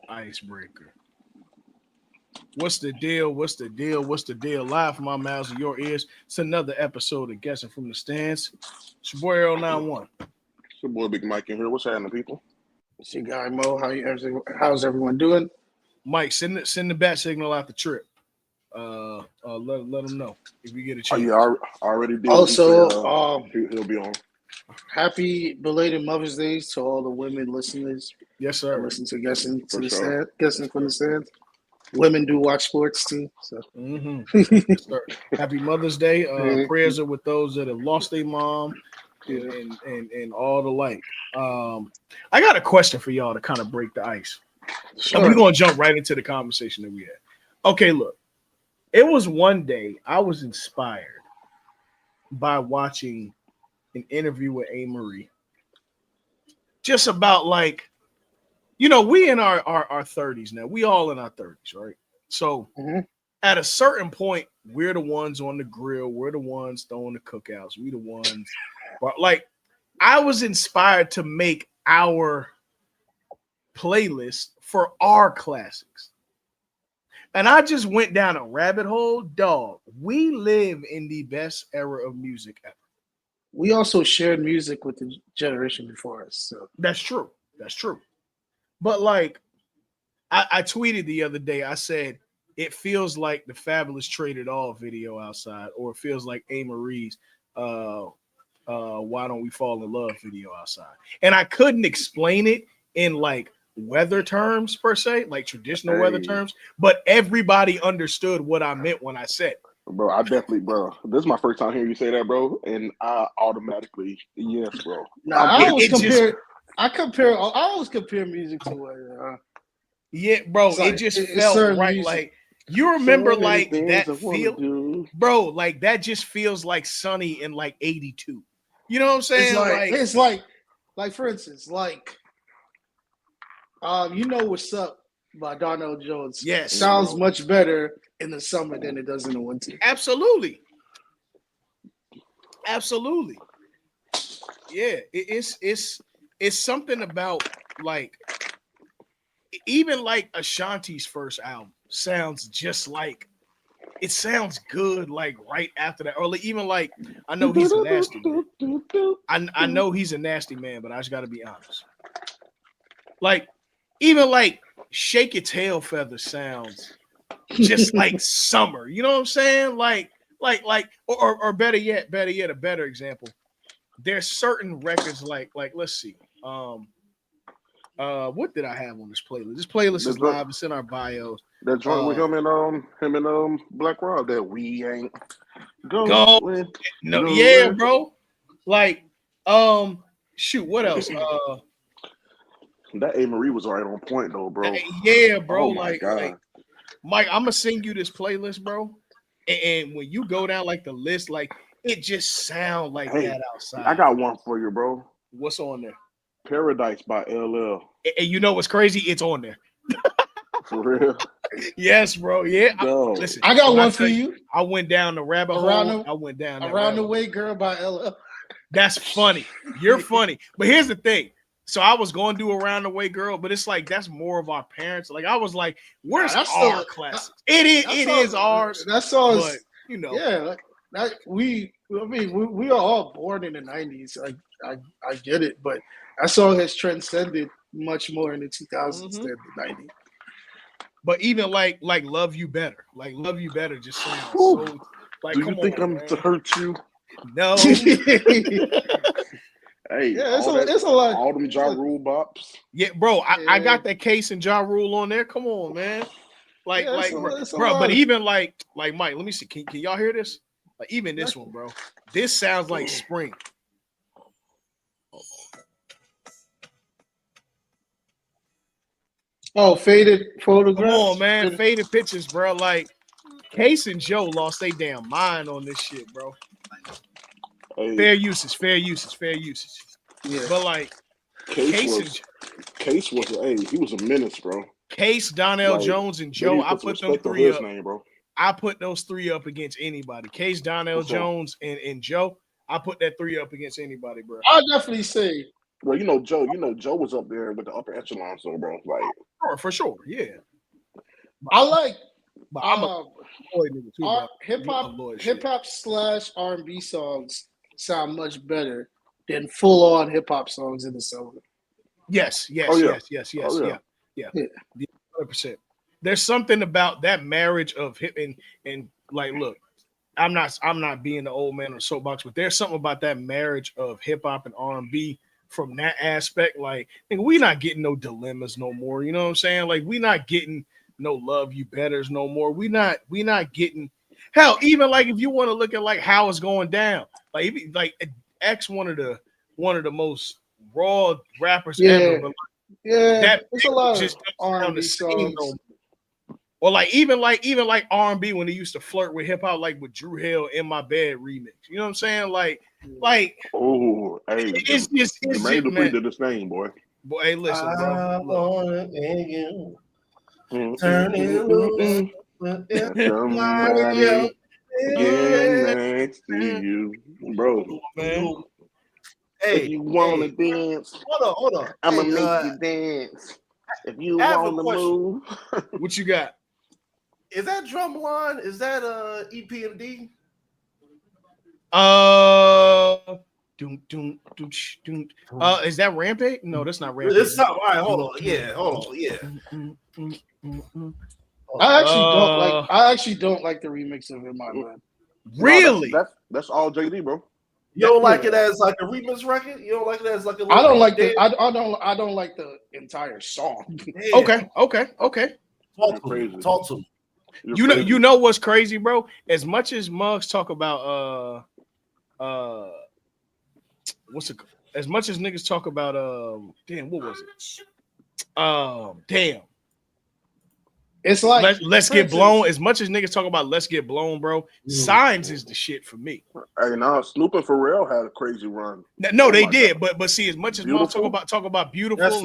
Icebreaker. What's the deal? What's the deal? What's the deal? Live from my mouths and your ears. It's another episode of Guessing from the Stands. It's your boy Earl 91. It's your boy Big Mike in here. What's happening, people? It's your guy Mo. How's everyone doing? Mike, send the bat signal out the trip. Let them know if you get a chance. Oh, yeah, I already did. Also, he'll be on. Happy belated Mother's Day to all the women listeners. Yes, sir. Listen to Guessing from the Stands. Women do watch sports too. So, yes, sir. Happy Mother's Day. Prayers are with those that have lost their mom and all the like. I got a question for y'all to kind of break the ice. Sure. And we're gonna jump right into the conversation that we had. Okay, look. It was one day I was inspired by watching an interview with A. Marie. Just about like, we in our 30s now. We all in our 30s, right? So at a certain point, we're the ones on the grill. We're the ones throwing the cookouts. We the ones. But like, I was inspired to make our playlist for our classics. And I just went down a rabbit hole. Dog, we live in the best era of music ever. We also shared music with the generation before us. So that's true. That's true. But like, I tweeted the other day, I said, it feels like the Fabulous Traded All video outside, or it feels like A. Marie's Why Don't We Fall in Love video outside. And I couldn't explain it in like weather terms per se, like traditional weather terms, but everybody understood what I meant when I said it. Bro, this is my first time hearing you say that, bro, and I automatically, yes, bro. I always compare music to weather. Yeah, bro, like, it just felt right. Music. Like, you remember so like that feel, bro, like that just feels like sunny in like 82. You know what I'm saying? It's like for instance, like What's Up by Darnell Jones. Yes, sounds much better in the summer than it does in the winter. Absolutely. Yeah, it's something about like even like Ashanti's first album sounds just like it sounds good like right after that, or like, even like I know he's a nasty man. I know he's a nasty man, but I just got to be honest. Like even like Shake Your Tail Feather sounds just like summer. You know what I'm saying? Like or better yet, a better example. There's certain records like let's see. What did I have on this playlist? This playlist is live. It's in our bios. That joint with him and Black Rob that we ain't going. No, yeah, bro. Like, shoot, what else? That A. Marie was right on point though, bro. Yeah, bro. Oh my God. Like, Mike, I'm gonna sing you this playlist, bro. And when you go down like the list, like it just sounds like that outside. I got one for you, bro. What's on there? Paradise by LL. And you know what's crazy? It's on there. For real? Yes, bro. Yeah. Listen, I got one for you. I went down the rabbit hole. I went down Around the Way Girl by LL. That's funny. You're funny. But here's the thing. So I was going to do Around the Way Girl, but it's like that's more of our parents. Like I was like, where's our classics? It is ours. That's all. But, yeah. We are all born in the 90s. I get it, but that song has transcended much more in the 2000s than the 90s. But even like Love You Better, like Love You Better just sounds so like. Do you think I'm to hurt you? No. Hey, it's a lot. All them Ja Rule bops. Yeah, bro. I got that Case and Ja Rule on there. Come on, man. Bro. But even like Mike, let me see. Can y'all hear this? Like even this one, bro. This sounds like spring. Oh, Faded Photographs. Come on, man. Faded Pictures, bro. Like Case and Joe lost their damn mind on this shit, bro. Hey. Fair usage. Yeah. But like Case was he was a menace, bro. Case, Donnell Jones, and Joe. I put them three up. Name, bro. I put those three up against anybody. Case, Donnell Jones, and Joe. I put that three up against anybody, bro. I'll definitely say. Well, Joe was up there with the upper echelon, so bro, like For sure, yeah. I like But I'm a Lloyd nigga too, bro. hip hop / R&B songs sound much better than full on hip hop songs in the summer. Yes, Oh yeah. yeah, Yeah. 100%. There's something about that marriage of hip and like, look, I'm not being the old man on the soapbox, but there's something about that marriage of hip hop and R&B from that aspect. Like, nigga, we not getting no dilemmas no more. You know what I'm saying? Like, we not getting no love you betters no more. We not getting hell. Even like if you want to look at like how it's going down, like X one of the most raw rappers ever, but Yeah, that it's a lot of just R&B on the scene songs. no more. Or like even like R&B when they used to flirt with hip hop, like with Drew Hill "In My Bed" remix. You know what I'm saying? Like Oh, hey, it's just man. Did the same, boy. Boy, hey, listen, bro. Wanna hear you Turn it loose. Somebody get next to you, bro. Man. If you wanna dance, hold on. I'ma make you dance. If you wanna move, What you got? Is that Drumline? Is that EPMD? Is that Rampage? No, that's not Rampage. It's not. All right, hold on. Yeah. I actually don't like the remix of "In My Bed." Really? No, that's all JD, bro. You don't like it as like a remix record? You don't like it as like a? I don't like the. I don't like the entire song. Okay. Talk to me. You know what's crazy, bro? As much as Muggs talk about as much as niggas talk about damn, what was it? Damn. It's like let's get blown. As much as niggas talk about let's get blown, bro. Signs is the shit for me. Hey, now Snoop and Pharrell had a crazy run. No, they did, God. but see, as much as Muggs talk about beautiful,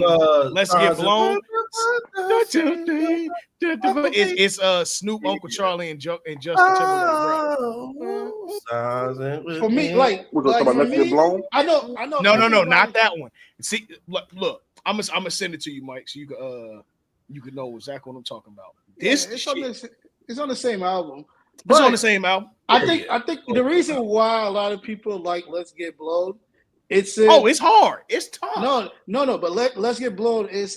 let's get blown. It's Snoop, Uncle Charlie, and Justin Timberlake, bro. For me, like let's get blown. I know. No, not that one. See, look, I'm gonna send it to you, Mike, so you could know exactly what I'm talking about. It's on the same album. It's on the same album. I think the reason why a lot of people like "Let's Get Blown," it's hard. It's tough. No. But Let's Get Blown is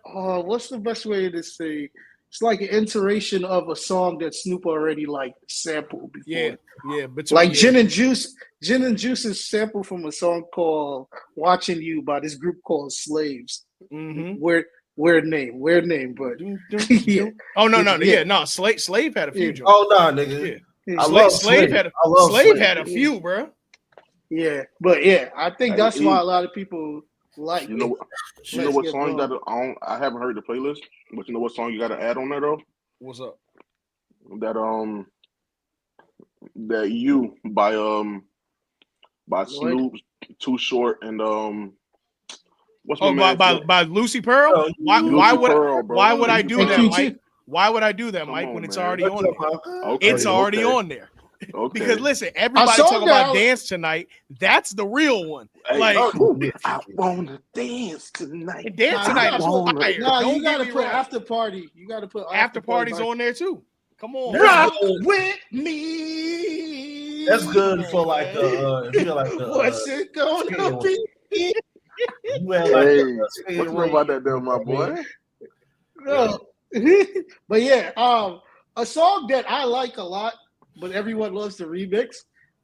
what's the best way to say? It's like an iteration of a song that Snoop already like sampled before. Yeah. But like Gin and Juice is sampled from a song called "Watching You" by this group called Slaves. Mm-hmm. Weird name, but yeah. Oh no. Slave had a few. Yeah. Oh no, nigga. Yeah. Slave had a few, bro. Yeah, but yeah, I think that's why a lot of people like. You know what song you got on? I haven't heard the playlist, but you know what song you got to add on there though? What's up? That You by Snoop, Too Short, and what's my man? By Lucy Pearl? Why would I do that, Mike? Why would I do that, Mike, when it's already on there? Okay, it's already on there. Okay. Because listen, everybody talk about Dance Tonight. That's the real one. Hey, like I wanna dance tonight. Dance Tonight is fire. No, you gotta put After Party. You gotta put After Party's on there too. Come on. Rock with me. That's good for like if you like what's it gonna be? You had like what's about that there, my boy? No. But yeah, a song that I like a lot, but everyone loves the remix.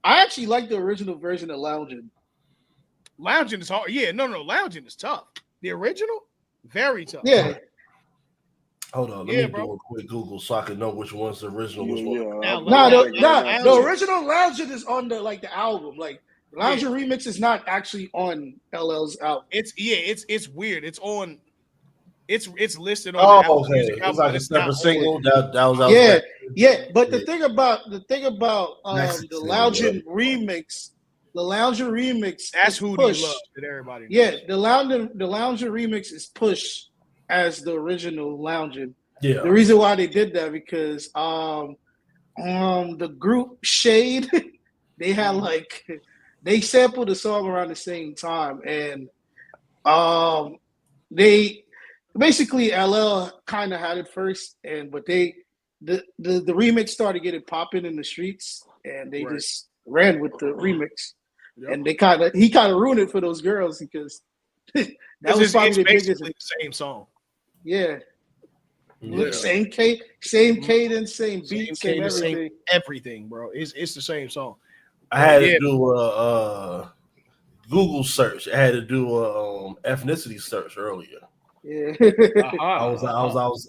I actually like the original version of Loungin'. Loungin' is hard. Yeah, no, Loungin' is tough. The original, very tough. Yeah. Hold on, let me do a quick Google so I can know which one's the original. The original Loungin' is on the album. Like Loungin' remix is not actually on LL's album. It's weird. It's on. It's listed on. Oh, okay. It's like a separate single. That was yeah. But the thing about the Loungin' remix, that's who they love that everybody knows. Yeah, the Loungin' remix is pushed as the original Loungin'. Yeah. The reason why they did that because the group Shade, they had they sampled the song around the same time, and basically LL kind of had it first, but the remix started getting popping in the streets, and they just ran with the remix, and he kind of ruined it for those girls because that was probably the biggest. The same song. Yeah. Same cadence, same beat, same everything. Same everything, bro. It's the same song. I had to do a Google search. I had to do a ethnicity search earlier. Yeah. I was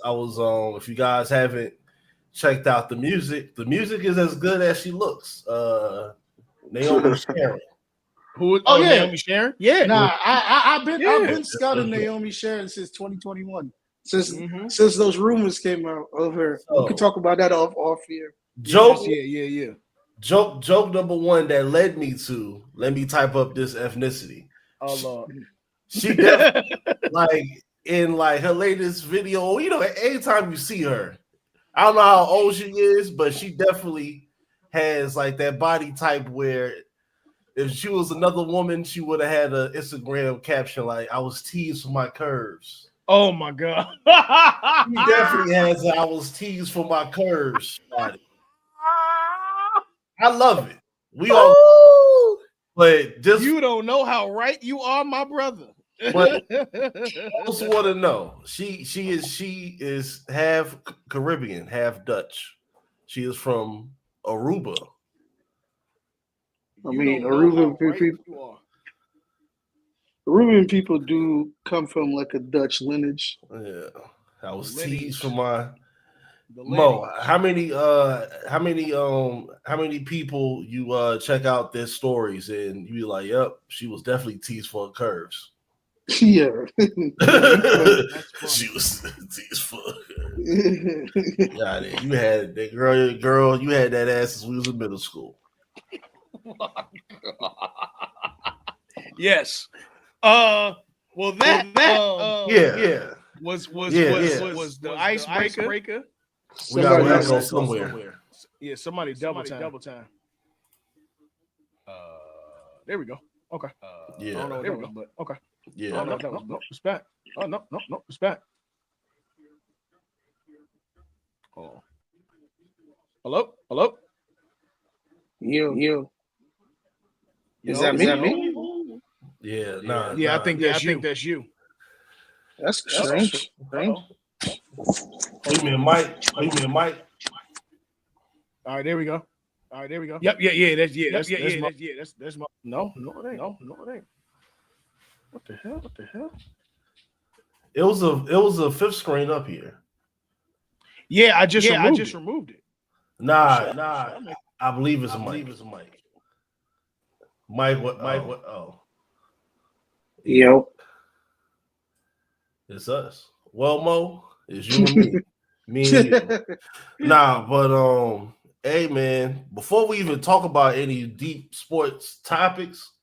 if you guys haven't checked out the music is as good as she looks. Naomi Sharon. Naomi Sharon? Yeah. Nah, I've been scouting Naomi Sharon since 2021. Since those rumors came out of her. We could talk about that off here. Joke. Yeah. Joke number one that led me to let me type up this ethnicity. Oh Lord. She definitely like in like her latest video, anytime you see her, I don't know how old she is, but she definitely has like that body type where if she was another woman, she would have had an Instagram caption like "I was teased for my curves." Oh my God. He definitely has a, "I was teased for my curves" body. I love it. We all, but just you don't know how right you are, my brother. But I also want to know she is half Caribbean, half Dutch. She is from Aruba. I mean, Aruban people do come from like a Dutch lineage. Yeah, I was teased for my Mo. How many people you check out their stories and you be like, yep, she was definitely teased for her curves. Yeah. She was teased for her. Yeah, you had that girl, you had that ass since we was in middle school. Yes. Well, that was the icebreaker. We gotta go somewhere. Yeah, somebody double time. There we go. Okay. Yeah. I don't know there we go, but okay. Yeah. No, it's back. Oh no, it's back. Oh. Hello. You. Is that me? Yeah, I think that's you. That's strange. Leave me a mic. All right, there we go. Yep, that's my no, it ain't. It ain't. What the hell? It was a fifth screen up here. Yeah, I just removed it. Nah. I believe it's a mic. Mike, what? Oh. Yo. It's us. Well, Mo, it's you and me. Me and you. Nah, but hey man, before we even talk about any deep sports topics,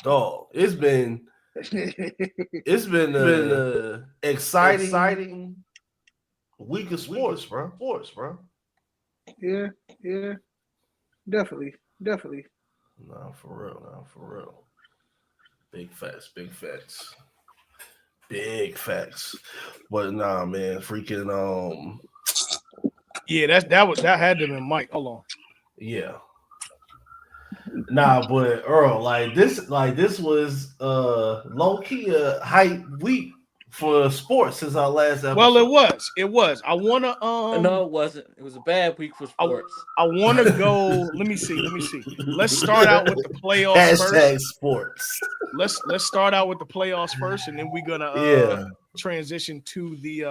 dog, it's been an exciting week of sports, bro. Yeah. Definitely. Nah, for real. Big facts. But nah, man, freaking yeah, that had to be Mike. Hold on. Yeah. Nah, but Earl, this was low key a hype week for sports since our last episode. Well, it was. I wanna No, it wasn't. It was a bad week for sports. I wanna go. Let me see. Let's start out with the playoffs first. Sports. Let's start out with the playoffs first, and then we're gonna transition to the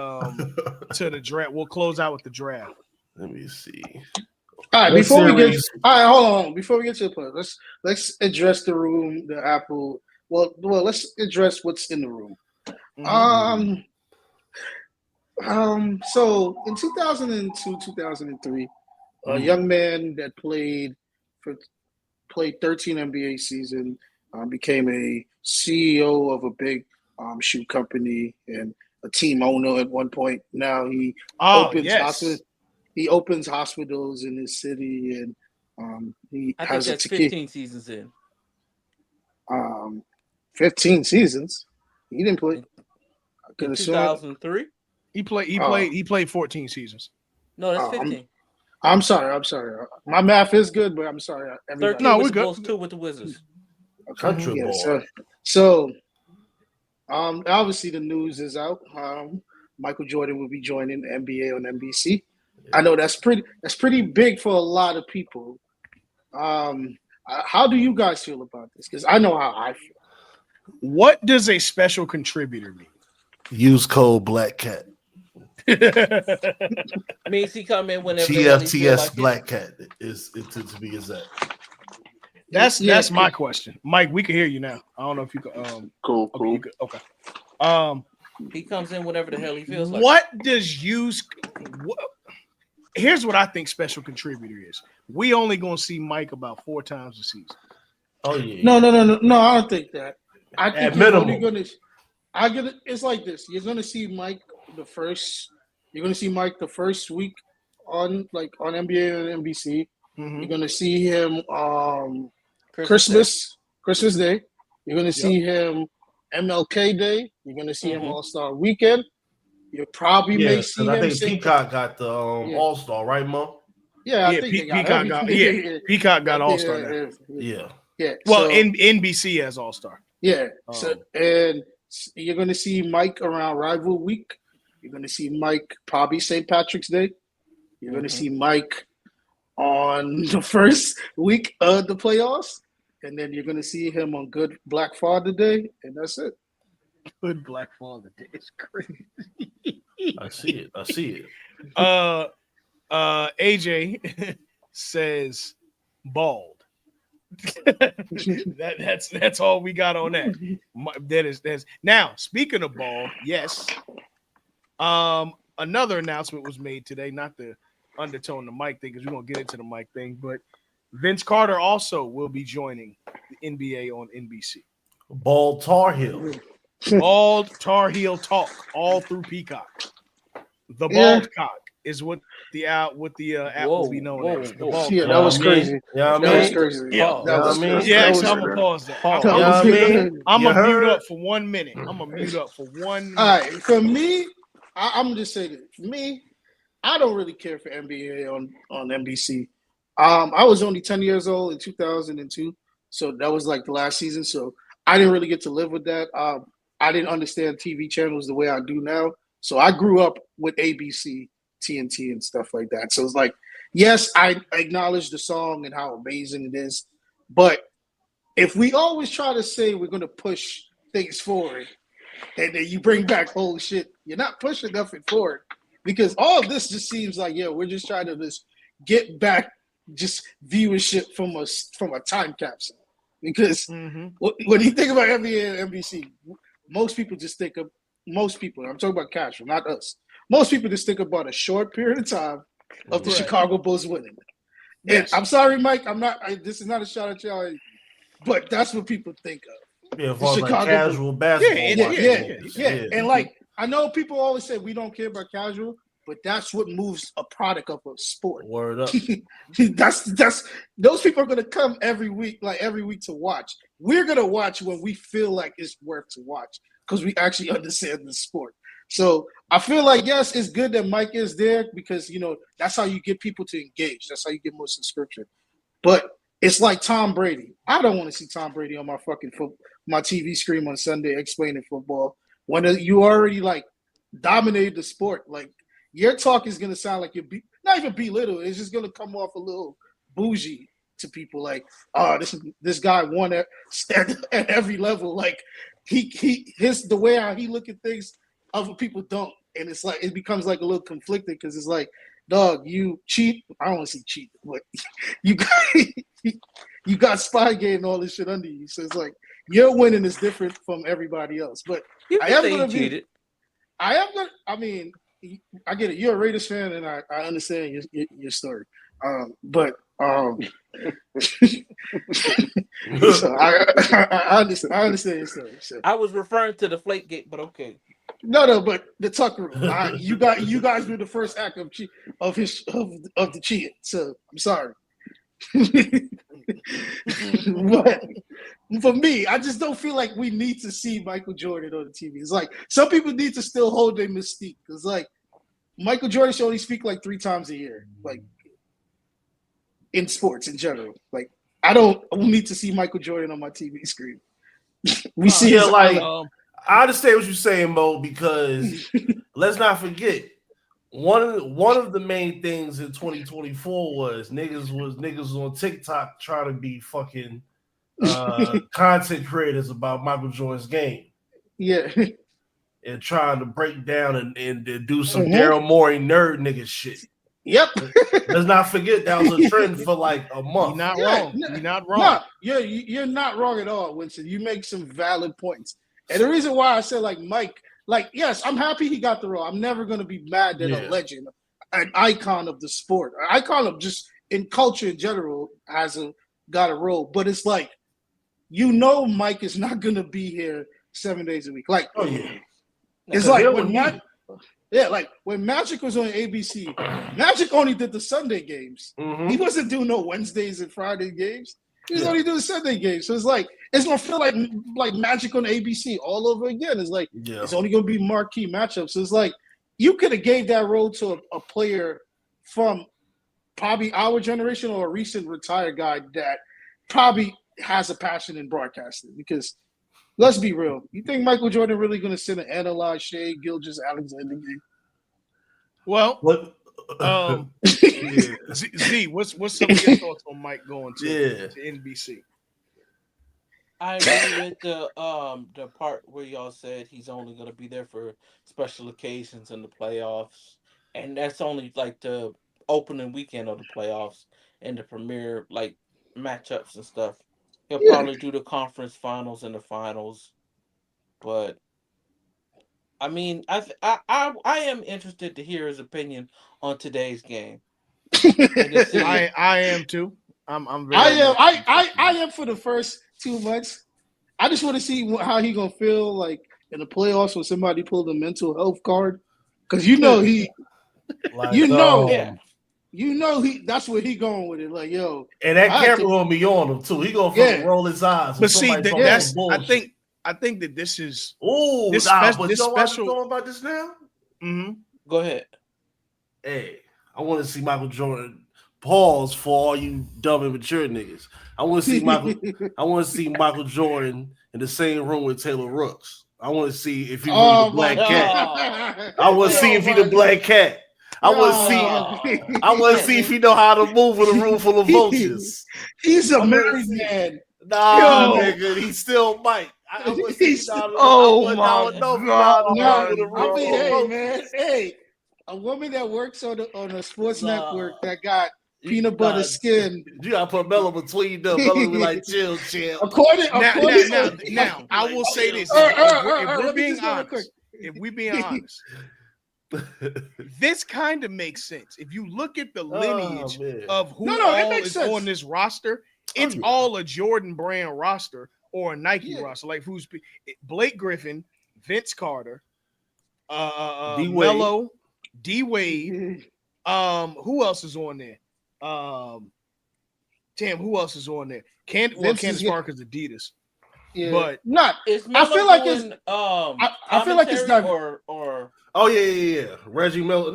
draft. We'll close out with the draft. Let me see. All right, hold on. Before we get to the point, let's address the room, the Apple. Well, let's address what's in the room. Mm-hmm. So in 2002, 2003, a young man that played 13 NBA season, became a CEO of a big shoe company and a team owner at one point. Now he opens hospitals in his city, and he I has think that's 15 seasons in. 15 seasons. He didn't play. In Could 2003? He Oh. played 14 seasons. No, that's Oh, 15. I'm sorry. My math is good, but I'm sorry. Everybody. 13 No, with we're the good. Bulls, 2 with the Wizards. Okay. Country Yeah, boy. so obviously the news is out. Michael Jordan will be joining the NBA on NBC. I know that's pretty big for a lot of people. How do you guys feel about this? Because I know how I feel. What does a special contributor mean? Use code Black Cat. Means he come in whenever the hell he feel G.F.T.S. like it. Black Cat is to be exact. That's my question, Mike. We can hear you now. I don't know if you can. Cool. Okay, you could, okay. He comes in whenever the hell he feels like. What does use? Here's what I think special contributor is. We only gonna see Mike about 4 times a season. Oh yeah. No. I don't think that. I think At you're minimum. only gonna. It's like this. You're gonna see Mike the first. You're gonna see Mike the first week on NBA and NBC. Mhm. You're gonna see him Christmas Day. You're gonna see him MLK Day. You're gonna see him Mhm. All-Star Weekend. You probably Yeah, may 'cause see I him. think Peacock got the All-Star, right, Mo? Yeah, I Yeah, think they got Peacock got everything. Peacock got All Star now. Yeah. Well, So, NBC has All Star. yeah. And you're gonna see Mike around Rival Week. You're gonna see Mike probably St. Patrick's Day. You're gonna see Mike on the first week of the playoffs, and then you're gonna see him on Good Black Father Day, and that's it. Good Black Father Day is crazy. I see it. AJ says bald. That's all we got on that. That's now speaking of bald, yes. Another announcement was made today, not the undertone the mic thing, because we're gonna get into the mic thing, but Vince Carter also will be joining the NBA on NBC. Bald Tar Heel. Bald Tar Heel talk all through Peacock. The bald cock is what the app will be known as. The bald Yeah, cock. that was crazy. Yeah, That was crazy. Yeah, That was crazy. yeah. That So was I'm gonna pause that. Pause. That was good. I'm You gonna mute heard? up for 1 minute. I'm gonna mute up for 1 minute. All right, for me, I'm just saying this. For me, I don't really care for NBA on NBC. I was only 10 years old in 2002, so that was like the last season. So I didn't really get to live with that. I didn't understand TV channels the way I do now. So I grew up with ABC, TNT, and stuff like that. So it's like, yes, I acknowledge the song and how amazing it is, but if we always try to say we're going to push things forward, and then you bring back old shit, you're not pushing nothing forward, because all of this just seems like, yeah, we're just trying to just get back just viewership from a time capsule. Because when you think about NBA and NBC, most people just think of I'm talking about casual, not us. Most people just think about a short period of time of the Chicago Bulls winning. Yes. And I'm sorry, Mike, this is not a shot at y'all, but that's what people think of. Yeah, for like casual basketball. Yeah. And like, I know people always say we don't care about casual, but that's what moves a product of a sport. Word up. that's those people are gonna come every week to watch. We're gonna watch when we feel like it's worth to watch because we actually understand the sport. So I feel like, yes, it's good that Mike is there because that's how you get people to engage. That's how you get more subscription. But it's like Tom Brady. I don't want to see Tom Brady on my TV screen on Sunday explaining football when you already dominated the sport. Like, your talk is gonna sound like you're not even belittle. It's just gonna come off a little bougie to people. Like, oh, this guy won at every level. Like, the way how he look at things, other people don't, and it's like it becomes like a little conflicted because it's like, dog, you cheat. I don't want to say cheat, but you got Spygate and all this shit under you. So it's like your winning is different from everybody else. But I am gonna be. I mean, I get it. You're a Raiders fan, and I understand your story. So I understand. I understand your story. So. I was referring to the Flake Gate, but okay. No, but the Tuck Rule. You guys were the first act of the cheat. So I'm sorry. But for me, I just don't feel like we need to see Michael Jordan on the TV. It's like some people need to still hold their mystique. It's like Michael Jordan should only speak like 3 times a year, like in sports in general. Like I don't need to see Michael Jordan on my TV screen. We see his like I understand what you're saying, Mo, because let's not forget one of the main things in 2024 was niggas on TikTok trying to be fucking content creators about Michael Jordan's game. Yeah. And trying to break down and do some Daryl Morey nerd nigga shit. Yep. Let's not forget that was a trend for like a month. You're not wrong. You're not wrong. No, you're not wrong at all, Winston. You make some valid points. And the reason why I said like Mike, like, yes, I'm happy he got the role. I'm never going to be mad that a legend, an icon of the sport, an icon of just in culture in general got a role. But it's like, Mike is not going to be here 7 days a week. Like, it's like when Magic was on ABC, Magic only did the Sunday games. He wasn't doing no Wednesdays and Friday games. He was only doing Sunday games. So it's like it's gonna feel like Magic on ABC all over again. It's like it's only gonna be marquee matchups. So it's like you could have gave that role to a player from probably our generation or a recent retired guy that probably has a passion in broadcasting. Because let's be real, you think Michael Jordan really gonna sit and analyze Shea Gilgeous-Alexander game? Well, Z, what's some of your thoughts on Mike going to NBC? I agree with the part where y'all said he's only going to be there for special occasions in the playoffs, and that's only like the opening weekend of the playoffs and the premier like matchups and stuff. He'll probably do the conference finals and the finals, but I mean, I am interested to hear his opinion on today's game. I am too. I'm very. I am for the first 2 months. I just want to see how he gonna feel like in the playoffs when somebody pulled a mental health card, because he, that's where he going with it. Like, yo, and that camera gonna be on him too. He gonna fucking roll his eyes. But see, I think that this is this special. Talking about this now. Go ahead. Hey, I want to see Michael Jordan. Pause for all you dumb and mature niggas. I want to see Michael Jordan in the same room with Taylor Rooks. I want to see if he really the black cat. I want to see if he the black cat. I want to see if he know how to move in a room full of vultures. He's a married man. Nah, nigga, he's still Mike. Hey, a woman that works on a sports network that got peanut butter skin. You gotta put Mello between them. Mello be like, chill. Now, I will say this: if we're being honest, this kind of makes sense. If you look at the lineage of who is on this roster, it's all a Jordan brand roster or a Nike roster. Like who's Blake Griffin, Vince Carter, Melo, D Wade. Who else is on there? Who else is on there? Candace Parker's Adidas. Yeah, but I feel like it's I feel like it's not or Reggie Miller.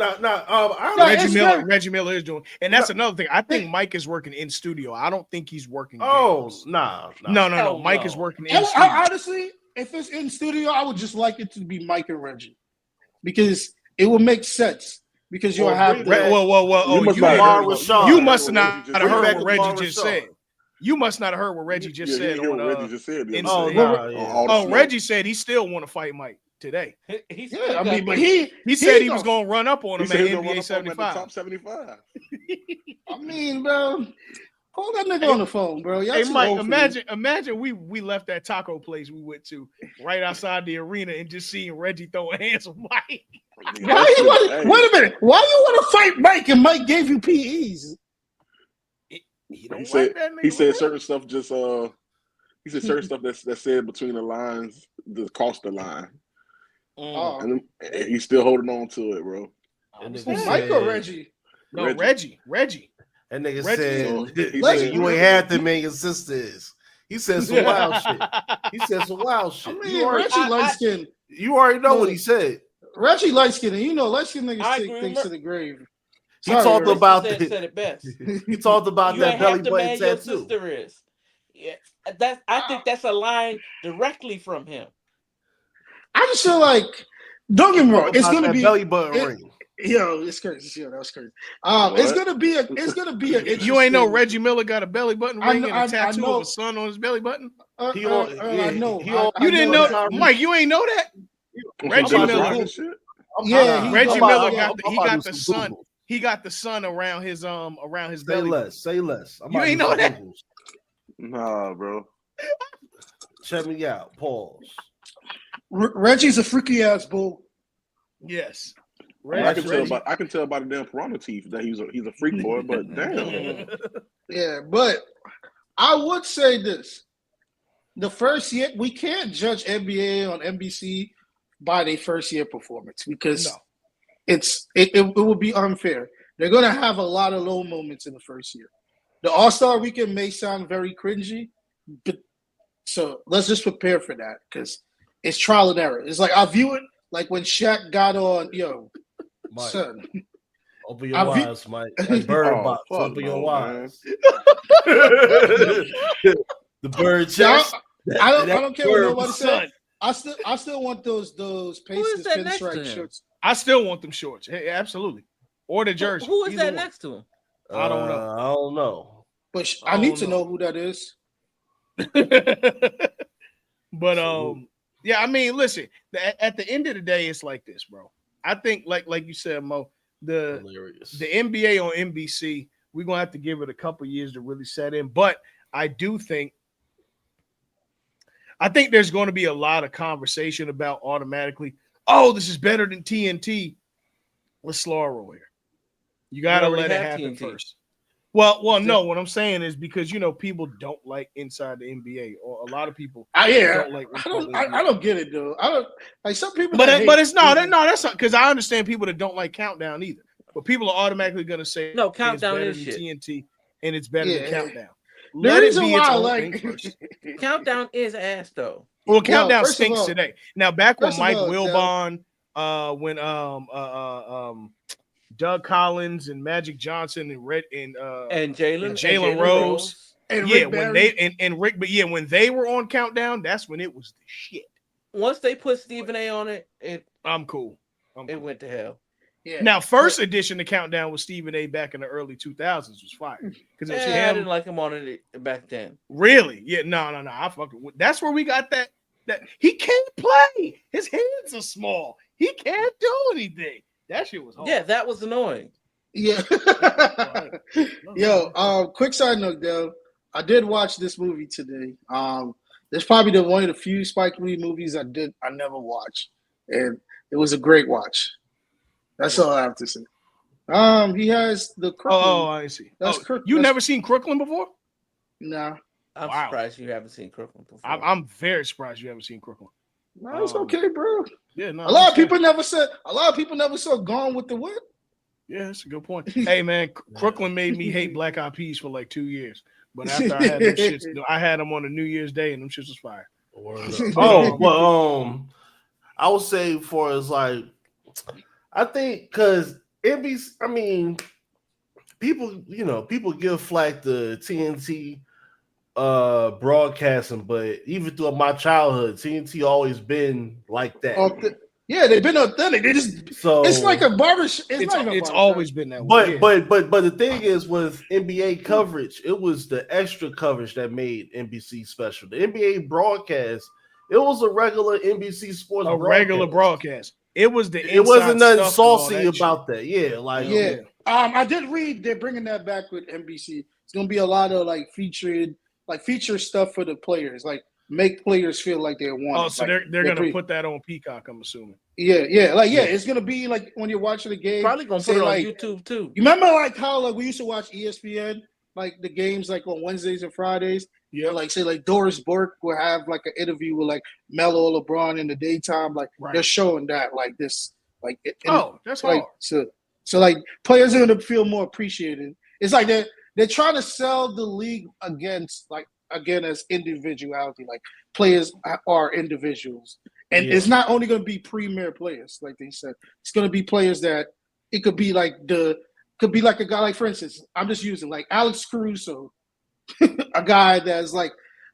Reggie Miller is doing, and that's another thing. I think Mike is working in studio. I don't think he's working. No. Mike is working in studio. Honestly, if it's in studio, I would just like it to be Mike and Reggie, because it will make sense. Because you'll have you must not have heard what Reggie just said. You must not have heard what Reggie just said. Reggie said he still want to fight Mike today. He said he was going to run up on him at NBA 75. Top 75. I mean, bro, hold that nigga on the phone, bro. Hey, Mike, imagine we left that taco place we went to right outside the arena and just seeing Reggie throwing hands with Mike. Wait a minute. Why you want to fight Mike and Mike gave you PEs? He said certain stuff just he said certain stuff that's said between the lines that cost the line. And he's still holding on to it, bro. Mike or Reggie? No, Reggie. That nigga Reggie- said, He nigga, said- you ain't half the man your sister is. He said some wild shit. He said some wild I shit. mean, Reggie light skin. You already know what he said. Reggie light skin, and you know light skin I niggas take agree things with- to the grave. He Sorry, talked Reggie. about said it best. He talked about You that ain't belly half the button man your tattoo. sister is. Yeah, I think that's a line directly from him. I just feel like, don't get me wrong, it's About gonna that be belly button ring. Yo, it's crazy. Yo, that was crazy. What? It's gonna be an You ain't know interesting- Reggie Miller got a belly button ring and a tattoo know. of a sun on his belly button? I He know. You didn't know, that. Mike? You ain't know that? Reggie Dennis Miller. Rodman shit? Yeah, he- Reggie I'm Miller about- got the sun. He got the sun around his Say belly. less. Say less. You ain't know that? Nah, bro. Check me out. Pause. Reggie's a freaky ass bull. Yes. I can tell by the damn piranha teeth that he's a freak boy, but damn. Yeah, but I would say this: the first year we can't judge NBA on NBC by their first year performance because No. it would be unfair. They're gonna have a lot of low moments in the first year. The All-Star weekend may sound very cringy, but so let's just prepare for that because it's trial and error. It's like I view it like when Shaq got on, Mike, son. open your eyes, Mike. Like bird Oh, box. fuck Open your no, eyes. The bird Yeah, chest. I don't care what bird nobody box. said. I still want those Pacers that next to pinstripe him? shirts. I still want them shorts. Hey, absolutely. Or the jersey. Who is Either that one. next to him? I don't know. I don't know. But I I need don't to know. know who that is. But yeah, I mean, listen, at the end of the day, it's like this, bro. I think like you said, Mo, the Hilarious. NBA on NBC, we're gonna have to give it a couple years to really set in. But I think there's going to be a lot of conversation about automatically, oh, this is better than TNT. Let's slow our roll here. You got to already let it have happen TNT. first. Well, no. What I'm saying is because people don't like inside the NBA, or a lot of people don't like. I don't get it though. I don't like some people. But that but hate it's no, even- that's not because I understand people that don't like Countdown either. But people are automatically going to say No, it's Countdown better is than shit. TNT and it's better Yeah. than Countdown. The Let it reason be why its I own like thing first. Countdown is ass though. Well, Countdown first of stinks all- today. Now, back when first of Mike all, Wilbon, when Doug Collins and Magic Johnson and Jalen Rose. and Yeah, Rick when Barry. when they were on Countdown, that's when it was the shit. Once they put Stephen A on it, I'm cool. it went to hell. Yeah. Now, first edition to Countdown with Stephen A. back in the early 2000s was fire because it was I him. didn't like him on it back then. Really? Yeah. No. I fucking. That's where we got that. That he can't play. His hands are small. He can't do anything. That shit was hard. Yeah, that was annoying. Yeah. Yo, quick side note though. I did watch this movie today. This probably one of the few Spike Lee movies I never watched. And it was a great watch. That's all I have to say. He has the Crooklyn. Oh, I see. That's You never seen Crooklyn before? Nah. I'm Wow. surprised you haven't seen Crooklyn before. I'm very surprised you haven't seen Crooklyn. No, it's okay, bro. Yeah, no. A lot of people never saw Gone with the Wind. Yeah, that's a good point. Hey, man, Crooklyn made me hate Black Eyed Peas for like 2 years. But after I had them shits, I had them on a New Year's Day, and them shits was fire. Oh, well, I would say for as like, I think because NBC, I mean, people give flack to TNT broadcasting, but even through my childhood, TNT always been like that. Yeah, they've been authentic. They just it's like a barbershop. It's always been that way. But the thing is, with NBA coverage, it was the extra coverage that made NBC special. The NBA broadcast, it was a regular NBC sports regular broadcast. It was it wasn't nothing saucy about that. Yeah, like I did read they're bringing that back with NBC. It's gonna be a lot of feature stuff for the players, like make players feel like they're wanted. Oh, so they're gonna put that on Peacock, I'm assuming. Yeah, it's gonna be like when you're watching the game. Probably gonna put it on YouTube too. You remember how we used to watch ESPN, like the games on Wednesdays and Fridays? Yeah, Doris Burke will have an interview with Melo LeBron in the daytime. They're showing that this. That's hard. So players are gonna feel more appreciated. It's like that. they're trying to sell the league again as individuality, like players are individuals, and it's not only going to be premier players, like they said. It's going to be players that it could be like a guy like, for instance, I'm just using like Alex Caruso, a guy that's like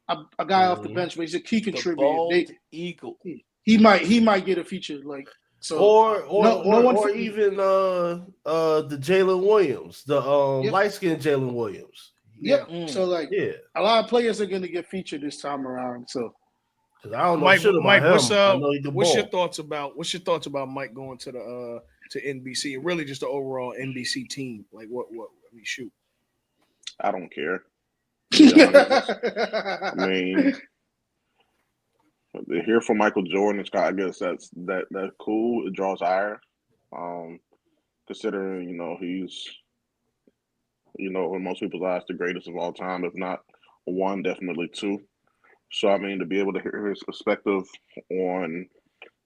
a guy off the bench, but he contributed. Eagle. He might get a feature like so. Or even the Jalen Williams, the light skinned Jalen Williams. Yep. So like a lot of players are gonna get featured this time around. So I don't know shit about him. What's your thoughts about Mike going to the to NBC and really just the overall NBC team? Like what I mean, shoot. I don't care. I mean, to hear from Michael Jordan, I guess that's cool. It draws ire. Considering, he's, in most people's eyes, the greatest of all time, if not one, definitely two. So, I mean, to be able to hear his perspective on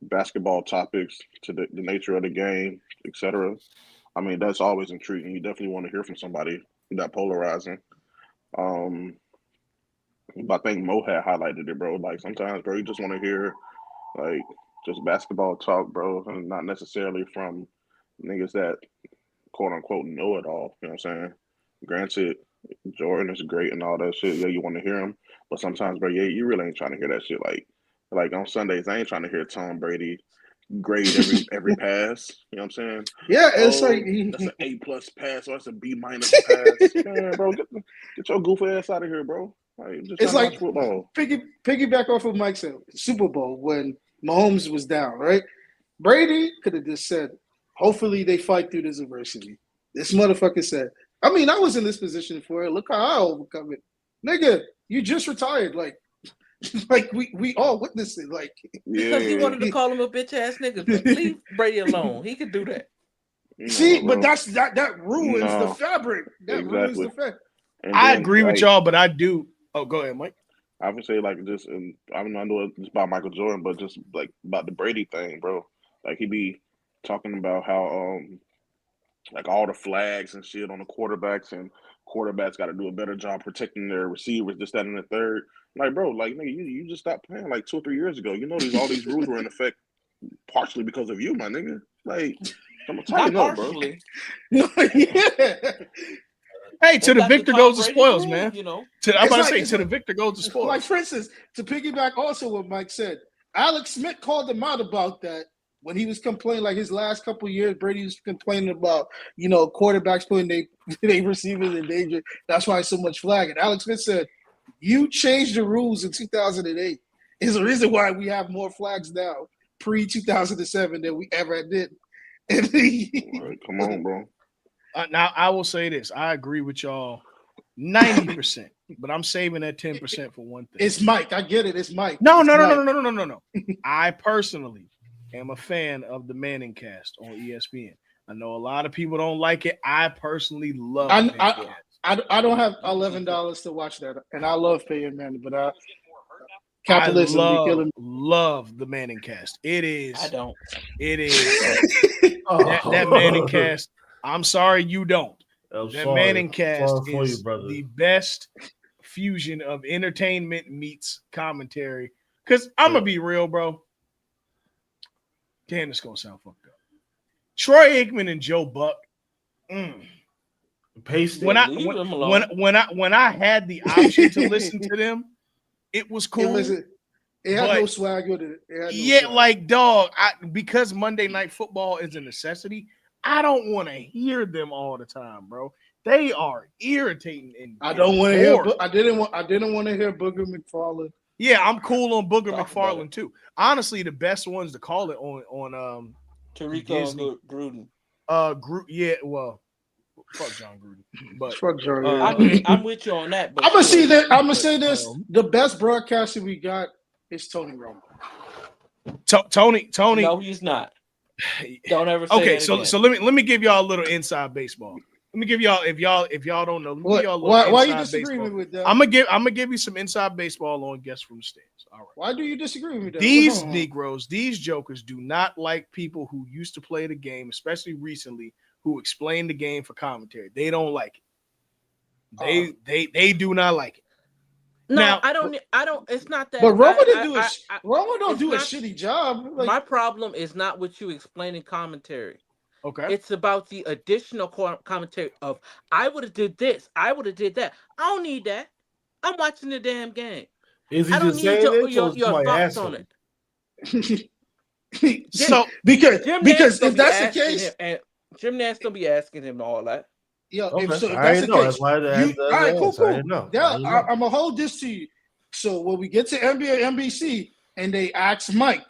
basketball topics, to the nature of the game, etc., I mean, that's always intriguing. You definitely want to hear from somebody that polarizing. But I think Mo had highlighted it, bro. Like, sometimes, bro, you just want to hear, like, just basketball talk, bro, and not necessarily from niggas that, quote-unquote, know it all. You know what I'm saying? Granted, Jordan is great and all that shit. Yeah, you want to hear him. But sometimes, bro, you really ain't trying to hear that shit. Like on Sundays, I ain't trying to hear Tom Brady grade every pass. You know what I'm saying? Yeah, it's like that's an A+ pass or that's a B- pass. Man, bro, get your goofy ass out of here, bro. Like, just it's like football. Piggyback off of Mike said, Super Bowl when Mahomes was down, right? Brady could have just said, hopefully they fight through this adversity. This motherfucker said, I mean, I was in this position for it. Look how I overcome it. Nigga, you just retired. Like we all witnessed it. Like, because he wanted to call him a bitch ass nigga. But leave Brady alone. He could do that. See, but that ruins the fabric. That ruins the fabric. I agree with y'all, but I do. Oh, go ahead, Mike. I would say like just, and I know it's about Michael Jordan, but just like about the Brady thing, bro. Like he be talking about how like all the flags and shit on the quarterbacks, and quarterbacks got to do a better job protecting their receivers, this, that, and the third. Like, bro, like nigga, you just stopped playing like 2 or 3 years ago. You know all these rules were in effect partially because of you, my nigga. Like, I'm tighten up, bro. Hey, to the victor goes the spoils, man. I'm about to say, to the victor goes the spoils. Like, for instance, to piggyback also what Mike said, Alex Smith called him out about that when he was complaining, like his last couple of years, Brady was complaining about, quarterbacks putting they receivers in danger. That's why so much flag. And Alex Smith said, you changed the rules in 2008. Is the reason why we have more flags now, pre-2007, than we ever did. Right, come on, bro. Now, I will say this. I agree with y'all 90%, but I'm saving that 10% for one thing. It's Mike. I get it. It's Mike. No. I personally am a fan of the Manning cast on ESPN. I know a lot of people don't like it. I personally love it. I don't have $11 to watch that, and I love paying Manning, but capitalism be killing me. Love the Manning cast. It is. I don't. It is that Manning cast. I'm sorry you don't. Manning cast is the best fusion of entertainment meets commentary. Because I'm going to be real, bro. Damn, this going to sound fucked up. Troy Aikman and Joe Buck. When I had the option to listen to them, it was cool. It had no swag with it. Swag. Like, dog, because Monday Night Football is a necessity, I don't want to hear them all the time, bro. They are irritating. And I don't want to hear. I didn't want to hear Booger McFarland. Yeah, I'm cool on Booger McFarland too. Honestly, the best ones to call it on Tariq Gruden. Yeah, well, fuck John Gruden. But fuck John. I'm with you on that. But I'm gonna say this: the best broadcaster we got is Tony Romo. Tony. No, he's not. Don't ever say okay, that so again. so let me give y'all a little inside baseball. Let me give y'all if y'all don't know. Why you disagreeing with that? I'm gonna give you some inside baseball on Guests from the Stands. All right. Why do you disagree with that? These Negroes, these jokers, do not like people who used to play the game, especially recently, who explain the game for commentary. They don't like it. They do not like it. No, Now- I don't. It's not that. But Roma didn't do Roma don't do a not- shitty job. Like, my problem is not with you explaining commentary. Okay. It's about the additional commentary of I would have did this, I would have did that. I don't need that. I'm watching the damn game. Is he I don't just need saying this, your or somebody thoughts asked on him? it. So because Jim Nance if that's the case, him, and Jim Nance don't be asking him all that. yo, Okay. if I that's didn't the know. case, That's why I all right, cool. I didn't know. Yeah, I'm gonna hold this to you. So when we get to NBA, NBC, and they ask Mike,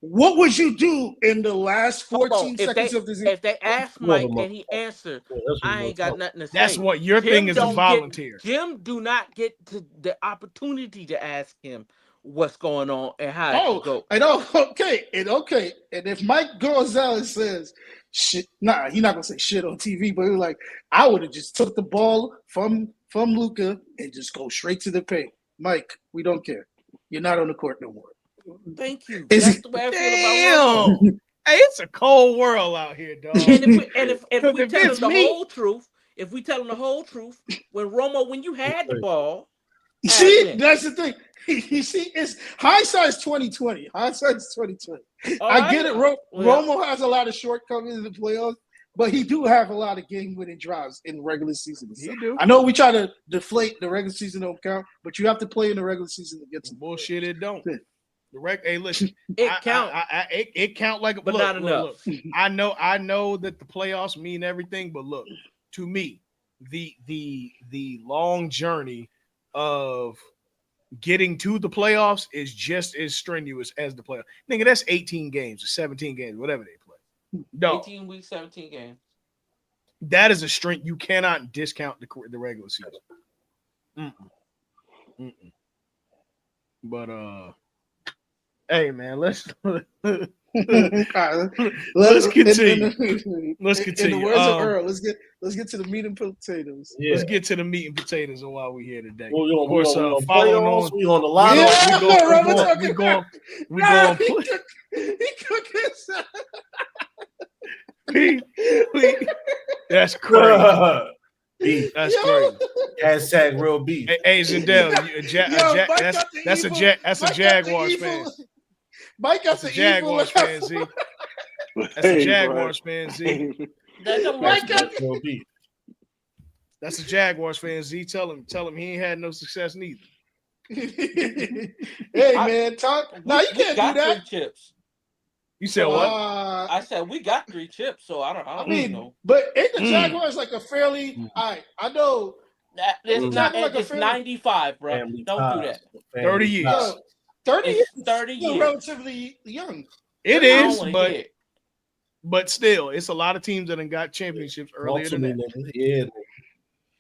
what would you do in the last 14 seconds of the season? If they ask Mike and he answered, I ain't got nothing to say. that's what your thing is, a volunteer. Jim do not get to the opportunity to ask him what's going on and how it should go. I know. Okay. And if Mike goes out and says shit, he's not gonna say shit on TV, but he's like, I would have just took the ball from Luka and just go straight to the paint. Mike, we don't care. You're not on the court no more. Thank you. Is That's it- the way I feel about Romo. Damn. Hey, it's a cold world out here, dog. And if we If tell him it's the me- whole truth, when you had the ball, See, happening. that's the thing. You see, it's hindsight's 2020. Hindsight's 2020. All I right. get it. Romo has a lot of shortcomings in the playoffs, but he do have a lot of game-winning drives in the regular season. He do. I know we try to deflate the regular season don't count, but you have to play in the regular season to get some Bullshit. It don't. Yeah. Hey, listen. It count. It count like, But not enough. Look. I know that the playoffs mean everything, but look, to me, the long journey of getting to the playoffs is just as strenuous as the playoffs. Nigga, that's 18 games or 17 games, whatever they play. No, 18 weeks, 17 games. that is a strength. You cannot discount the regular season. But hey man, let's let's continue. Let's continue. In the words of Earl, let's get to the meat and potatoes. Yeah. Let's get to the meat and potatoes of why we're here today. We Of course, on following playoffs, on. we on the lotto. We going. He cooked his. That's crazy. Beef. That's crazy. Hashtag real beef. Hey Zendel, that's a Jaguars fan. Mike got That's a the Jaguars evil. fan, Z. That's a Jaguars fan, Z. Real beef. That's a Jaguars fan, Z. Tell him he ain't had no success neither. Hey man, Todd. No, you can't do that. 3 chips. You said what? I said we got 3 chips, so I don't know. But ain't the Jaguars like a fairly? I know. It's not. like It's a 95, bro. Family Don't do that. 30 years. Yo, 30 years. It's 30 Still years. relatively young. It I don't is, wanna but hear it. but still, it's a lot of teams that done got championships earlier than that. Yeah.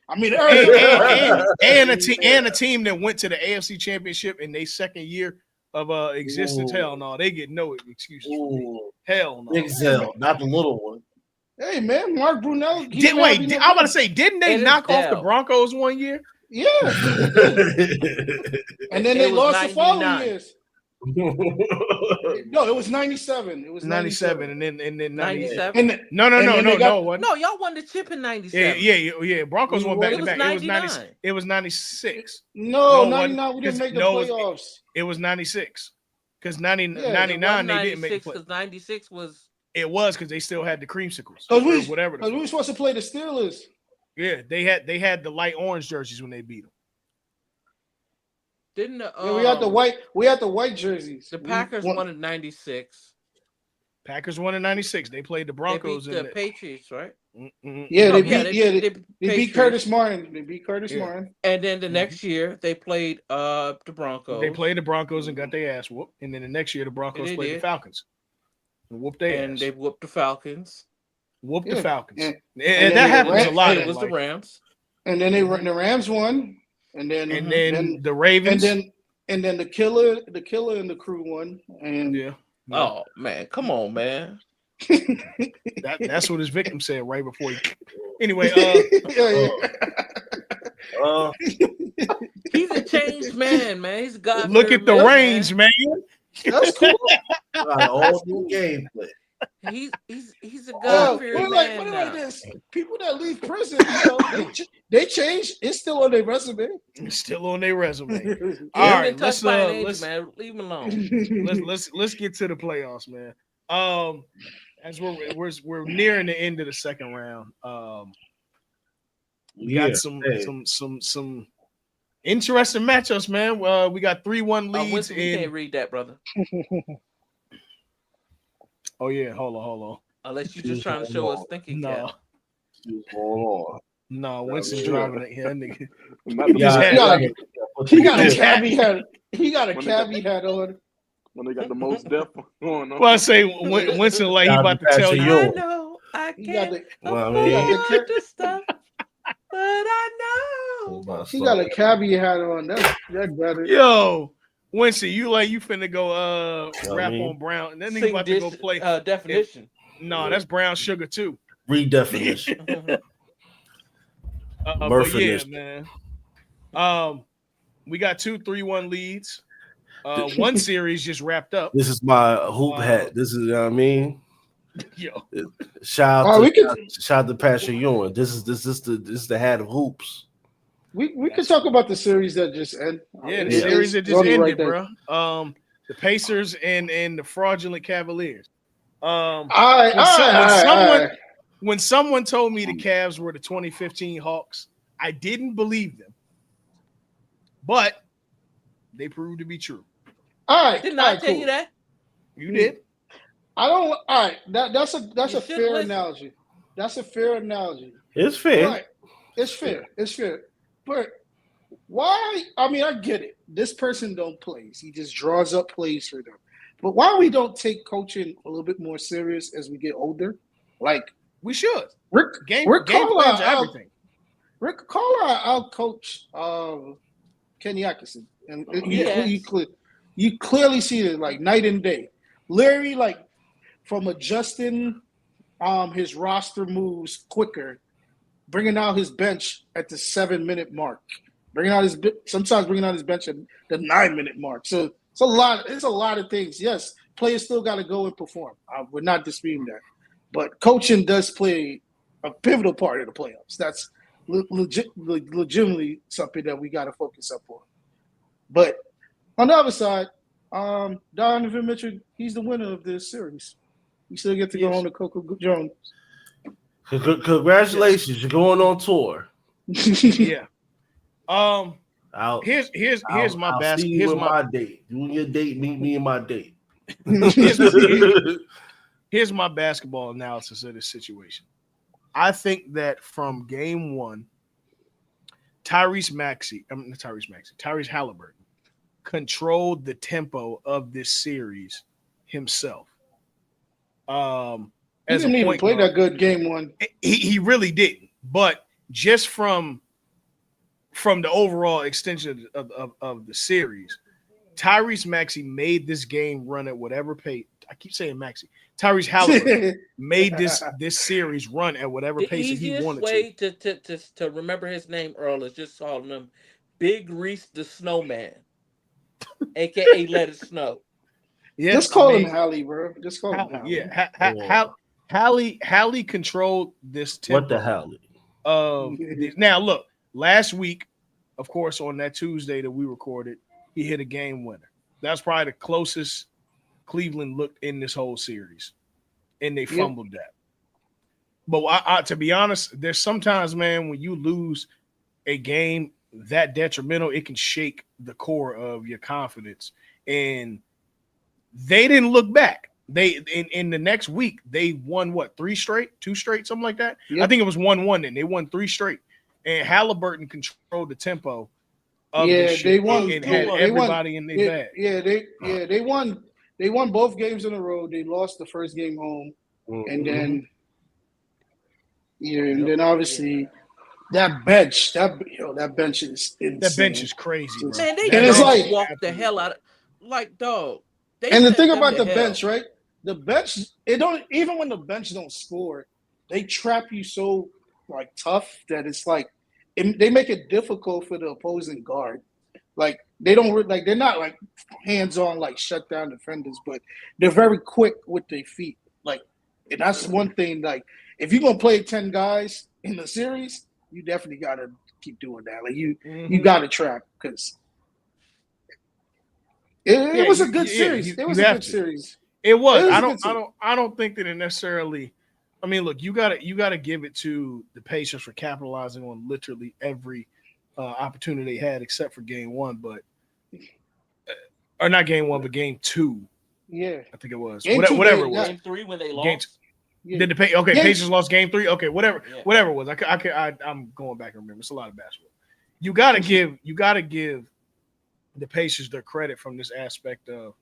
I mean, And a team that went to the AFC Championship in their second year of existence. Ooh. Hell no, they get no excuses. Ooh. Hell no. Big Zell, not the little one. Hey man, Mark Brunell. I'm about to say, didn't they It is knock off the Dell. Broncos one year? Yeah. And then they It was lost the 99. following years. No, it was 97. It was 97 and then 90. 97. And then, No, and then they got- it wasn't. No, y'all won the chip in 97. Yeah. Broncos won back It to was back. 99. It was 96. no, No, 99. We didn't make the no, it was- playoffs. It was 96. Because 99 It they didn't make the play. because 96 was. It was because they still had the creamsicles. Because Or whatever. we were supposed to play the Steelers. Yeah, they had the light orange jerseys when they beat them. Didn't the, Yeah, we had the white. We had the white jerseys. The Packers won in 96. Packers won in 96. They played the Broncos They beat in the Patriots, right? Yeah, they No, beat. they They beat Patriots. Curtis Martin. They beat Curtis Yeah. Martin. And then the next year they played the Broncos. They played the Broncos and got their ass whooped. And then the next year the Broncos They played the did. Falcons and whooped their and ass. they whooped the Falcons. Whooped the Yeah. Falcons. Yeah. And then that they happens ran- a lot. And in it was the life. Rams. And then the Rams won. And then The Ravens. and then the killer and the crew won. And yeah. Oh man, come on, man. That's what his victim said right before he. Anyway, He's a changed man, man. He's got. look at the range, man. That's cool. Got all new gameplay. He's a Put God-fearing it like man now. this: people that leave prison, they change. It's still on their resume. It's still on their resume. He All ain't right, been touched by an angel, man. Leave him alone. let's get to the playoffs, man. As we're nearing the end of the second round. We got some interesting matchups, man. We got 3-1 leads. Winston, we can't read that, brother. Oh yeah, hold on. Unless you're just trying to show us thinking cap. No, Winston driving it here, nigga. He got a caveat. He got a caveat on. When they got the most depth going on. Well, I say Winston like he about to tell you. I know I can't afford the stuff, but I know. He got a caveat on. That's better. Yo, Winston, you finna go rap on Brown, and then he about to go play definition. No, that's Brown Sugar too. Redefinition. But yeah, man. We got 2-3-1 leads. One series just wrapped up. This is my hoop hat. This is what I mean. Yo, shout out to Patrick Ewing. This is the hat of hoops. We could talk about the series that just ended. Yeah, the series that just ended, bro. The Pacers and the fraudulent Cavaliers. When someone told me the Cavs were the 2015 Hawks, I didn't believe them. But they proved to be true. All right. Didn't I tell you that? You did. I don't. All right. That's a fair analogy. That's a fair analogy. It's fair. Right. It's fair. But why? I mean, I get it. This person don't play. He just draws up plays for them. But why we don't take coaching a little bit more serious as we get older? Like we should. Rick plans everything. Rick Carlisle out coach Kenny Atkinson, and you clearly see it like night and day. Larry, like from adjusting his roster moves quicker, bringing out his bench at the 7-minute mark, sometimes bringing out his bench at the 9-minute mark. So it's a lot of things. Yes, players still got to go and perform. We're not disputing that, but coaching does play a pivotal part of the playoffs. That's legitimately something that we got to focus up on. But on the other side, Donovan Mitchell, he's the winner of this series. You still get to go home to Coco Jones. Congratulations, you're going on tour. Yeah. Here's my basket. Here's my date. You and your date, meet me and my date. Here's my basketball analysis of this situation. I think that from game one, Tyrese Halliburton controlled the tempo of this series himself. He didn't even play that good game one. He really didn't. But just from the overall extension of the series, Tyrese Maxey made this game run at whatever pace. I keep saying Maxey. Tyrese Halliburton made this series run at whatever pace he wanted to. The easiest way to remember his name, Earl, is just calling him Big Reese the Snowman, a.k.a. Let It Snow. Yeah, just call him Hallie, bro. Just call him Hallie. Yeah, Hallie controlled this tempo. What the hell? Now, look, last week, of course, on that Tuesday that we recorded, he hit a game winner. That's probably the closest Cleveland looked in this whole series, and they fumbled that. But to be honest, there's sometimes, man, when you lose a game that detrimental, it can shake the core of your confidence. And they didn't look back. They in the next week they won two straight, something like that. Yep. I think it was 1-1. Then they won 3 straight, and Halliburton controlled the tempo of the shit. They won and had everybody in their bag. They won. They won both games in a row. They lost the first game home, and then obviously that bench is insane. That bench is crazy, bro. Man, they walk the hell out of dog. And the thing about the bench, right? The bench, even when the bench don't score, they trap you so tough that it's they make it difficult for the opposing guard. They're not hands-on shut down defenders, but they're very quick with their feet. Like, and that's one thing. Like, if you're gonna play 10 guys in the series, you definitely gotta keep doing that. Like, you gotta track because it was a good series. It was you a have good to. series. It It was. was a good series. I don't think that it necessarily. I mean, look, you gotta give it to the Pacers for capitalizing on literally every opportunity they had, except for game one, but or not game one, but game two. Yeah. I think it was Game two, whatever they it was. got Game 3 when they Game two. lost. yeah. Okay, Game Pacers lost game three. Okay, Yeah. whatever it was. I'm going back and remember. It's a lot of basketball. You gotta give the Pacers their credit from this aspect of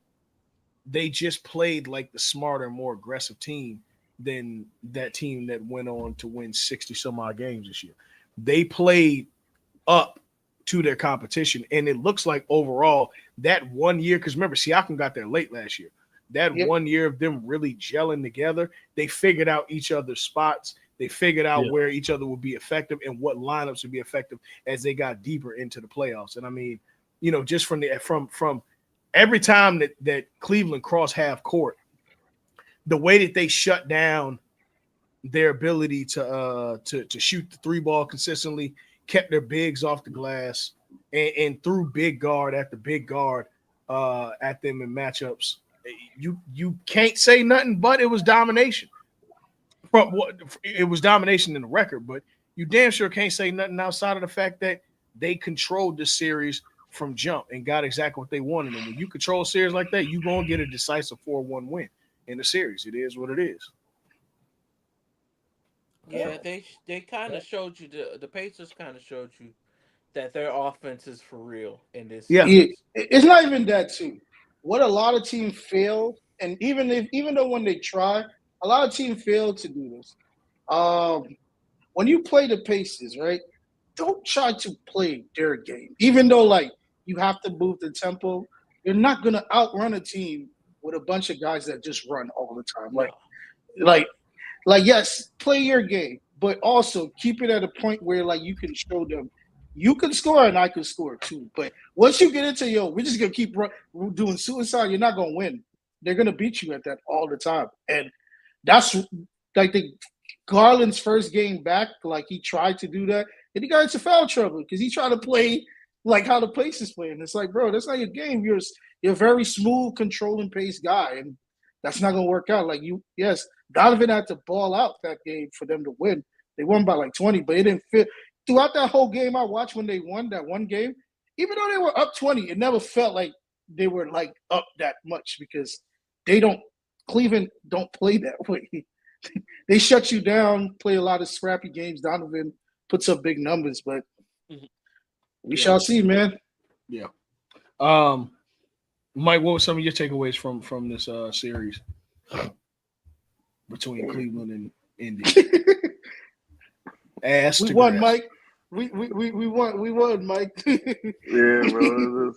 they just played like the smarter, more aggressive team than that team that went on to win 60 some odd games this year. They played up to their competition. And it looks like overall that 1 year, because remember, Siakam got there late last year. That Yep. 1 year of them really gelling together, they figured out each other's spots. They figured out where each other would be effective and what lineups would be effective as they got deeper into the playoffs. And I mean, just from every time that Cleveland crossed half court, the way that they shut down their ability to shoot the three ball consistently, kept their bigs off the glass, and threw big guard after big guard at them in matchups. You can't say nothing, but it was domination. From what it was domination in the record, but you damn sure can't say nothing outside of the fact that they controlled the series from jump and got exactly what they wanted. And when you control a series like that, you're gonna get a decisive 4-1 win in the series. It is what it is. Yeah, they kind of showed you the Pacers kind of showed you that their offense is for real in this Yeah. series. It's not even that too. What a lot of teams fail, and even though when they try, a lot of teams fail to do this. Um, when you play the Pacers, right? Don't try to play their game. Even though like you have to move the tempo, you're not gonna outrun a team with a bunch of guys that just run all the time. No, Like like yes, play your game, but also keep it at a point where like you can show them you can score and I can score too. But once you get into we're just gonna keep doing suicide. You're not gonna win. They're gonna beat you at that all the time, and that's like the Garland's first game back. Like he tried to do that, and he got into foul trouble because he tried to play like how the pace is playing. It's like, bro, that's not your game. You're a very smooth, controlling pace guy, and that's not gonna work out. Like yes, Donovan had to ball out that game for them to win. They won by like 20, but it didn't fit. Throughout that whole game, I watched when they won that one game. Even though they were up 20, it never felt like they were like up that much because they don't. Cleveland don't play that way. They shut you down, play a lot of scrappy games. Donovan puts up big numbers, but we shall see, man. Yeah. Mike, what were some of your takeaways from this series between Cleveland and Indy? Ass We to won, grass. Mike. We won. We won, Mike. Yeah, bro.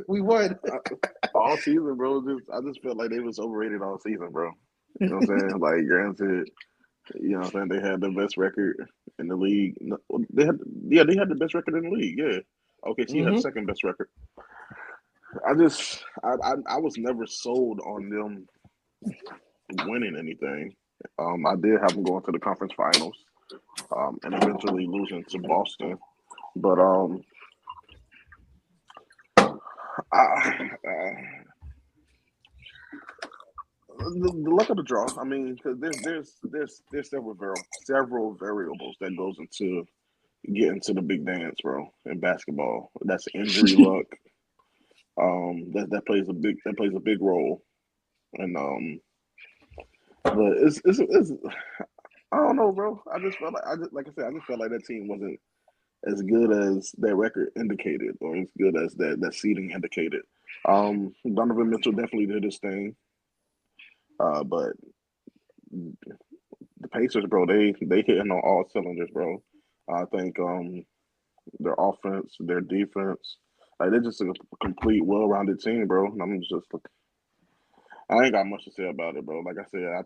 We won. All season, bro. I just felt like they was overrated all season, bro. You know what I'm saying? Like, granted, you know what I'm saying, they had the best record in the league. No, they had the best record in the league. Yeah. Okay, so you had the second best record. I was never sold on them winning anything. I did have them going to the conference finals, and eventually losing to Boston. But I, the luck of the draw. I mean, because there's several variables that goes into getting to the big dance, bro. In basketball, that's injury luck. That plays a big role, and but it's I don't know, bro. I just felt like I said, I just felt like that team wasn't as good as their record indicated, or as good as that seeding indicated. Donovan Mitchell definitely did his thing, but the Pacers, bro, they hitting on all cylinders, bro. I think their offense, their defense, like they're just a complete, well-rounded team, bro. And I'm just like, I ain't got much to say about it, bro. Like I said,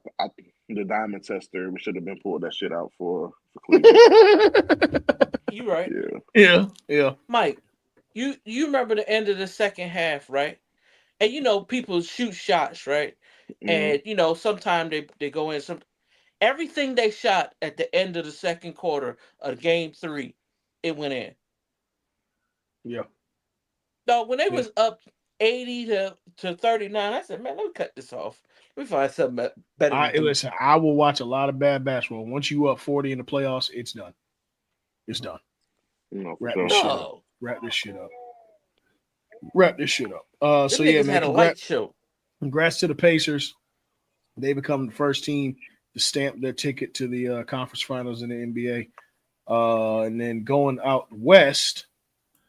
the diamond tester, we should have been pulled that shit out for Cleveland. you right, Yeah. Mike. You remember the end of the second half, right? And people shoot shots, right? And sometimes they go in some everything they shot at the end of the second quarter of game 3, it went in. Yeah. No, when they Yeah. was up 80 to 39, I said, man, let me cut this off. Let me find something better to do. Listen, I will watch a lot of bad basketball. Once you up 40 in the playoffs, it's done. It's done. For Wrap sure. this shit up. No, Wrap this shit up. Wrap this shit up. them So yeah, niggas man. had a light show. Congrats to the Pacers. They become the first team to stamp their ticket to the conference finals in the NBA. And then going out west,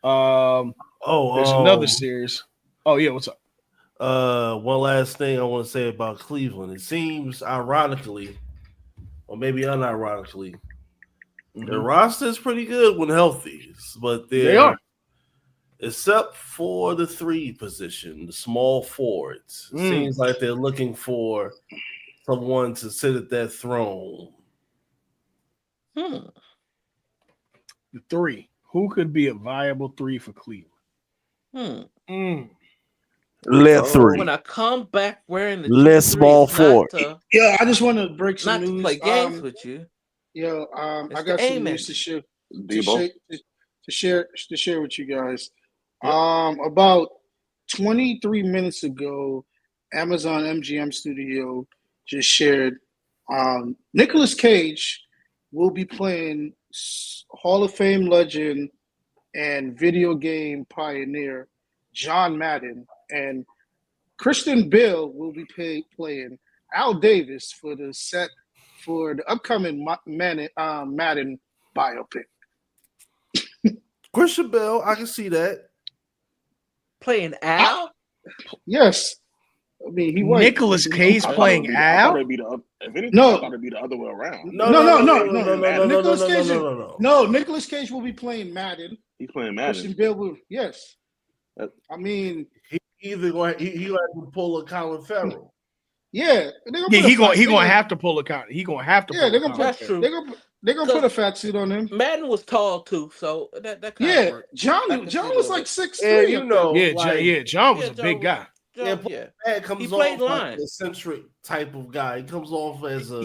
there's another series. Oh yeah, what's up? One last thing I want to say about Cleveland. It seems ironically, or maybe unironically, their roster is pretty good when healthy, but They are. Except for the 3 position, the small forwards. It seems like they're looking for someone to sit at that throne. The 3. Who could be a viable 3 for Cleveland? Let 3. When I come back wearing the Let 2-3, small forward. Yeah, I just want to break some not news. to play games with you. Yeah, I got some news to share with you guys. Yep. About 23 minutes ago, Amazon MGM Studio just shared Nicolas Cage will be playing Hall of Fame legend and video game pioneer John Madden, and Christian Bale will be playing Al Davis for the upcoming Madden biopic. Christian Bale, I can see that. Playing Al? Yes. I mean, he white. Nicolas Cage playing Al? I thought it'd be the other way around. No. Nicolas Cage will be playing Madden. He's playing Madden. Christian Bale will, yes. I mean, he either going he like to pull a Colin Farrell. Yeah, he gonna have to pull a count. He gonna have to. Yeah, they're gonna put a fat suit on him. Madden was tall too, so that kind of worked. John was like 6'3". John was a big guy. He played line. Like eccentric type of guy. He comes off as a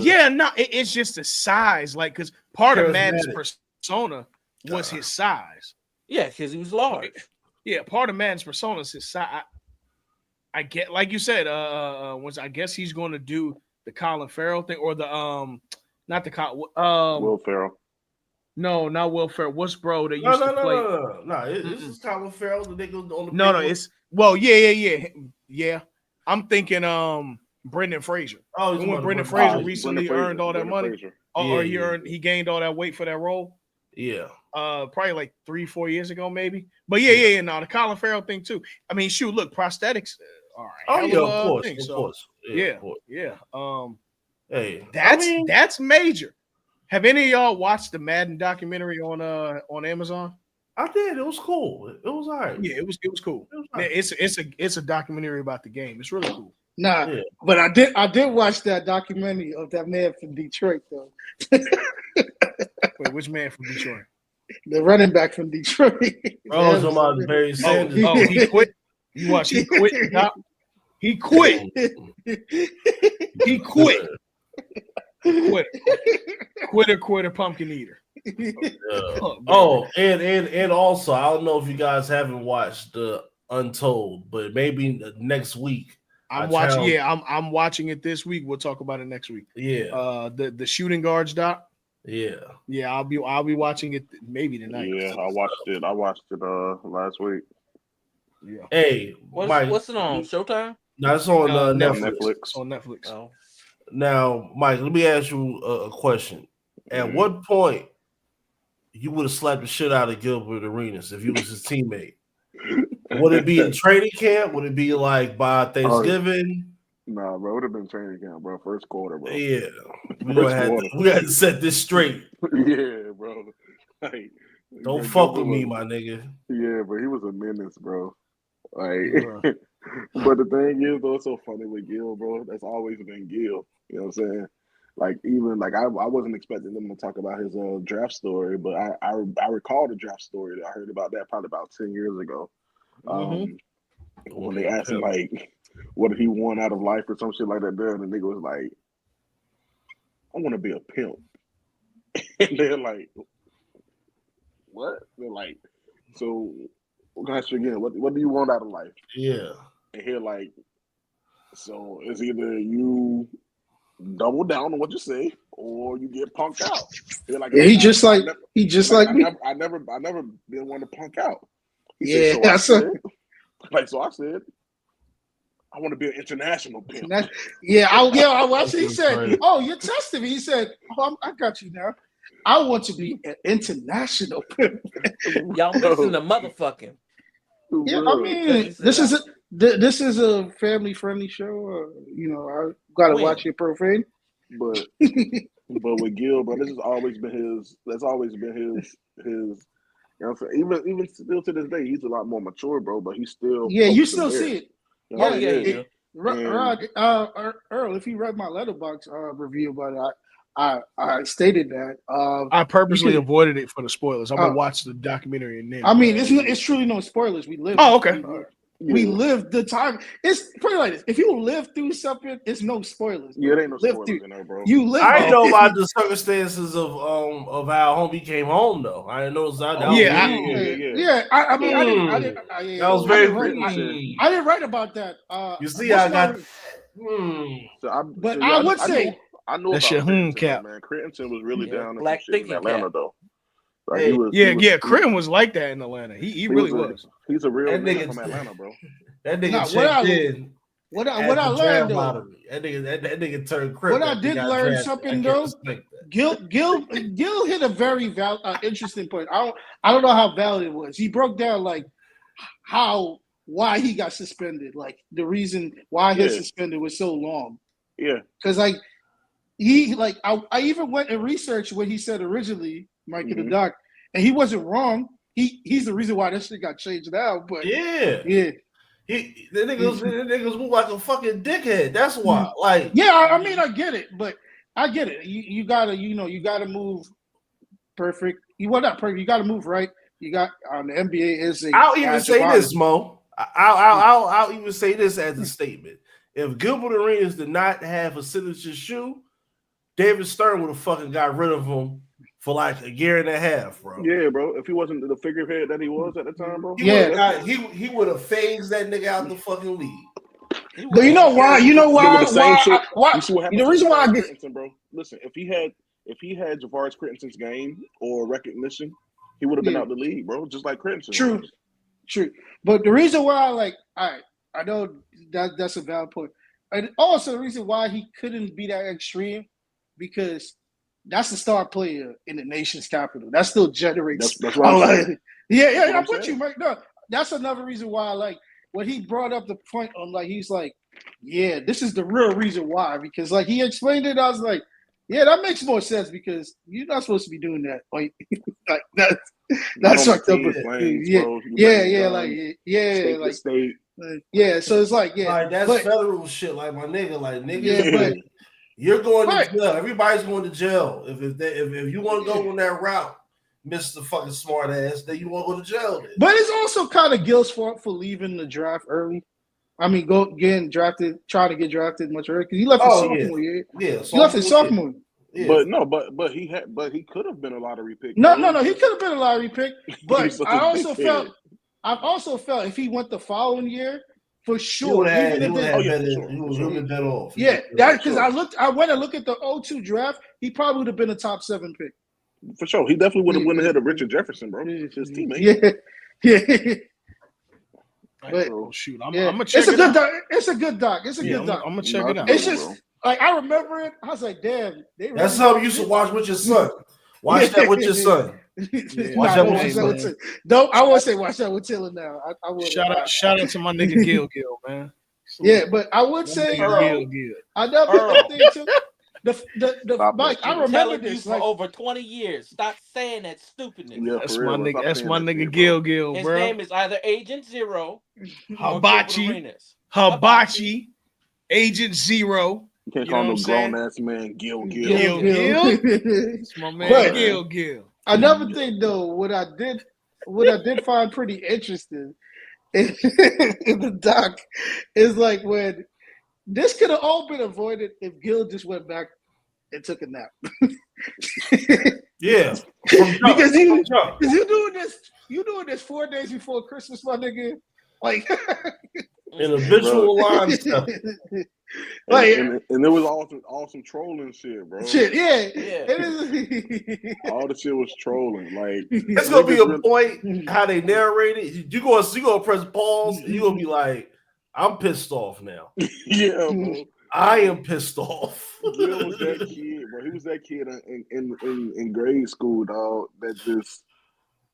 it's just the size, like because part of Madden's persona was his size. Yeah, because he was large. Yeah, part of Madden's persona is his size. I get, like you said, I guess he's going to do the Colin Farrell thing or the not the Will Ferrell. No, not Will Ferrell. What's bro that used to play? No. This is Colin Farrell. The nigga on the no. It's yeah. I'm thinking Brendan Fraser. Oh, when Brendan Fraser recently earned all that money, he gained all that weight for that role. Yeah. Probably like 3-4 years ago, maybe. But no, the Colin Farrell thing too. I mean, shoot, look, prosthetics. All right. Of course. Yeah. Hey, that's major. Have any of y'all watched the Madden documentary on Amazon? I did. It was cool. It was all right. Yeah, it was cool. It's a documentary about the game. It's really cool. Nah, but I did watch that documentary of that man from Detroit though. Wait, which man from Detroit? The running back from Detroit. Somebody Barry Sanders. He quit. You watch? He quit. He quit. He quit. Quitter, pumpkin eater. And also, I don't know if you guys haven't watched Untold, but maybe next week. I'm watching. Yeah, I'm watching it this week. We'll talk about it next week. Yeah. The shooting guards doc. Yeah. I'll be watching it maybe tonight. Yeah, I watched it last week. Yeah. Hey, what's it on? Showtime? No, it's on Netflix. On Netflix. Oh. Now, Mike, let me ask you a question. At what point you would have slapped the shit out of Gilbert Arenas if you was his teammate? Would it be in training camp? Would it be like by Thanksgiving? Nah, bro, it would have been training camp, bro. First quarter, bro. Yeah. We had to set this straight. Yeah, bro. Like, don't fuck with me, my nigga. Yeah, but he was a menace, bro. Like, but the thing is, though, it's so funny with Gil, bro. That's always been Gil. You know what I'm saying? Like, even like I wasn't expecting them to talk about his draft story, but I recall the draft story. I heard about that probably about 10 years ago. When they asked him, like, what he won out of life or some shit like that. There, and the nigga was like, "I want to be a pimp," and they're like, "What?" They're like, "So, we're gonna ask you again. What do you want out of life?" Yeah. And he're like, "So it's either you double down on what you say, or you get punked out." They're like, Yeah, he just like me. I never been one to punk out. He Yeah, said, so I said, I want to be an international pimp. He said, "Oh, you're testing me." He said, "Oh, I got you now. I want to be an international pimp." Y'all missing the motherfucking. Yeah, I mean, this is a family friendly show. I gotta watch it profane. But with Gil, but this has always been his. That's always been his. You know what I'm saying? Even still to this day, he's a lot more mature, bro. But he's still you still see it. You know yeah. Rod, Earl, if you read my letterbox review about it, I stated that. I purposely avoided it for the spoilers. I'm gonna watch the documentary and then. I mean, it's truly no spoilers. We live. Oh, okay. We live the time. It's pretty like this. If you live through something, it's no spoilers. Yeah, it ain't no spoilers, bro. You live. I know about the circumstances of how homie came home though. I didn't know that. Yeah. I mean, I didn't. That was very. I didn't write about that. You see, I got. I would say I know that's your cap. Man, Crittenton was really down Black in Atlanta cap. though. Like, Critton was like that in Atlanta. He really was. He's a real nigga from Atlanta, bro. That nigga checked in. What I learned though, that nigga turned Crip. What I did learn something though, Gil hit a very interesting point. I don't know how valid it was. He broke down like why he got suspended, like the reason why his suspended was so long. Yeah, because like I even went and researched what he said originally, Mike in the doc, and he wasn't wrong. He's the reason why that shit got changed now. But the niggas move like a fucking dickhead. That's why. Like, I mean, I get it, but I get it. You gotta move perfect. Not perfect. You gotta move right. You got the NBA is. I'll even say this, Mo. I'll even say this as a statement. If Gilbert Arenas did not have a signature shoe, David Stern would have fucking got rid of him for like a year and a half, bro. Yeah, bro. If he wasn't the figurehead that he was at the time, bro. He would have phased that nigga out the fucking league. But you know why? The reason why I get Crittenton, bro. Listen, if he had Javaris Crittenton's game or recognition, he would have been out the league, bro. Just like Crittenton. True. But the reason why, I know that's a valid point. And also the reason why he couldn't be that extreme, because that's the star player in the nation's capital. That still generates. That's what I'm saying. I'm with you, Mike. No, that's another reason why, when he brought up the point on, he's like, yeah, this is the real reason why. Because, he explained it, I was like, yeah, that makes more sense because you're not supposed to be doing that. That's fucked up. So it's like, that's federal shit, my nigga, you're going to jail. Everybody's going to jail. If you want to go on that route, Mr. fucking smart ass, then you won't go to jail. Then. But it's also kind of Gil's fault for leaving the draft early. I mean, trying to get drafted much earlier because he left his sophomore year. Yeah, he left his sophomore. Yeah. But he could have been a lottery pick. No, he could have been a lottery pick. But I also felt if he went the following year, for sure, he would have been better off. Yeah, because I went and looked at the 2002 draft. He probably would have been a top 7 pick. For sure, he definitely would have went ahead of Richard Jefferson, bro. His teammate. Yeah. But, shoot, I'm gonna check it out. It's a good doc. I'm gonna check it out. It's just I remember it. I was like, damn. That's something you should watch with your son. Watch that with your son. Watch that with your son. No, I won't say watch that with Taylor now. I will. Shout out to my nigga Gil, man. Yeah, but I would say Gil. I never think the Mike. I remember this for over 20 years. Stop saying that stupidness. Yeah, that's my nigga. That's my nigga Gil, bro. His name is either Agent Zero, Hibachi, Agent Zero. You can't call no grown ass man Gil. It's my man Gil. Another thing though, what I did find pretty interesting in the doc is like when this could have all been avoided if Gil just went back and took a nap. Yeah, from jump, Because from jump. you doing this 4 days before Christmas, my nigga. Like In a visual Bro. line stuff. like And there was all some trolling shit, bro. shit, yeah. Yeah. It is All the shit was trolling. Like It's gonna be niggas a really- point how they narrate it. You gonna press pause and you gonna be like, I'm pissed off now. yeah, bro. I am pissed off. Gil was that kid, bro. He was that kid in grade school, dog. That just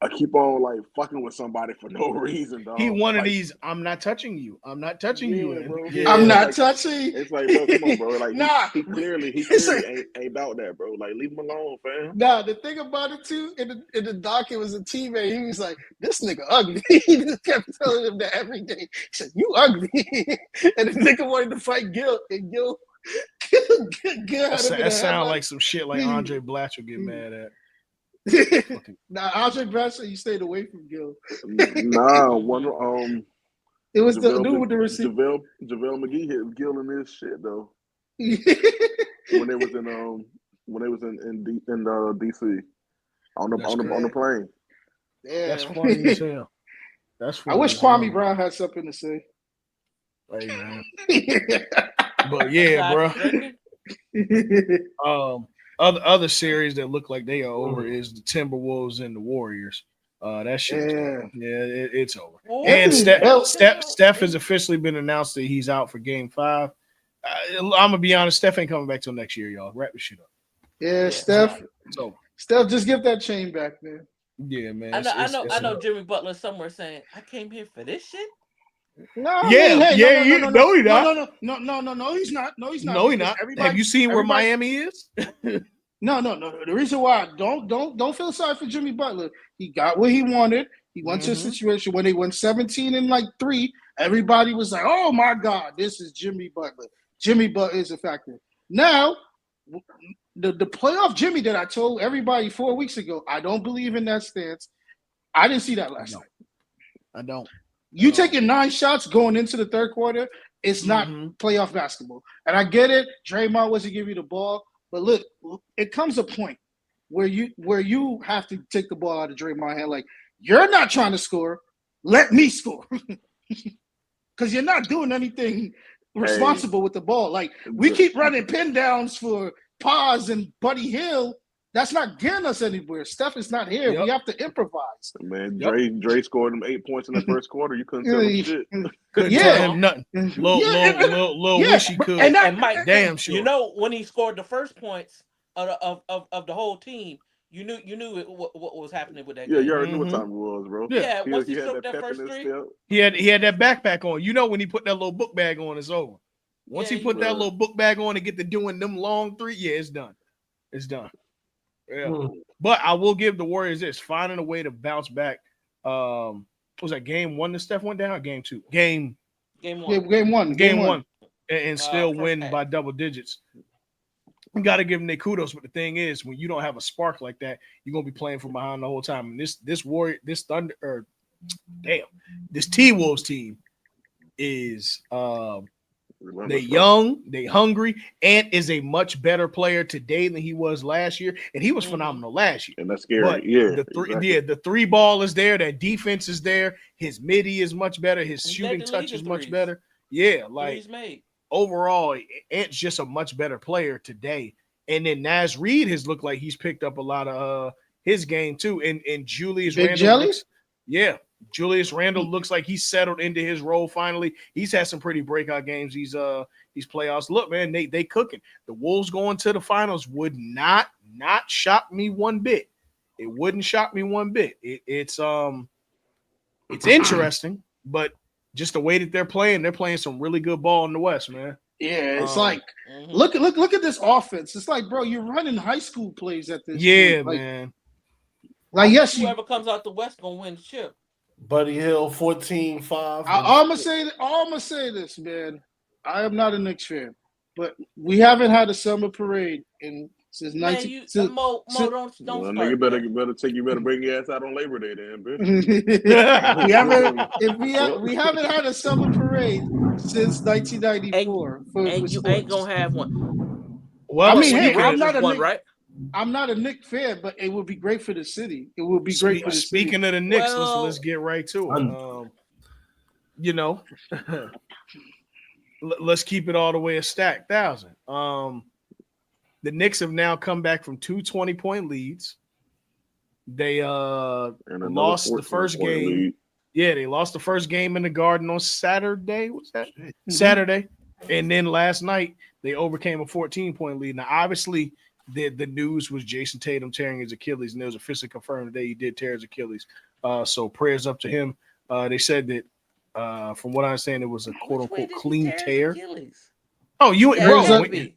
I keep on like fucking with somebody for no reason, dog. He one of Like, these. I'm not touching you. I'm not touching you. yeah, bro. Yeah. I'm not Like, touching. It's like, bro, come on, bro. Like, Nah. he clearly It's like- ain't about that, bro. Like, leave him alone, fam. Nah, the thing about it too, in the doc, it was a teammate. He was like, "This nigga ugly." He just kept telling him that every day. He said, "You ugly," and the nigga wanted to fight Gil, and Gil had him in That a sound headlock. like some shit like Andre Blatch would get mad at. Nah, Andre Bradshaw, you stayed away from Gil. Nah, one It was the JaVale dude with the receipt. JaVale McGee hit Gil in this shit though when they was in DC on the plane. That's Yeah. funny as hell. That's I funny wish as hell. Kwame Brown had something to say. Hey, man. But yeah, bro. Other series that look like they are over is the Timberwolves and the Warriors. That shit. It's over. Ooh. And Hell. Steph has officially been announced that he's out for Game 5. I'm gonna be honest, Steph ain't coming back till next year, y'all. Wrap this shit up. Yeah, Steph. So Steph, just give that chain back, man. yeah, man. I know Jimmy Butler somewhere saying, I came here for this shit. No, Yeah, man, hey, no, he's not. No, he's not. No, he's not. No, he's Because not. Have you seen where Miami is? No. The reason why don't feel sorry for Jimmy Butler. He got what he wanted. He went to a situation when they went 17 and like 3. Everybody was like, "Oh my God, this is Jimmy Butler." Jimmy Butler is a factor. Now, the playoff Jimmy that I told everybody 4 weeks ago, I don't believe in that stance. I didn't see that last night. I don't. You taking 9 shots going into the third quarter, it's not playoff basketball. And I get it. Draymond wasn't giving you the ball. But look, it comes a point where you have to take the ball out of Draymond's hand. Like, you're not trying to score. Let me score. Because you're not doing anything responsible with the ball. Like, we keep running pin downs for Paz and Buddy Hill. That's not getting us anywhere. Steph is not here. Yep. We have to improvise. Man, Dre scored him 8 points in the first quarter. You couldn't tell him shit. Couldn't tell him nothing. Little wish he could. And Mike, damn sure. You know, when he scored the first points of the whole team, you knew what was happening with that game. Yeah, you already knew what time it was, bro. Yeah, once he had took that pep first in his 3. step. He had that backpack on. You know, when he put that little book bag on, it's over. Once he put that little book bag on and get to doing them long 3, it's done. It's done. Yeah. But I will give the Warriors this, finding a way to bounce back. Was that game 1 that Steph went down or game 2? Game 1. Yeah, game one. And still win half. by double digits. You got to give them their kudos. But the thing is, when you don't have a spark like that, you're gonna be playing from behind the whole time. And this T-Wolves team is they young, they hungry, and is a much better player today than he was last year. And he was phenomenal last year. And that's scary. But Exactly. the 3 ball is there, that defense is there, his midi is much better, his shooting touch is much better. Yeah, like overall, Ant's just a much better player today. And then Naz Reid has looked like he's picked up a lot of his game too. And Julius Randle Julius Randle looks like he's settled into his role finally. He's had some pretty breakout games these playoffs. Look, man, they cooking. The Wolves going to the finals would not shock me one bit. It wouldn't shock me one bit. It's interesting, but just the way that they're playing some really good ball in the West, man. Yeah, it's like look at this offense. It's like, bro, you're running high school plays at this. Yeah, point. man. Like yes, whoever comes out the West gonna win the chip. Buddy Hill, 14-5. I'm gonna say this, man. I am not a Knicks fan, but we haven't had a summer parade in since Man, 19. you Since, Mo, since, don't Well, start nigga that. better bring your ass out on Labor Day then, bitch. we haven't Fuck. we haven't had a summer parade since And 1994 for and you ain't sports. gonna have one. I Well, mean, When the hey, speaking Rangers won, right? I'm not a Knicks fan, but it would be great for the city. It would be great for the city. speaking of the Knicks, let's Well, get right to it. Un- You know, let's keep it all the way a stack thousand. The Knicks have now come back from 2 20-point leads. They And another lost the 14 first point game. lead. Yeah, they lost the first game in the Garden on Saturday. What's that? Mm-hmm. Saturday. And then last night they overcame a 14-point lead. Now, obviously, the news was Jason Tatum tearing his Achilles, and it was officially confirmed today he did tear his Achilles. So prayers up to him. They said that from what I understand, it was a quote which way unquote did he clean tear his tear. Achilles? Oh, you Yeah, bro, it had when- to be.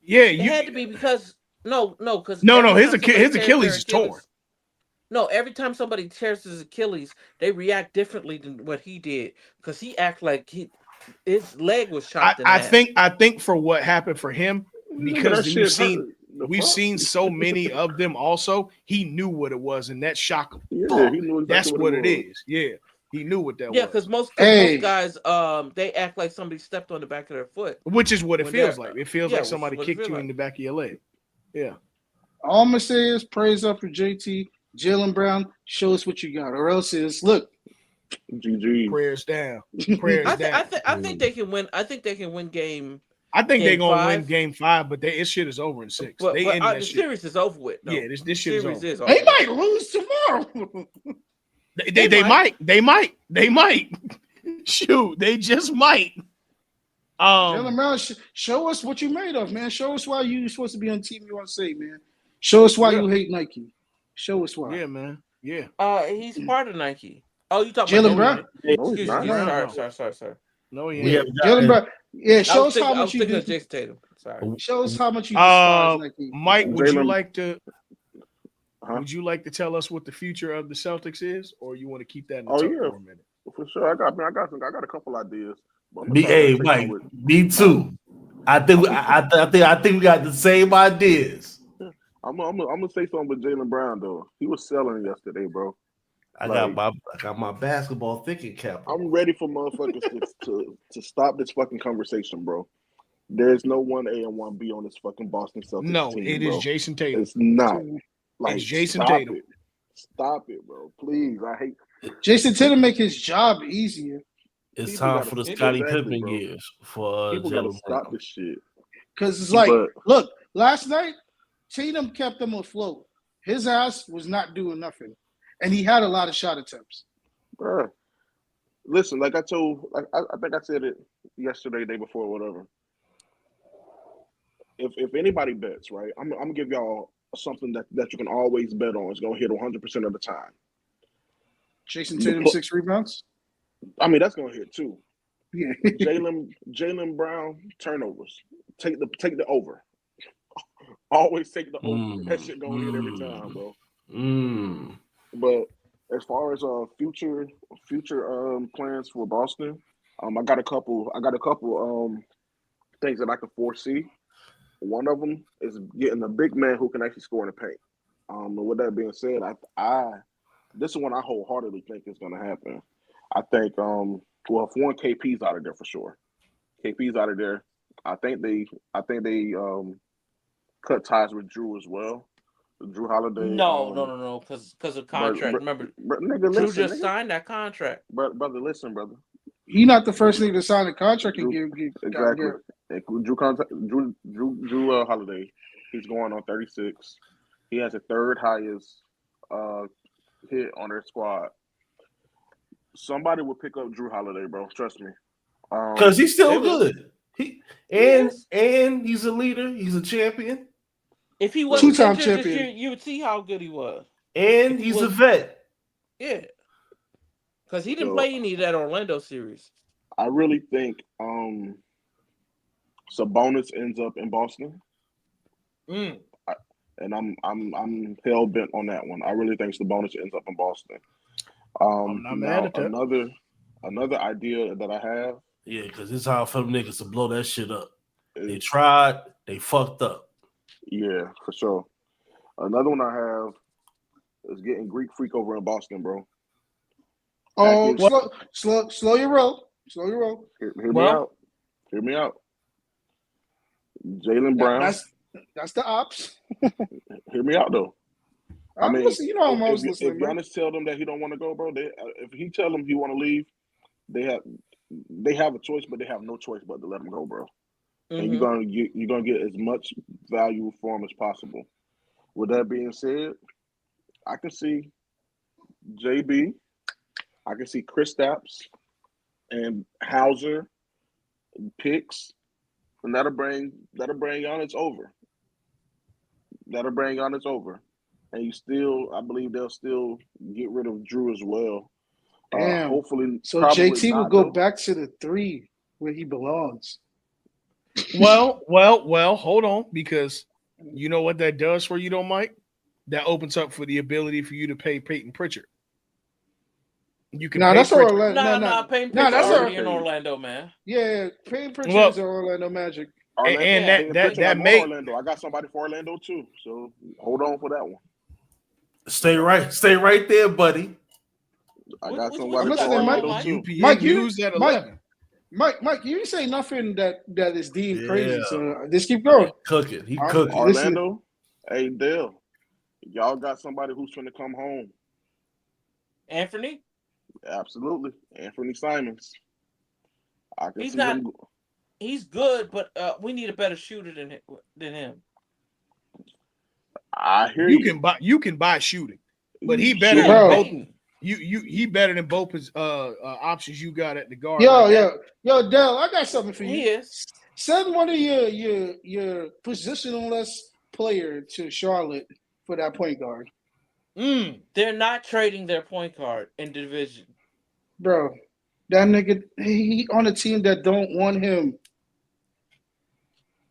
yeah, It you had to be because because no, his Achilles is torn. No, every time somebody tears his Achilles, they react differently than what he did because he act like his leg was chopped in half. I think for what happened for him, because That we've shit hurt. we've seen so many of them also, he knew what it was, and that shocked him. Yeah, he knew exactly That's what it was. is. Yeah, he knew what that Yeah, was. because most Hey. guys they act like somebody stepped on the back of their foot. Which is what it when feels they're- like. It feels yeah, like which is somebody what it kicked feel you like. in the back of your leg. Yeah. All I'm gonna say is praise up for JT, Jalen Brown. Show us what you got, or else is look. GG. Prayers down. Prayers down. I think they can win. I think they can win game. I think they're Game gonna win 5. game 5, but this shit is over in 6. But They ended that the shit. series is over with. Though. Yeah, this shit is series over. is over. They might lose tomorrow. They might. Shoot, they just might. Jalen Brown, show us what you made of, man. Show us why you supposed to be on Team USA, man. Show us why you hate Nike. Show us why. Yeah, man. Yeah. He's part of Nike. Oh, you talking Jalen about Brown? No, he's Excuse not. me. Sorry. No, he We ain't. have Jalen Brown. Yeah, show us how I was much you thinking of did. Jason Tatum. Sorry. Show us how much you despise Nike. Mike, would you Jalen- like to Huh? would you like to tell us what the future of the Celtics is, or you want to keep that in the Oh, tuck yeah. for a minute? For sure. I got a couple ideas. But I'm Me, gonna hey, say Mike, something with- me too. I think we got the same ideas. I'm gonna say something with Jalen Brown though. He was selling yesterday, bro. I got my basketball thinking cap. I'm ready for motherfuckers to stop this fucking conversation, bro. There's no 1A and 1B on this fucking Boston Celtics No, team, it bro. is Jason Tatum. It's not. Like, It's Jason stop Tatum. It. Stop it, bro. Please. I hate Jason Tatum make his job easier It's people time gotta for the stop Scottie exactly, Pippen bro. years for people gotta Jalen stop Brown. this shit. because it's like, But- look, last night Tatum kept them afloat. His ass was not doing nothing, and he had a lot of shot attempts. Bruh. Listen, like I told, like I think I said it yesterday, day before, whatever. If anybody bets, right, I'm gonna give y'all something that you can always bet on. It's gonna hit 100% of the time. Jason Tatum 6 rebounds. I mean, that's gonna hit too. Yeah. Jalen Brown turnovers. Take the over. Always take the over. That shit gonna hit every time, bro. But as far as future plans for Boston, I got a couple things that I can foresee. One of them is getting a big man who can actually score in the paint. And with that being said, this is one I wholeheartedly think is going to happen. I think for one, KP's out of there for sure. KP's out of there. I think they cut ties with Drew as well. Drew Holiday. No, because of contract. Remember, nigga, Drew listen, just signed that contract. brother. Listen, brother. He not the first nigga to sign a contract and get Exactly. Drew Holiday. He's going on 36. He has the third highest hit on their squad. Somebody will pick up Drew Holiday, bro. Trust me. Because he's still good. And he's a leader. He's a champion. If he wasn't two-time injured this champion. year, you would see how good he was. And he's a vet. Yeah. Because he didn't play any of that Orlando series. I really think Sabonis ends up in Boston. And I'm hell bent on that one. I really think Sabonis ends up in Boston. I'm not mad at that. Another idea that I have. Yeah, because it's hard for them niggas to blow that shit up. They tried, they fucked up. Yeah, for sure. Another one I have is getting Greek Freak over in Boston, bro. Oh, Package. slow your roll. Slow your roll. Hear me Well, out. Hear me out. Jalen That, Brown. that's the ops. Hear me out though. I I'm mean, listening. You know I'm always if listening, bro. Giannis tell them that he don't want to go, bro, if he tell them he want to leave, they have a choice, but they have no choice but to let him go, bro. And you're gonna get as much value for him as possible. With that being said, I can see JB, I can see Kristaps and Hauser picks, and that'll bring Giannis over. That'll bring Giannis over. And I believe they'll still get rid of Drew as well. Damn. Hopefully, So probably JT will not go though. back to the 3 where he belongs. well. Hold on, because you know what that does for you, though, Mike. That opens up for the ability for you to pay Peyton Pritchard. You can pay That's Pritchard. Orlando. Nah, Payne Nah, Pritchard that's already our. in Orlando, man. Yeah, Payne Pritchard Well, is Orlando Magic. Orlando, and Yeah, Peyton Pritchard, that I'm on may Orlando. I got somebody for Orlando too. So hold on for that one. Stay right there, buddy. I got What I'm somebody you for got listening, going Mike. on, Orlando Mike? too. Mike, UPN you news at Mike, 11. Mike, you say nothing that is deemed crazy. Yeah. So just keep going. He I'm cooking. listening. Orlando, hey Dale, y'all got somebody who's trying to come home. Anthony? Absolutely, Anthony Simons. I can He's see not. him. He's good, but we need a better shooter than him. I hear You you. can buy shooting, but he better Shooting. than Bro. both. Payton. He better than both his options you got at the guard. Yo, right now. yo, Dell, I got something for He you. is. Send one of your positionless player to Charlotte for that point guard. They're not trading their point guard in the division. Bro, that nigga, he on a team that don't want him.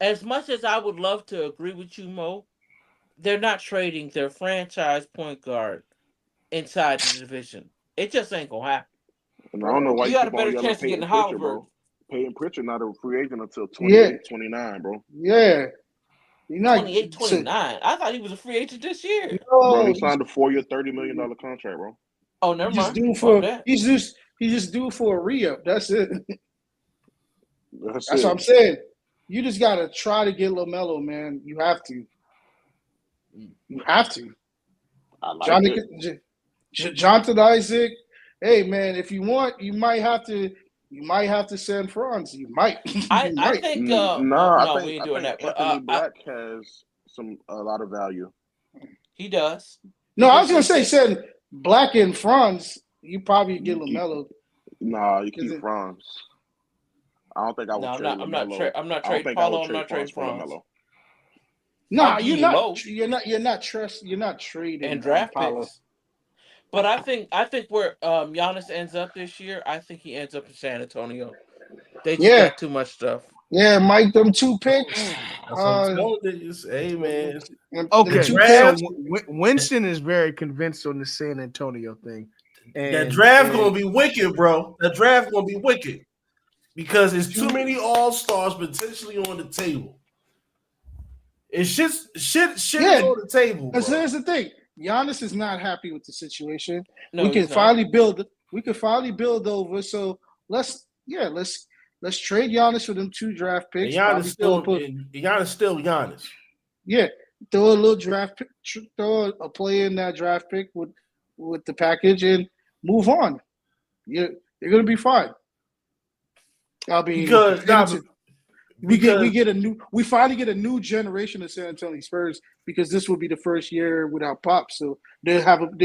As much as I would love to agree with you, Mo, they're not trading their franchise point guard inside the division. It just ain't gonna happen. And I don't know why You you got a keep on better yelling chance of Peyton getting Pritchard, Halliburton. bro. Peyton Pritchard not a free agent until Yeah. 28, 29, bro. Yeah. You're not 28, 29. I thought he was a free agent this year. Bro, No, he signed a 4-year, $30 million contract, bro. Oh, never just mind. due Fuck for that. he's just due for a re-up. That's it. That's That's it. what I'm saying. You just gotta try to get LaMelo, man. You have to. You have to. I like it. Jonathan Isaac. Hey man, if you want, you might have to send Franz. You might. I might. think Nah, no, we ain't doing that. But Anthony Black has a lot of value. he does. No, He I was gonna say consistent. send Black and Franz. You probably get LaMelo. Nah, you keep Franz. I don't think I would No, trade LaMelo. I'm not I don't trading think I would Paulo. I'm trade not trading for Franz. LaMelo. Nah, I'll give you Mo you're not trading and draft Paolo. picks. But I think where Giannis ends up this year, I think he ends up in San Antonio. They just got too much stuff. Yeah, Mike, them 2 picks. That's what I'm telling you. Hey, man. Okay, two so picks. Winston is very convinced on the San Antonio thing. That draft gonna be wicked, bro. That draft gonna be wicked because there's too many all-stars potentially on the table. It's shit is on the table, bro. Here's the thing: Giannis is not happy with the situation. No, we can finally build. We can finally build over. So let's trade Giannis for them 2 draft picks. And Giannis still Giannis. Yeah, throw a little draft pick, throw a player in that draft pick with the package and move on. You're gonna be fine. I mean, we finally get a new generation of San Antonio Spurs because this will be the first year without Pop, so they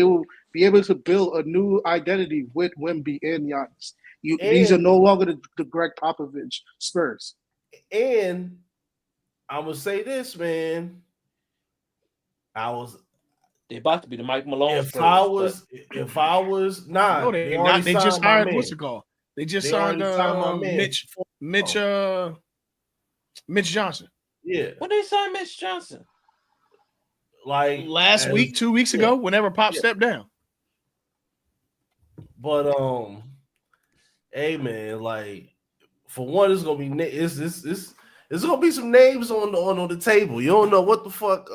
will be able to build a new identity with Wemby and Giannis. These are no longer the Greg Popovich Spurs. And I'm gonna say this, man. They about to be the Mike Malone If Spurs. I was no, they not. They just hired what's it called? They just signed Mitch Johnson. Yeah. When they signed Mitch Johnson? Like last week, 2 weeks ago, whenever Pop stepped down. But hey man, like for one, it's gonna be There's gonna be some names on the table. You don't know what the fuck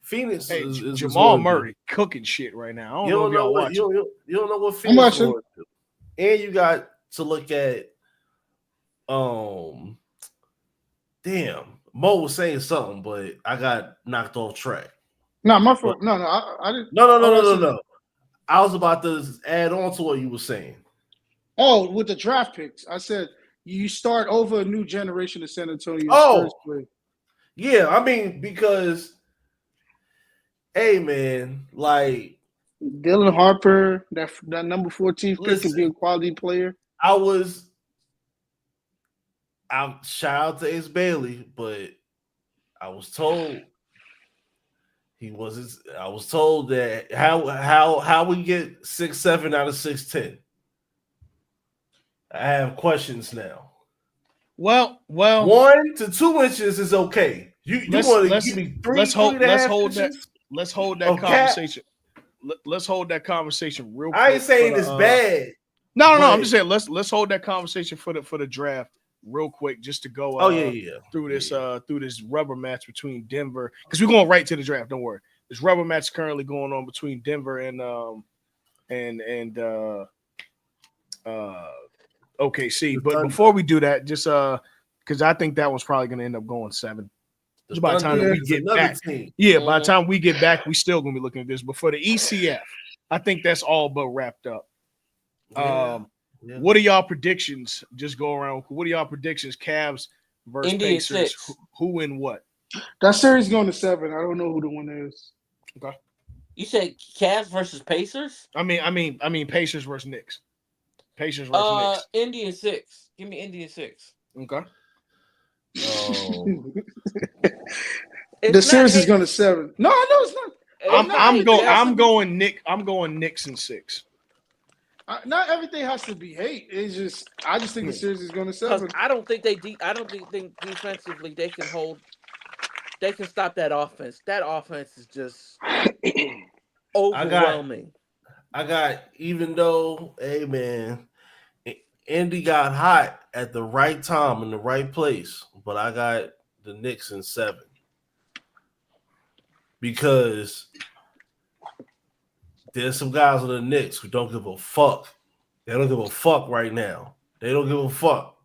Phoenix Hey, is Jamal going to do. Murray cooking shit right now. I You don't know don't if know y'all what watching. you don't know what I'm Phoenix watching. going to do. And you got to look at damn, Mo was saying something, but I got knocked off track. No, my But fault. No, I didn't. no. I was about to add on to what you were saying. Oh, with the draft picks, I said you start over a new generation of San Antonio Oh. Spurs players. Yeah, I mean, because hey man, like Dylan Harper, that number 14 pick could be a listen, quality player. I'm shout out to Ace Bailey, but I was told I was told that how we get 6'7" out of 6'10". I have questions now. Well, 1 to 2 inches is okay. You want to give me three and a half inches? Let's hold that conversation. Let's hold that conversation real quick. I ain't saying it's bad. No. I'm just saying let's hold that conversation for the draft real quick, just to go through this rubber match between Denver, because we're going right to the draft. Don't worry. This rubber match currently going on between Denver and OKC. But before we do that, just because I think that one's probably going to end up going 7. Just by the time that we get back, by the time we get back, we still going to be looking at this. But for the ECF, I think that's all but wrapped up. What are y'all predictions? Just go around. What are y'all predictions? Cavs versus Indian Pacers. 6. Who win what? That series going to 7. I don't know who the winner is. Okay. You said Cavs versus Pacers? I mean Pacers versus Knicks. Pacers versus Knicks. Indian 6. Give me Indian 6. Okay. The series is going to 7. No, I know it's not. I'm going Knicks in 6. Not everything has to be hate. It's just I just think the series is going to 7. I don't think think defensively they can hold. They can stop that offense. That offense is just overwhelming. I got even though, hey man, Indy got hot at the right time in the right place, but I got the Knicks in 7 because there's some guys on the Knicks who don't give a fuck. They don't give a fuck right now. They don't give a fuck.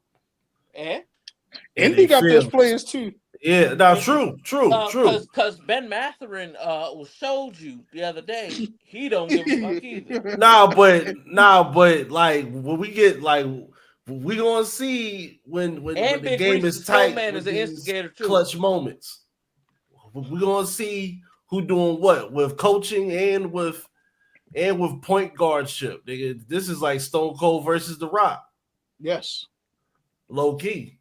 And Indy got those players too. Yeah, now true. Because Ben Mathurin showed you the other day, he don't give a fuck either. Nah, but like when we get like we gonna see when the game is tight, man is an instigator too. Clutch moments. We're gonna see who doing what with coaching and with point guardship. Nigga, this is like Stone Cold versus The Rock. Yes. Low key.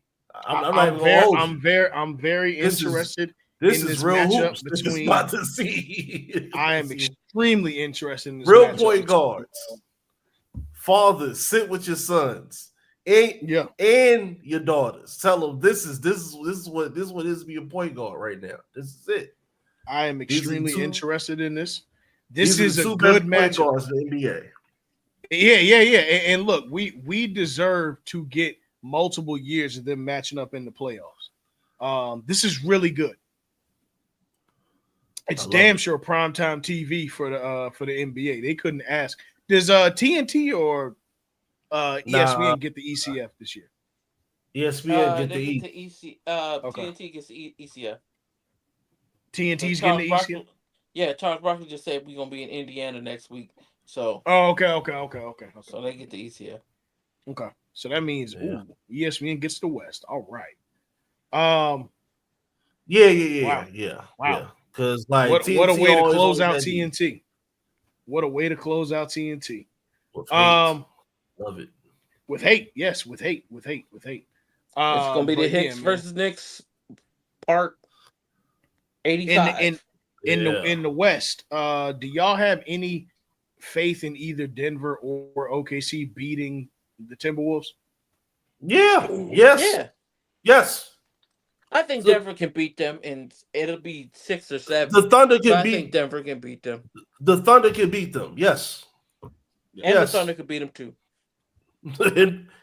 I'm very interested. This in is this real matchup hoops. between. This is about to see. I am extremely interested in this real matchup point guards. Fathers, sit with your sons and your daughters. Tell them this is what is be a point guard right now. This is it. I am extremely interested in this. This is a good matchup in the NBA. Yeah. And look, we deserve to get multiple years of them matching up in the playoffs. This is really good. It's damn sure primetime TV for the NBA. They couldn't ask. Does TNT or ESPN get the ECF this year? ESPN get the EC. TNT gets the ECF. TNT's getting the ECF. Yeah, Charles Barkley just said we're gonna be in Indiana next week. So. Okay. So they get the ECF. Okay. So that means ESPN gets the West. All right. Yeah. Because like what a way to close out TNT. What a way to close out TNT. Love it. With hate, yes, with hate. It's gonna be the Hicks versus Knicks part 85. In the West. Do y'all have any faith in either Denver or OKC beating the Timberwolves? Yeah. Yes. I think Denver can beat them, and it'll be 6 or 7. The Thunder can I think Denver can beat them. The Thunder can beat them. Yes. And the Thunder could beat them too.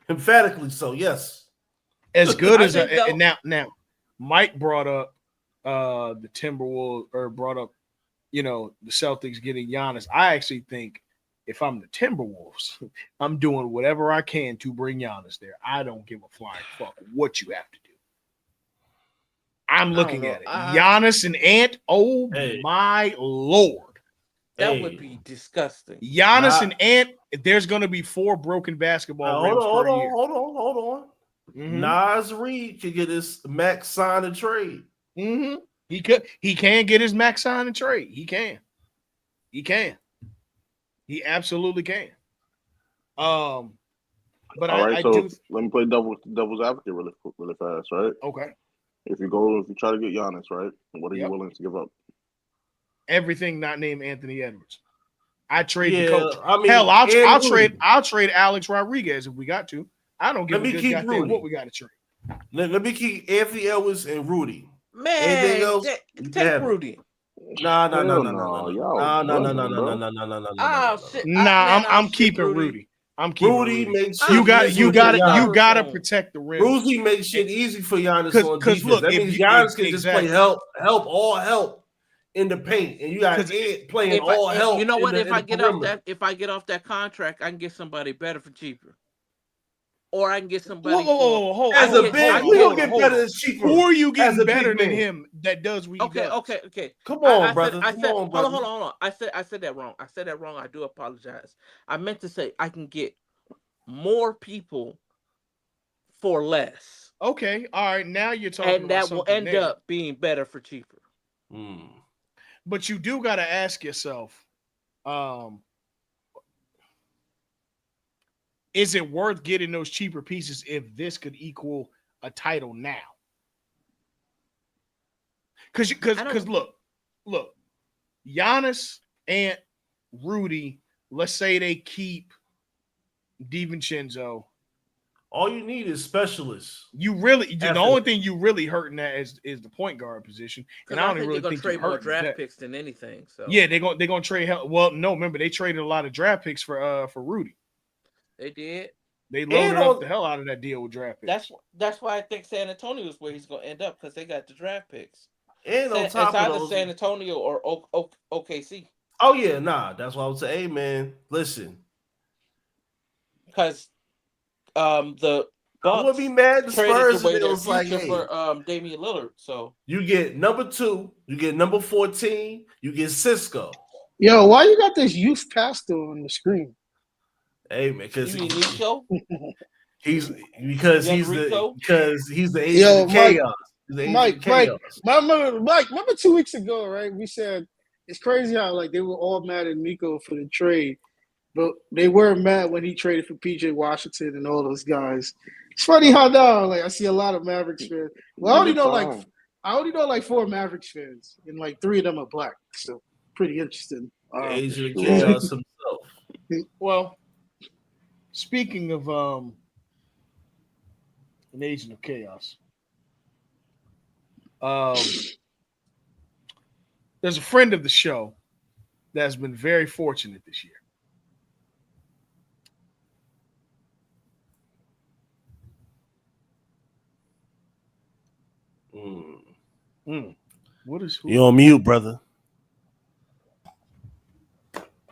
Emphatically so. Yes. as good I as think and now Mike brought up the Timberwolves or brought up the Celtics getting Giannis. I actually think if I'm the Timberwolves, I'm doing whatever I can to bring Giannis there. I don't give a flying fuck what you have to do. I'm looking at it. Giannis and Ant. Oh my Lord. That would be disgusting. Giannis and Ant, there's going to be 4 broken basketball rims per year. Hold on. Mm-hmm. Nas Reed could get his max sign and trade. Mm-hmm. He can get his max sign and trade. He can. He absolutely can. But all right, I so do. Let me play devil's advocate really fast, right? Okay. If you try to get Giannis, right, what are you willing to give up? Everything not named Anthony Edwards. I trade the coach. I mean, hell, I'll trade Alex Rodriguez if we got to. I don't give a good goddamn what we got to trade. Let me keep Anthony Edwards and Rudy. Man, anything else? Take Rudy. No. I'm keeping Rudy. Rudy makes shit you got to protect the rim. Rudy makes shit easy for Giannis on defense. Look, that means Giannis can just play help in the paint, and you got playing all help. You know what? If I get off that contract, I can get somebody better for cheaper. Or I can get somebody. As a big, you don't get better than cheaper. Who are you getting better than him that does what he does? Okay. Come on, brother. Hold on. I said that wrong. I do apologize. I meant to say I can get more people for less. Okay, all right. Now you're talking, and that will end up being better for cheaper. But you do got to ask yourself, is it worth getting those cheaper pieces if this could equal a title now? Because look, Giannis and Rudy, let's say they keep DiVincenzo. All you need is specialists. The only thing you really hurting that is the point guard position. And I don't really think trade more draft picks than anything. So yeah, they're gonna trade. Well, no, remember they traded a lot of draft picks for Rudy. They did. They loaded up the hell out of that deal with draft picks. That's why I think San Antonio is where he's going to end up because they got the draft picks. And on top it's of either those, San Antonio or OKC. Oh yeah, that's why I would say, hey man, listen, because the Bucks I would be mad. The Spurs away it was like, hey, for Damian Lillard. So you get number 2, you get number 14, you get Cisco. Yo, why you got this youth pastor on the screen? Hey man, because he's the agent of chaos. Mike, remember 2 weeks ago, right? We said it's crazy how like they were all mad at Nico for the trade, but they weren't mad when he traded for PJ Washington and all those guys. It's funny how now like I see a lot of Mavericks fans. Well, I only know like 4 Mavericks fans, and like 3 of them are black. So pretty interesting. Agent of chaos himself. Well, speaking of an agent of chaos, there's a friend of the show that's been very fortunate this year. What is who? You on mute, brother?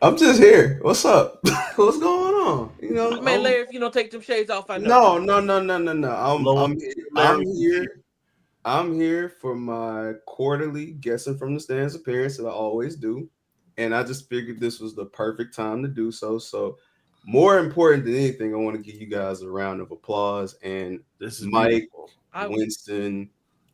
I'm just here. What's up? What's going on? You know, man, Larry, if you don't take them shades off, I know. No. I'm here for my quarterly guessing from the stands appearance that I always do, and I just figured this was the perfect time to do so. So, more important than anything, I want to give you guys a round of applause. And this is Mike, Winston,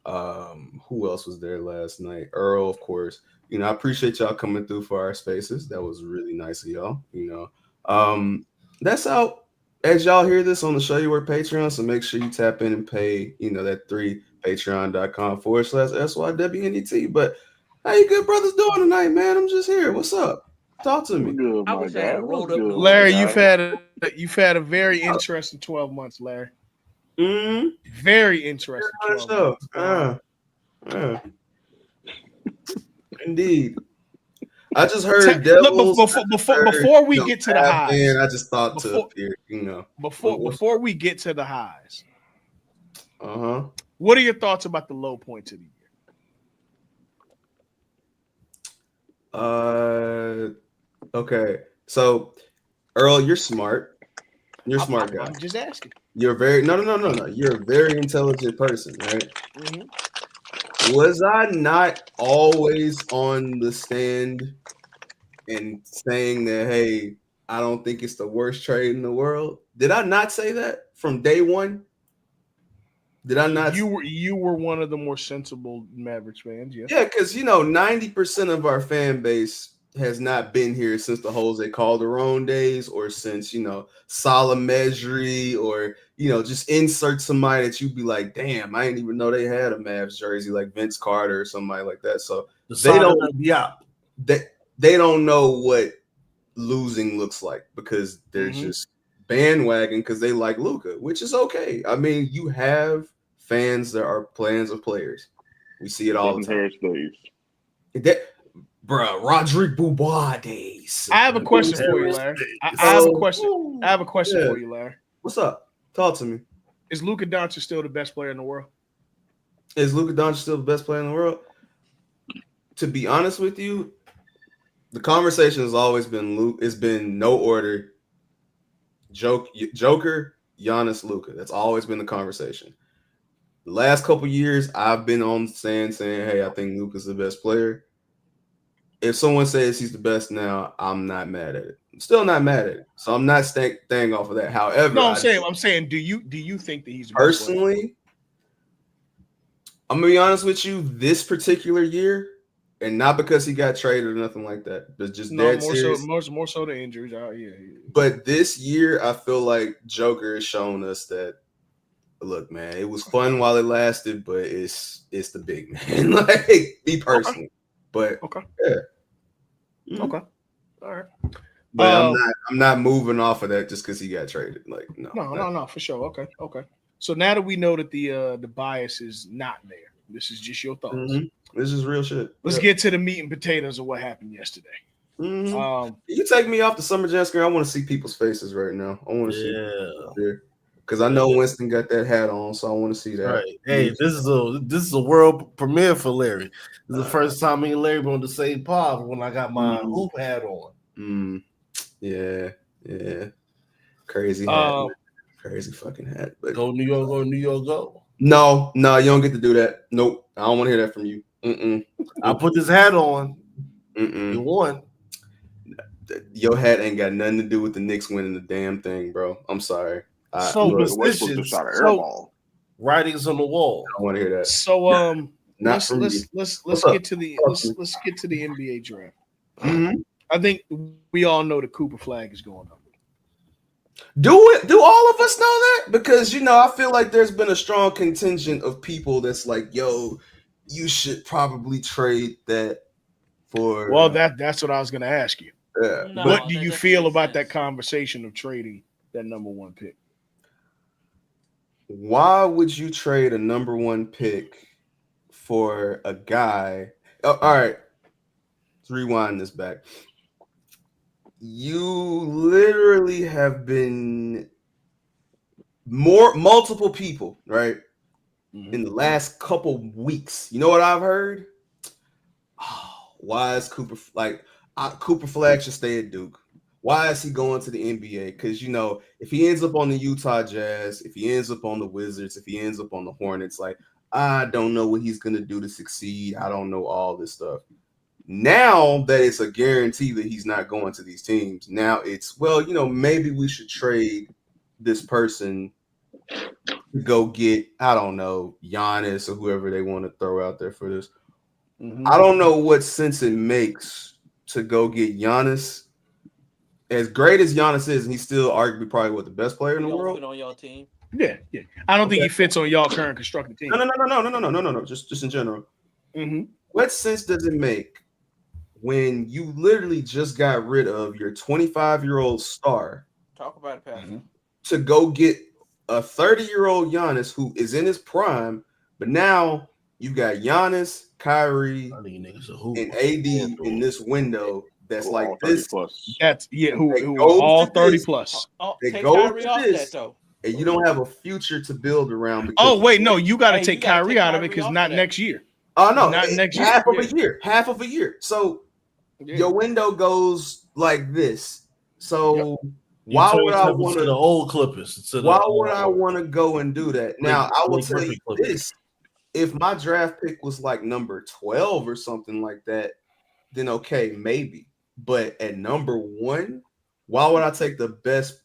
who else was there last night? Earl, of course. You know, I appreciate y'all coming through for our spaces. That was really nice of y'all. You know, that's out as y'all hear this on the Show You Work Patreon. So make sure you tap in and pay, you know, that patreon.com/SYWNET. But how you good brothers doing tonight, man? I'm just here. What's up? Talk to me. Good, I wish I had rolled up. Larry, you've had a very interesting 12 months, Larry. Very interesting 12 months. Indeed. I just heard Devils. Before we get to the highs, man, I just thought to appear, you know. Before we get to the highs, What are your thoughts about the low points of the year? Okay. So Earl, you're smart. You're a smart guy. I'm just asking. You're very no. You're a very intelligent person, right? Mm-hmm. Was I not always on the stand and saying that, hey, I don't think it's the worst trade in the world? Did I not say that from day one? Did I not? You were one of the more sensible Mavericks fans, yeah. Yeah, because 90% of our fan base has not been here since the Jose Calderon days, or since Salah Mejri, or just insert somebody that you'd be like, damn, I didn't even know they had a Mavs jersey, like Vince Carter or somebody like that. So they don't know what losing looks like, because they're just bandwagon because they like Luka, which is okay. I mean, you have fans that are fans of players. We see it all the time. Roderick Boubois days. I have a question for you, Larry. I have a question for you, Larry. What's up? Talk to me. Is Luka Doncic still the best player in the world? Is Luka Doncic still the best player in the world? To be honest with you, the conversation has always been it's been no order. Joker, Giannis, Luka. That's always been the conversation. The last couple years, I've been on the stand saying, hey, I think Luka's the best player. If someone says he's the best now, I'm not mad at it. I'm still not mad at it. So I'm not staying off of that. However, no, I'm saying, do you think that he's the personally? Best player? I'm gonna be honest with you. This particular year, and not because he got traded or nothing like that, but just more so the injuries. Yeah. But this year, I feel like Joker has shown us that. Look, man, it was fun while it lasted, but it's the big man. Like me personally. Okay. But yeah. Mm-hmm. Okay. All right. But I'm not moving off of that just because he got traded. Like no, for sure. Okay. So now that we know that the bias is not there, this is just your thoughts. Mm-hmm. This is real shit. Let's get to the meat and potatoes of what happened yesterday. Mm-hmm. You take me off the Summer Jam screen. I want to see people's faces right now. I want to see. Because I know Winston got that hat on, so I want to see that. Right. Hey, this is a world premiere for Larry. This is the first time me and Larry were on the same pod when I got my hoop hat on. Yeah. Crazy hat. Crazy fucking hat. But go New York, go. No, you don't get to do that. Nope. I don't want to hear that from you. I put this hat on. You won. Your hat ain't got nothing to do with the Knicks winning the damn thing, bro. I'm sorry. Superstitions. Writings on the wall. I want to hear that. So let's get to the NBA draft. I think we all know the Cooper flag is going up. Do all of us know that? Because I feel like there's been a strong contingent of people that's like, yo, you should probably trade that for. Well, that's what I was going to ask you. Yeah. No, what do you feel about that conversation of trading that number one pick? Why would you trade a number one pick for a guy? Oh, all right. Let's rewind this back. You literally have been multiple people, right? In the last couple weeks. You know what I've heard? Oh, why is Cooper Cooper Flag should stay at Duke? Why is he going to the NBA? Because, if he ends up on the Utah Jazz, if he ends up on the Wizards, if he ends up on the Hornets, I don't know what he's going to do to succeed. I don't know all this stuff. Now that it's a guarantee that he's not going to these teams, now it's, maybe we should trade this person to go get, I don't know, Giannis or whoever they want to throw out there for this. I don't know what sense it makes to go get Giannis. As great as Giannis is, and he's still arguably probably the best player in the world. Fit on your team. Yeah. I don't think he fits on y'all current constructed team. No. Just in general. What sense does it make when you literally just got rid of your 25-year-old star? Talk about it, Pastor. To go get a 30-year-old Giannis who is in his prime, but now you got Giannis, Kyrie, and AD in this window. That's like this. Plus. That's who all 30 plus. Take Kyrie off that though. and you don't have a future to build around. Because Oh wait, no, you got to Hey, take you gotta Kyrie take out of it Kyrie because off not of that. next year. oh no, Not next year. half of a year. So Yeah. your window goes like this. So You why turn would I yourself want into the to? old Clippers. To Why the would I want to go and do that? Now I will Blake tell you Griffin Clippers. this: if my draft pick was like number 12 or something like that, then okay, maybe. But at number 1, why would I take the best?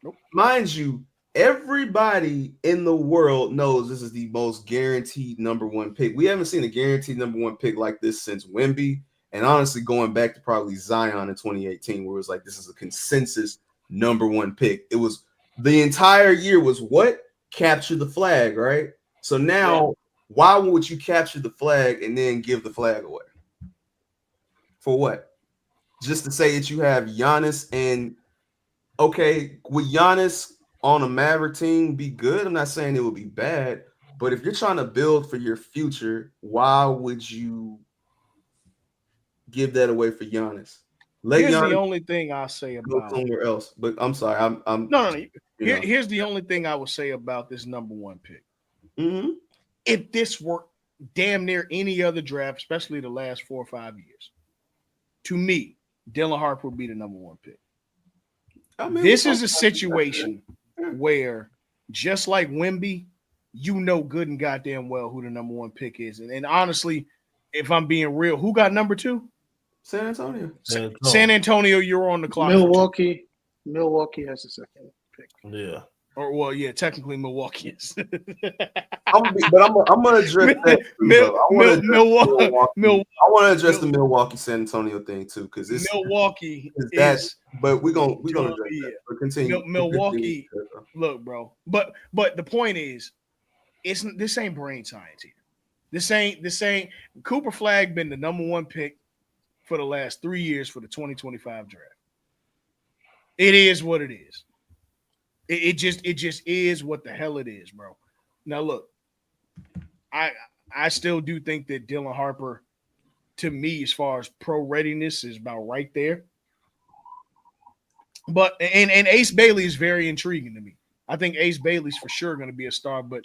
Nope. Mind you, everybody in the world knows this is the most guaranteed number 1 pick. We haven't seen a guaranteed number 1 pick like this since Wemby, and honestly, going back to probably Zion in 2018, where it was like this is a consensus number 1 pick. It was the entire year was what? Capture the flag, right? So now, why would you capture the flag and then give the flag away? For what? Just to say that you have Giannis and okay, would Giannis on a Maverick team be good? I'm not saying it would be bad, but if you're trying to build for your future, why would you give that away for Giannis? Let Here's the Giannis only thing I'll say go about somewhere else. But I'm sorry, I'm no. you know. Here's the only thing I will say about this number 1 pick. Mm-hmm. If this were damn near any other draft, especially the last 4 or 5 years, to me, Dylan Harper would be the number 1 pick. I mean, This is a situation where, just like Wemby, you know good and goddamn well who the number 1 pick is. And honestly, if I'm being real, who got number 2? San Antonio. San Antonio, you're on the clock. Milwaukee has the second pick. Yeah. Or well, yeah, technically Milwaukee is. I'm gonna address that too, though. I want to address the Milwaukee San Antonio thing too, because it's Milwaukee that. is. But we're gonna address that. But continue. Milwaukee. Look, bro. But the point is, this ain't brain science here. This ain't Cooper Flag been the number 1 pick for the last 3 years for the 2025 draft. It is what it is. It just is what the hell it is, bro. Now look, I still do think that Dylan Harper, to me, as far as pro readiness, is about right there. But and Ace Bailey is very intriguing to me. I think Ace Bailey's for sure going to be a star, but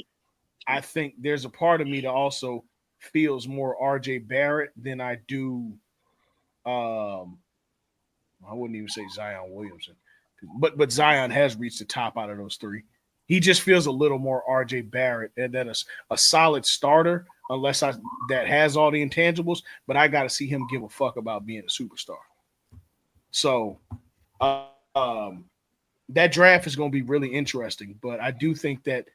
I think there's a part of me that also feels more RJ Barrett than I do. I wouldn't even say Zion Williamson, but Zion has reached the top out of those 3. He just feels a little more RJ Barrett and then a solid starter, unless that has all the intangibles. But I got to see him give a fuck about being a superstar. So that draft is going to be really interesting. But I do think that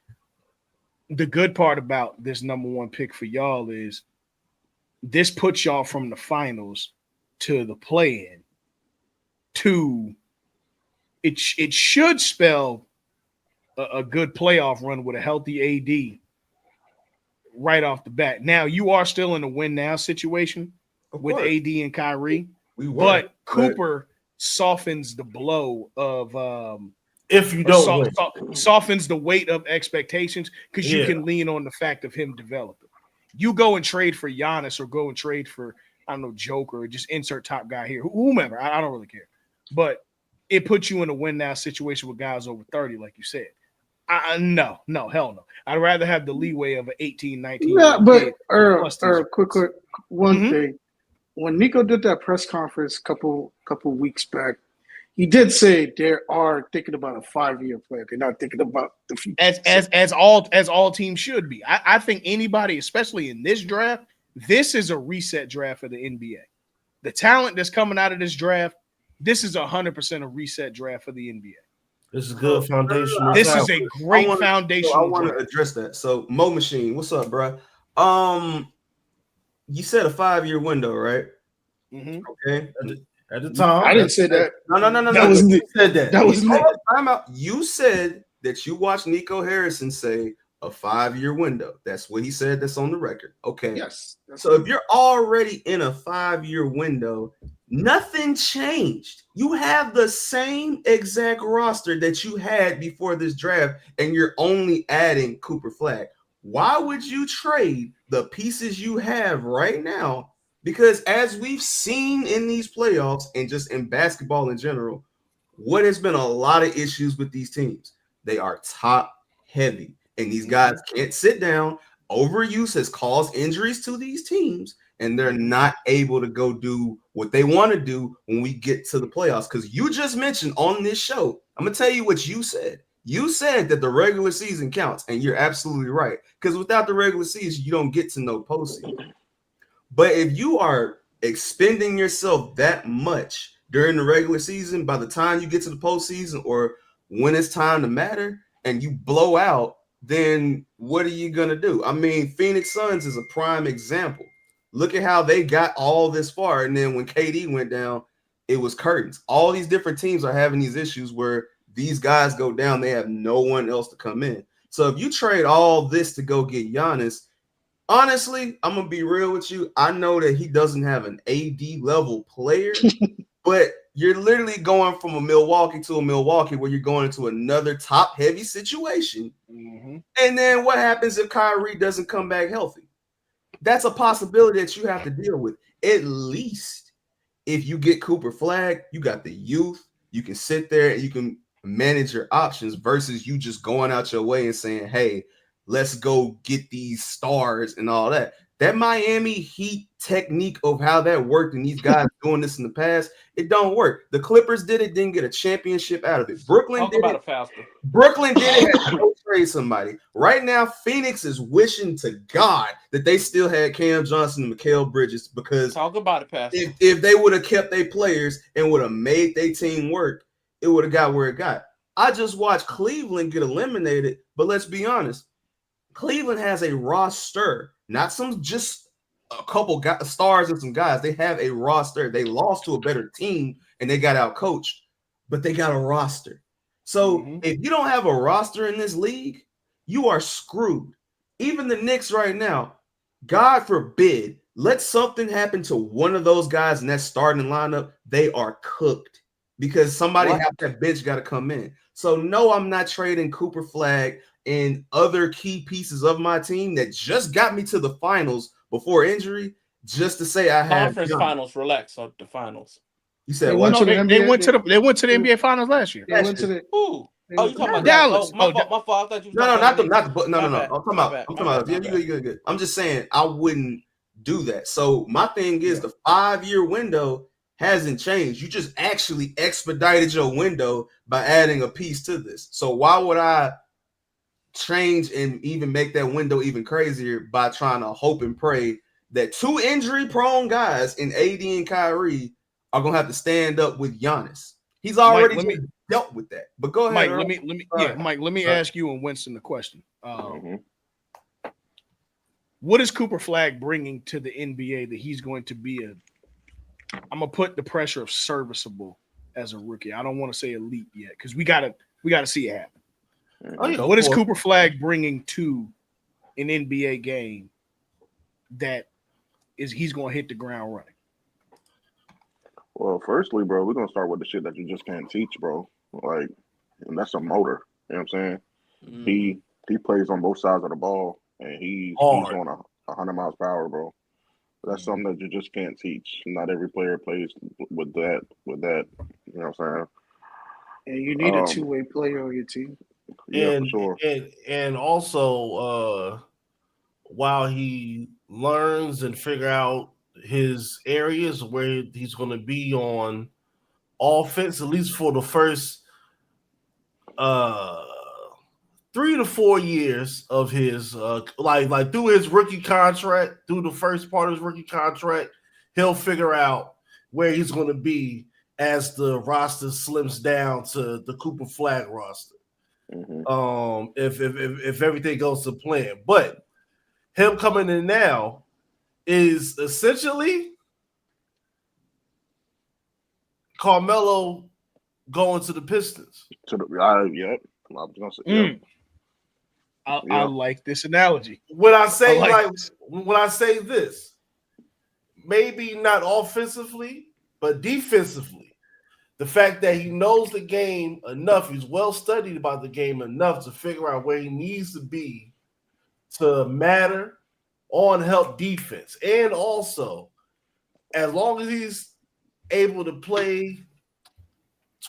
the good part about this number 1 pick for y'all is this puts y'all from the finals to the play-in to it should spell a good playoff run with a healthy AD right off the bat. Now, you are still in a win-now situation with AD and Kyrie, but Cooper softens the blow of if you don't softens the weight of expectations because you can lean on the fact of him developing. You go and trade for Giannis or go and trade for, I don't know, Joker, or just insert top guy here, whomever. I don't really care. But it puts you in a win-now situation with guys over 30, like you said. No, hell no. I'd rather have the leeway of an 18, 19. Yeah, but quick one thing. When Nico did that press conference couple weeks back, he did say they are thinking about a 5-year plan. They're not thinking about the future. As all teams should be. I think anybody, especially in this draft, this is a reset draft for the NBA. The talent that's coming out of this draft, this is 100% a reset draft for the NBA. This is good foundation. This is a great foundation. I want to address that. So, Mo Machine, what's up, bro? You said a 5-year window, right? Mm-hmm. Okay. At the time, I didn't say that. No. That was Nick. Said that. That was Nick. You said that you watched Nico Harrison say a 5-year window. That's what he said. That's on the record. Okay. Yes. So if you're already in a 5-year window, nothing changed. You have the same exact roster that you had before this draft, and you're only adding Cooper Flag. Why would you trade the pieces you have right now? Because as we've seen in these playoffs and just in basketball in general, what has been a lot of issues with these teams? They are top heavy, and these guys can't sit down. Overuse has caused injuries to these teams, and they're not able to go do what they want to do when we get to the playoffs. Because you just mentioned on this show, I'm gonna tell you what you said. You said that the regular season counts, and you're absolutely right. Because without the regular season, you don't get to no postseason. But if you are expending yourself that much during the regular season, by the time you get to the postseason or when it's time to matter and you blow out, then what are you going to do? I mean, Phoenix Suns is a prime example. Look at how they got all this far. And then when KD went down, it was curtains. All these different teams are having these issues where these guys go down. They have no one else to come in. So if you trade all this to go get Giannis, honestly, I'm gonna be real with you. I know that he doesn't have an AD level player, but you're literally going from a Milwaukee to a Milwaukee where you're going into another top heavy situation. Mm-hmm. And then what happens if Kyrie doesn't come back healthy? That's a possibility that you have to deal with. At least if you get Cooper Flag, you got the youth, you can sit there and you can manage your options versus you just going out your way and saying, hey, let's go get these stars and all that. That Miami Heat technique of how that worked and these guys doing this in the past, it don't work. The Clippers did it, didn't get a championship out of it. Brooklyn did it. Brooklyn did it, had to go trade somebody. Right now, Phoenix is wishing to God that they still had Cam Johnson and Mikal Bridges because talk about it, Pastor. If they would have kept their players and would have made their team work, it would have got where it got. I just watched Cleveland get eliminated, but let's be honest. Cleveland has a roster, not some just a couple stars and some guys. They have a roster. They lost to a better team and they got out coached, but they got a roster. So if you don't have a roster in this league, you are screwed. Even the Knicks right now, God forbid, let something happen to one of those guys in that starting lineup, they are cooked because somebody have that bitch got to come in. So no, I'm not trading Cooper Flag and other key pieces of my team that just got me to the finals before injury, just to say I have conference finals. Relax on the finals. You said they what? went to the they went to the NBA finals last year. They went to the. Ooh. Oh, you talking about Dallas? Oh, my fault. I thought you. No, not the. No. I'm talking bad. about. Yeah, good. I'm just saying I wouldn't do that. So my thing is the 5-year window hasn't changed. You just actually expedited your window by adding a piece to this. So why would I change and even make that window even crazier by trying to hope and pray that two injury-prone guys in AD and Kyrie are gonna have to stand up with Giannis? He's already dealt with that. But go ahead, Mike. Earl. Mike. Let me ask you and Winston the question. What is Cooper Flag bringing to the NBA that he's going to be I'm gonna put the pressure of serviceable as a rookie. I don't want to say elite yet because we gotta see it happen. What is Cooper Flag bringing to an NBA game that he's going to hit the ground running? Well, firstly, bro, we're going to start with the shit that you just can't teach, bro. Like, and that's a motor. You know what I'm saying? He plays on both sides of the ball, and he's going 100 miles per hour, bro. That's something that you just can't teach. Not every player plays with that. You know what I'm saying? And you need a two-way player on your team. Yeah, for sure. And also, while he learns and figure out his areas where he's going to be on offense, at least for the first 3 to 4 years of his like through his rookie contract, through the first part of his rookie contract, he'll figure out where he's going to be as the roster slims down to the Cooper Flag roster. If everything goes to plan. But him coming in now is essentially Carmelo going to the Pistons. Yep. I was gonna say, I like this analogy. When I say this, maybe not offensively, but defensively, the fact that he knows the game enough, he's well studied about the game enough to figure out where he needs to be to matter on help defense. And also, as long as he's able to play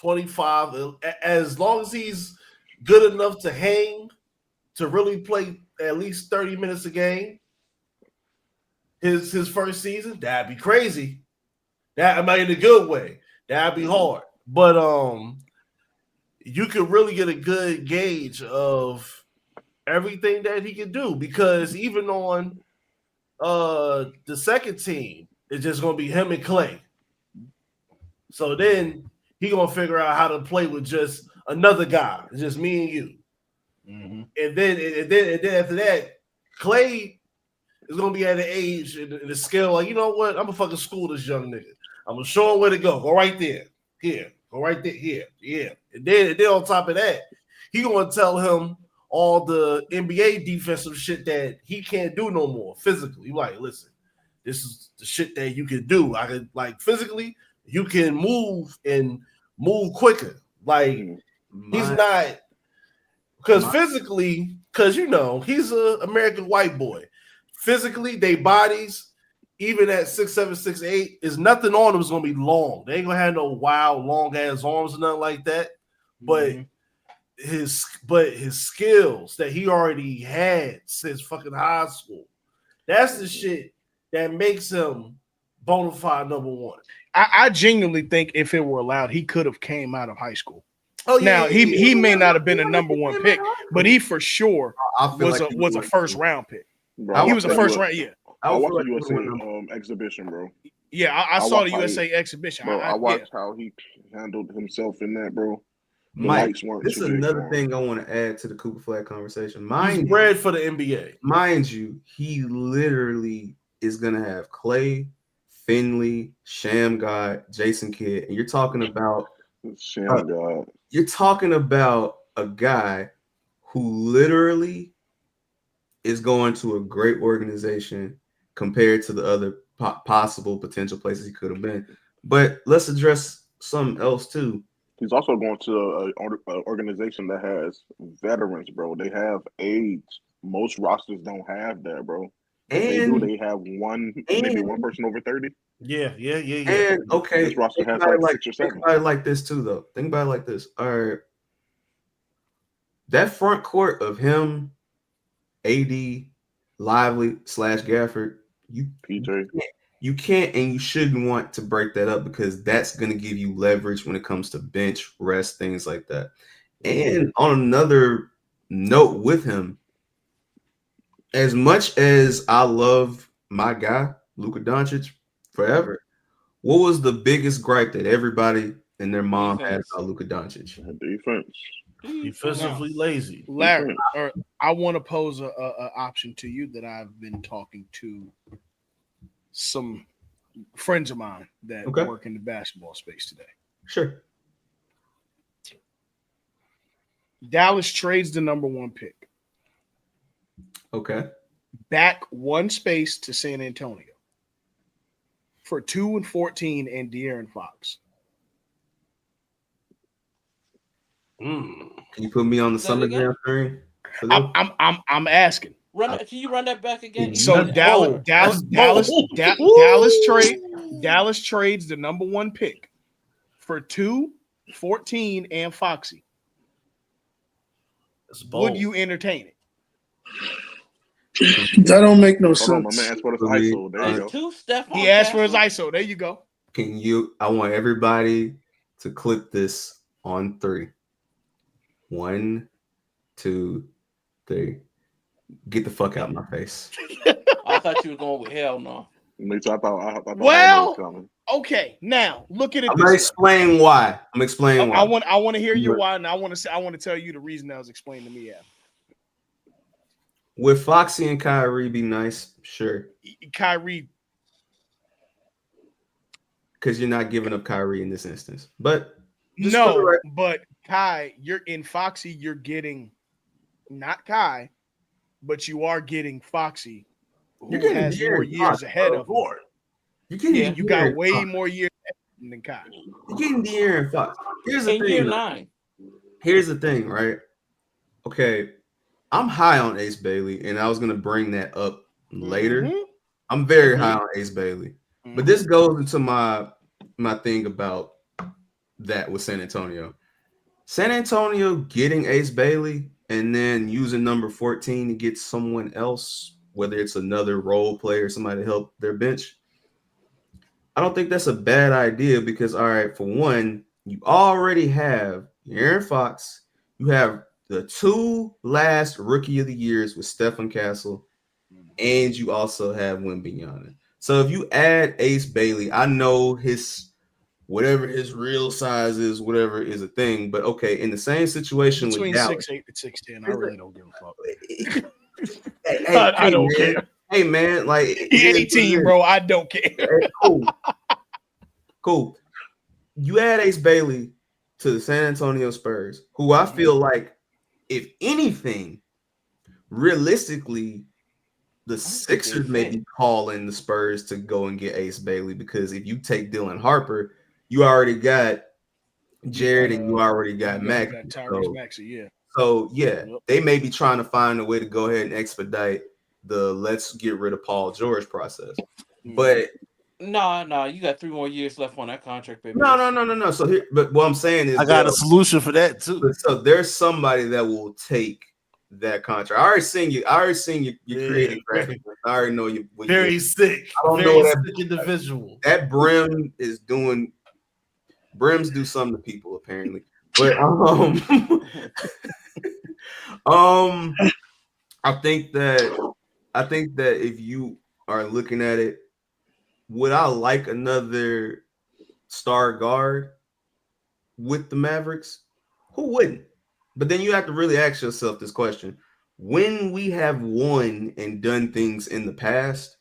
25, as long as he's good enough to hang, to really play at least 30 minutes a game, his first season, that'd be crazy. That I mean, in a good way. That'd be hard. But you could really get a good gauge of everything that he can do, because even on the second team, it's just gonna be him and Clay. So then he gonna figure out how to play with just another guy, just me and you. Mm-hmm. And then after that, Clay is gonna be at an age in the scale like, you know what? I'm gonna fucking school this young nigga. I'm gonna show him where to go. Go right there. Here. Go right there. Here. Yeah. And then on top of that, he gonna tell him all the NBA defensive shit that he can't do no more physically. Like, listen, this is the shit that you can do. I can, like, physically, you can move and move quicker. Like, he's not, because physically, because you know, he's an American white boy. Physically, they bodies, even at 6'7", 6'8", is nothing on them is gonna be long. They ain't gonna have no wild long ass arms or nothing like that. But his skills that he already had since fucking high school, that's the shit that makes him bona fide number one. I genuinely think if it were allowed, he could have came out of high school. Oh yeah, now he may not have been a number one pick, but he for sure was a first round pick. Bro, he was a first round. Yeah, I watched the USA exhibition, bro. Yeah, I saw the USA exhibition. Bro, I watched how he handled himself in that, bro. Mike, this is another thing I want to add to the Cooper Flag conversation. He's bred for the NBA. Mind you, he literally is going to have Clay, Finley, Sham God, Jason Kidd, and you're talking about God. You're talking about a guy who literally is going to a great organization compared to the other possible potential places he could have been. But let's address something else too. He's also going to an organization that has veterans, bro. They have age. Most rosters don't have that, bro. If they do, they have maybe one person over 30. Yeah. And okay, this roster has like 6 or 7. Think about it like this too, though. Think about it like this. All right, that front court of him, AD, Lively / Gafford, PJ. You can't and you shouldn't want to break that up, because that's going to give you leverage when it comes to bench, rest, things like that. And on another note with him, as much as I love my guy, Luka Doncic, forever, what was the biggest gripe that everybody and their mom had about Luka Doncic? Defense. Defensively lazy. Larry, or I want to pose a option to you that I've been talking to some friends of mine that work in the basketball space today. Sure. Dallas trades the number 1 pick. Okay. Back one space to San Antonio for 2 and 14 and De'Aaron Fox. Can you put me on the Summer Jam screen? I'm asking. Can you run that back again? So Dallas trades the number 1 pick for 2, 14, and Foxy. Would you entertain it? That don't make no sense. My man asked for his ISO. There you go. He asked for his ISO. There you go. I want everybody to clip this on 3. 1, 2, 3. Get the fuck out of my face. I thought you were going with hell no. Me too. I thought well, okay. Now look at it. I'm gonna explain why. I want to hear your why, and I want to tell you the reason that was explained to me. Yeah. Would Foxy and Kyrie be nice? Sure. Kyrie, because you're not giving up Kyrie in this instance. But no, but Kai, you're in Foxy. You're getting not Kai, but you are getting Foxy, who has more years ahead of him. You got way more years than Kai. You're getting De'Aaron Fox. Here's the thing. Year 9. Here's the thing, right? Okay, I'm high on Ace Bailey, and I was gonna bring that up later. Mm-hmm. I'm very high on Ace Bailey, but this goes into my thing about that with San Antonio. San Antonio getting Ace Bailey and then using number 14 to get someone else, whether it's another role player, somebody to help their bench. I don't think that's a bad idea because, all right, for one, you already have Aaron Fox. You have the 2 last rookie of the years with Stephen Castle, and you also have Wembanyama. So if you add Ace Bailey, I know his whatever his real size is, whatever is a thing, but okay, in the same situation with Between Dallas, 6'8" to 6'10", I really don't give a fuck. hey, I don't man, care. hey man, like He 18, bro. I don't care. Hey, cool. You add Ace Bailey to the San Antonio Spurs, who I feel like, if anything, realistically, the Sixers may be calling the Spurs to go and get Ace Bailey because if you take Dylan Harper, you already got Jared and you already got Max. Tyrese Maxey, yeah. So yeah, they may be trying to find a way to go ahead and expedite the let's get rid of Paul George process. But no, you got 3 more years left on that contract, baby. No. So here, but what I'm saying is, I got a solution for that too. So there's somebody that will take that contract. I already seen you creating graphics. I already know you. Very sick. I don't know what that individual. That Brim is doing. Brims do something to people apparently, but I think that if you are looking at it, would I like another star guard with the Mavericks? Who wouldn't? But then you have to really ask yourself this question. When we have won and done things in the past,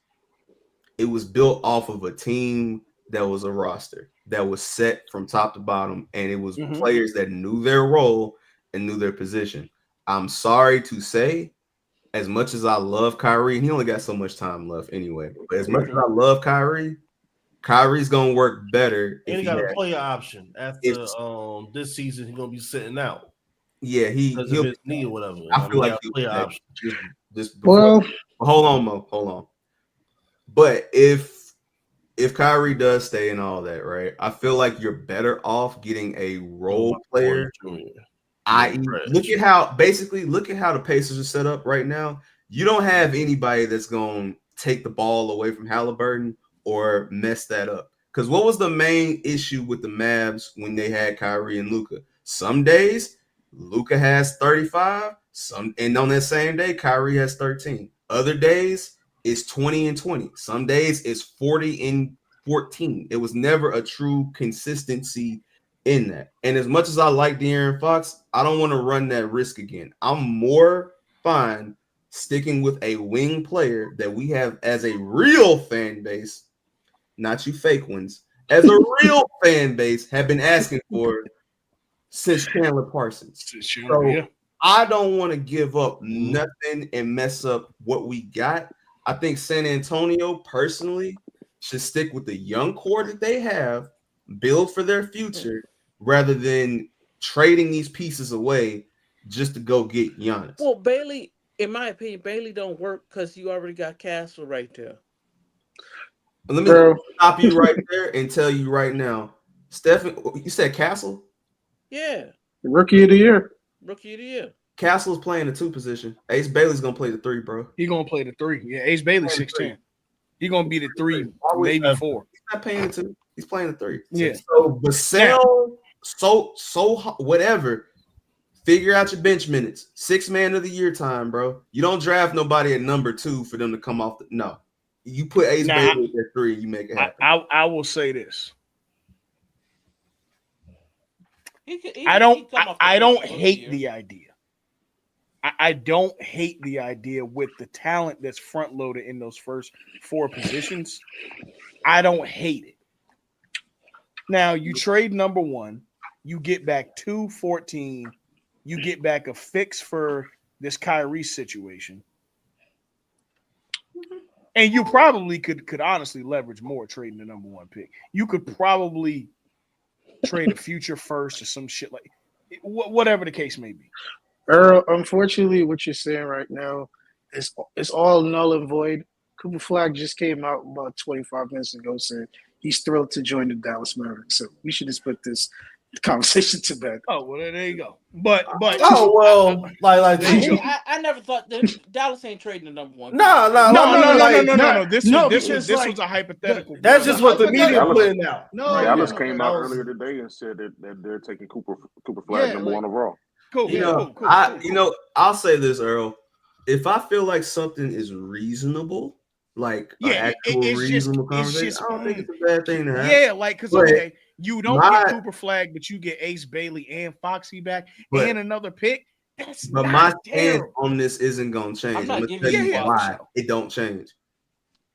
it was built off of a team that was a roster that was set from top to bottom, and it was players that knew their role and knew their position. I'm sorry to say, as much as I love Kyrie, and he only got so much time left anyway, but as much as I love Kyrie, Kyrie's gonna work better. And he got a player option after this season. He's gonna be sitting out. Yeah, because of his knee or whatever. I feel like player option. Hold on, Mo. Hold on. But if Kyrie does stay and all that, right? I feel like you're better off getting a role player. I.e., look at how the Pacers are set up right now. You don't have anybody that's going to take the ball away from Halliburton or mess that up. Because what was the main issue with the Mavs when they had Kyrie and Luka? Some days Luka has 35, and on that same day Kyrie has 13. Other days it's 20 and 20. Some days it's 40 and 14. It was never a true consistency in that. And as much as I like De'Aaron Fox, I don't want to run that risk again. I'm more fine sticking with a wing player that we have as a real fan base, not you fake ones, as a real fan base have been asking for since Chandler Parsons. So I don't want to give up nothing and mess up what we got. I think San Antonio personally should stick with the young core that they have, build for their future, rather than trading these pieces away just to go get Giannis. Well, Bailey, in my opinion, Bailey don't work because you already got Castle right there. Let me stop you right there and tell you right now, Stephen. You said Castle? Yeah. Rookie of the year. Rookie of the year. Castle's playing the 2 position. Ace Bailey's gonna play the 3, bro. He gonna play the 3. Yeah, Ace Bailey 6'10". He gonna be the 3, maybe 4. He's not playing the 2. He's playing the 3. Yeah. So Vassell, so whatever. Figure out your bench minutes. 6 man of the year time, bro. You don't draft nobody at number 2 for them to come off. No, you put Ace Bailey at 3. You make it happen. I will say this. I don't hate the idea. I don't hate the idea with the talent that's front loaded in those first 4 positions. I don't hate it. Now you trade number 1, you get back 2-14, you get back a fix for this Kyrie situation, and you probably could honestly leverage more trading the number 1 pick. You could probably trade a future first or some shit like whatever the case may be. Earl, unfortunately, what you're saying right now is all null and void. Cooper Flag just came out about 25 minutes ago saying he's thrilled to join the Dallas Mavericks. So we should just put this conversation to bed. Oh well, there you go. But Oh well, like There you go. I never thought that Dallas ain't trading the number one. no, no, No, This no, was because, this like, was a hypothetical. that's the just what the media hypothetical- putting out. No, Dallas no, came that out was- earlier today and said that they're taking Cooper Flag Yeah, number like- one overall. Cool. You Yeah. know, Cool. I'll say this, Earl. If I feel like something is reasonable, like an actual it's reasonable just conversation, I don't think it's a bad thing to have. yeah, like because But okay, you don't get Cooper Flag, but you get Ace Bailey and Foxy back But- and another pick. That's But not my stance terrible. on this isn't gonna change. I'm I'm not gonna giving tell you you that. why it don't change.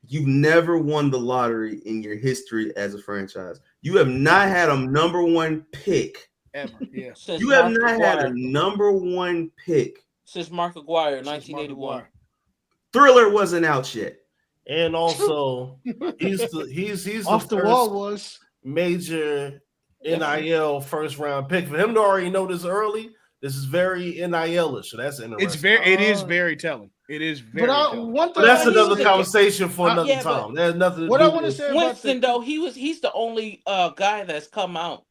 You've never won the lottery in your history as a franchise. You have not had a number one pick. Ever, yeah. Since You have Mark not had a Aguirre. number one pick. Since Mark Aguirre, Since Mark 1981. Aguirre. Thriller wasn't out yet. And also, he's the Off the first wall was major NIL first round pick. For him to already know this early, this is very NIL-ish. So that's interesting. It is very telling. It is very telling. one But thing that's I another wanna say- conversation for another yeah, but time. There's nothing to What do I want to with say about Winston, though, he's the only guy that's come out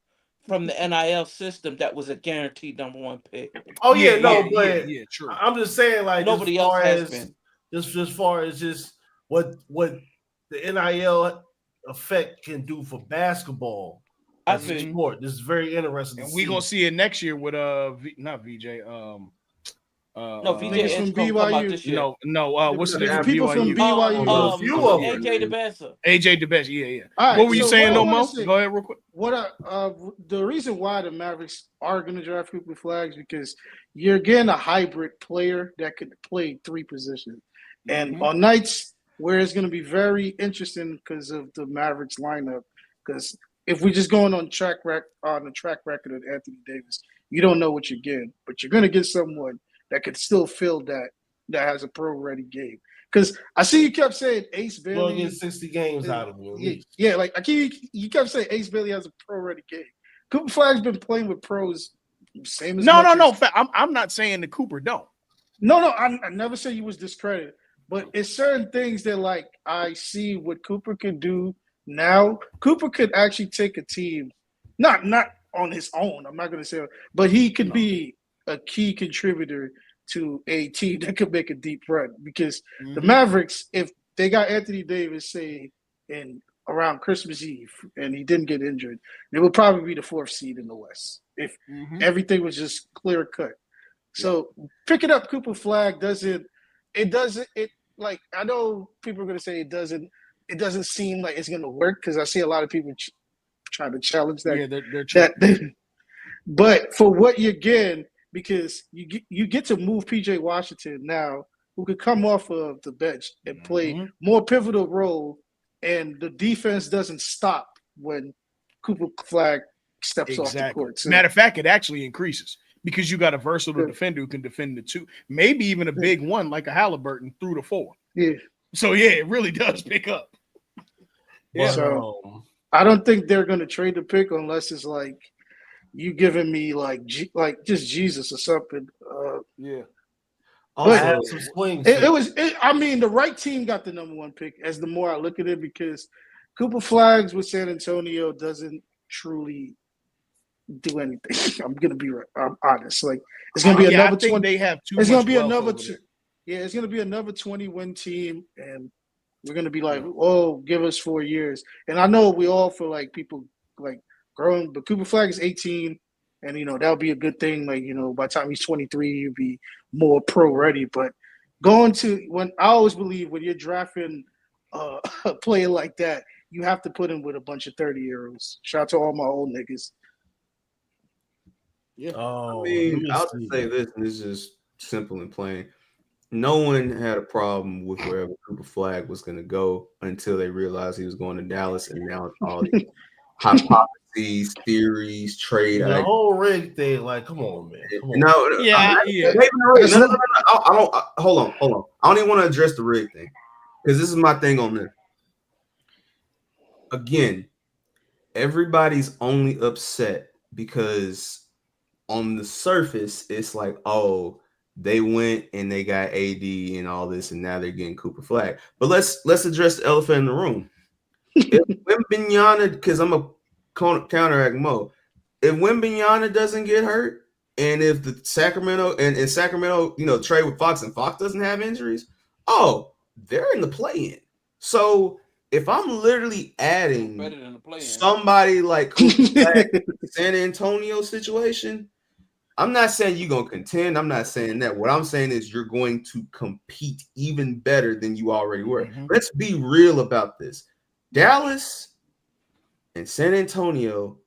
from the NIL system that was a guaranteed number one pick. Oh yeah, but true. I'm just saying, like, Nobody as far else has as been. just as far as just what the NIL effect can do for basketball as a sport. This is very interesting. And we're gonna see it next year with not VJ. No, VJ niggas is from gonna come out BYU. this year. No. What's the name from people from BYU? BYU. few of them. AJ DeBessa. AJ DeBest. Yeah. All right, What were you so saying, what I no wanna Mo? say- Go ahead, real quick. The reason why the Mavericks are going to draft Cooper Flags because you're getting a hybrid player that could play three positions, and on nights where it's going to be very interesting because of the Mavericks lineup. Because if we're just going on the track record of Anthony Davis, you don't know what you're getting, but you're going to get someone that could still fill that has a pro ready game. Because I see you kept saying Ace We'll Bailey. get 60 games out of him. Yeah, like you kept saying Ace Bailey has a pro ready game. Cooper Flag's been playing with pros, same as No. much as- I'm not saying the Cooper don't. No, I never said you was discredited, but it's certain things that like I see what Cooper can do now. Cooper could actually take a team, not on his own. I'm not going to say, but he could be a key contributor to a team that could make a deep run because the Mavericks, if they got Anthony Davis, say, in around Christmas Eve and he didn't get injured, they would probably be the fourth seed in the West if everything was just clear cut. So picking up Cooper Flag doesn't like I know people are going to say it doesn't seem like it's going to work because I see a lot of people trying to challenge that. Yeah, they're but for what you're getting, because you get to move PJ Washington now, who could come off of the bench and play more pivotal role, and the defense doesn't stop when Cooper Flag steps off the court. So, matter of fact, it actually increases because you got a versatile defender who can defend the two, maybe even a big one like a Halliburton through the four. Yeah. So yeah, it really does pick up. Yeah. So I don't think they're going to trade the pick unless it's like you giving me like just Jesus or something. Yeah. But some swings. I mean, the right team got the number one pick. As the more I look at it, because Cooper Flags with San Antonio doesn't truly do anything. I'm honest. Like it's gonna be another 20. They have too. It's much gonna be wealth another. over there. Yeah, it's gonna be another 20-win team, and we're gonna be like, oh, give us 4 years. And I know we all feel like people like growing, but Cooper Flag is 18, and that'll be a good thing. Like by the time he's 23, he'll be more pro ready. But when I always believe when you're drafting a player like that, you have to put him with a bunch of 30-year-olds. Shout out to all my old niggas. Yeah. I mean, I'll just say this, and it's just simple and plain. No one had a problem with wherever Cooper Flag was going to go until they realized he was going to Dallas, and now it's all these hypotheses, theories, trade. The whole rig thing, like, come on, man. Come on. No, yeah. No. I don't. Hold on. I don't even want to address the rig thing because this is my thing on this. Again, everybody's only upset because on the surface, it's like, oh, they went and they got AD and all this, and now they're getting Cooper Flag. But let's address the elephant in the room. If Wembanyama, because I'm a counteract Mo, if Wembanyama doesn't get hurt, and if the Sacramento and Sacramento, trade with Fox and Fox doesn't have injuries, they're in the play-in. So if I'm literally adding better than the play-in. somebody like San Antonio situation, I'm not saying you're going to contend. I'm not saying that. What I'm saying is you're going to compete even better than you already were. Mhm. Let's be real about this. Dallas and San Antonio,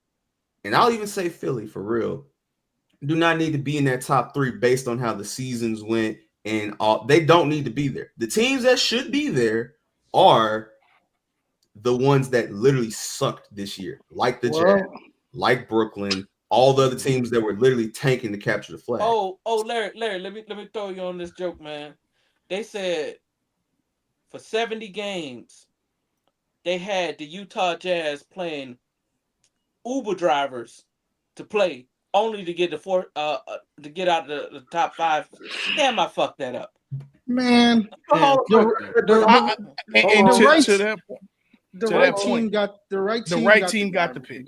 and I'll even say Philly for real, do not need to be in that top 3 based on how the seasons went and all. They don't need to be there. The teams that should be there are the ones that literally sucked this year, like the Jazz, like Brooklyn, all the other teams that were literally tanking to capture the flag. Oh, Larry, let me throw you on this joke, man. They said for 70 games, they had the Utah Jazz playing Uber drivers to play, only to get to get out of the top 5. Damn, I fucked that up. Man, Yeah. the right team got the pick.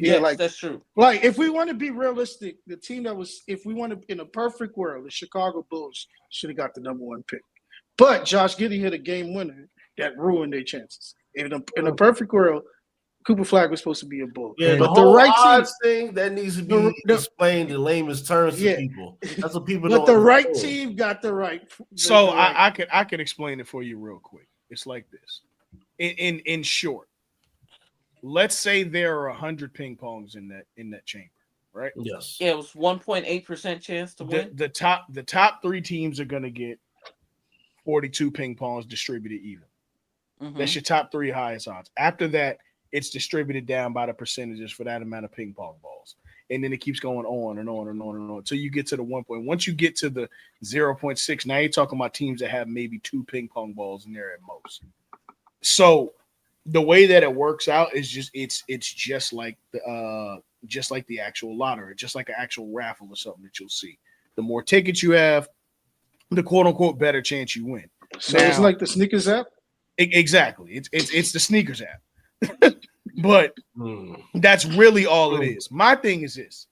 Yes, that's true. Like, if we want to be realistic, if we want to, in a perfect world, the Chicago Bulls should have got the number 1 pick. But Josh Giddey hit a game winner that ruined their chances. In a perfect world, Cooper Flag was supposed to be a Bull. Yeah, but the right odds thing that needs to be explained in layman's terms to people. That's what people don't. But the right team got the right. So I could explain it for you real quick. It's like this. In short, let's say there are 100 ping pongs in that chamber, right? Yes. Yeah, it was 1.8% chance to win. The top 3 teams are gonna get 42 ping pongs distributed even. Mm-hmm. That's your top 3 highest odds. After that, it's distributed down by the percentages for that amount of ping pong balls. And then it keeps going on and on and on and on until you get to the 1 point. Once you get to the 0.6, now you're talking about teams that have maybe 2 ping pong balls in there at most. So the way that it works out is it's just like the actual lottery, just like an actual raffle or something that you'll see. The more tickets you have, the quote unquote better chance you win. So it's like the sneakers app? Exactly. It's the sneakers app. But that's really all it is. My thing is this.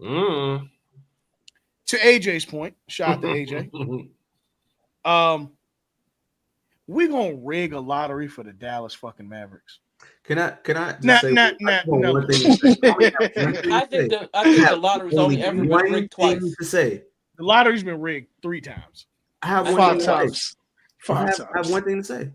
To AJ's point, shout out to AJ. We're gonna rig a lottery for the Dallas fucking Mavericks. Can I No. I think the lottery's only ever been rigged twice. To say. The lottery's been rigged 3 times. I have 5 times. I have one thing to say.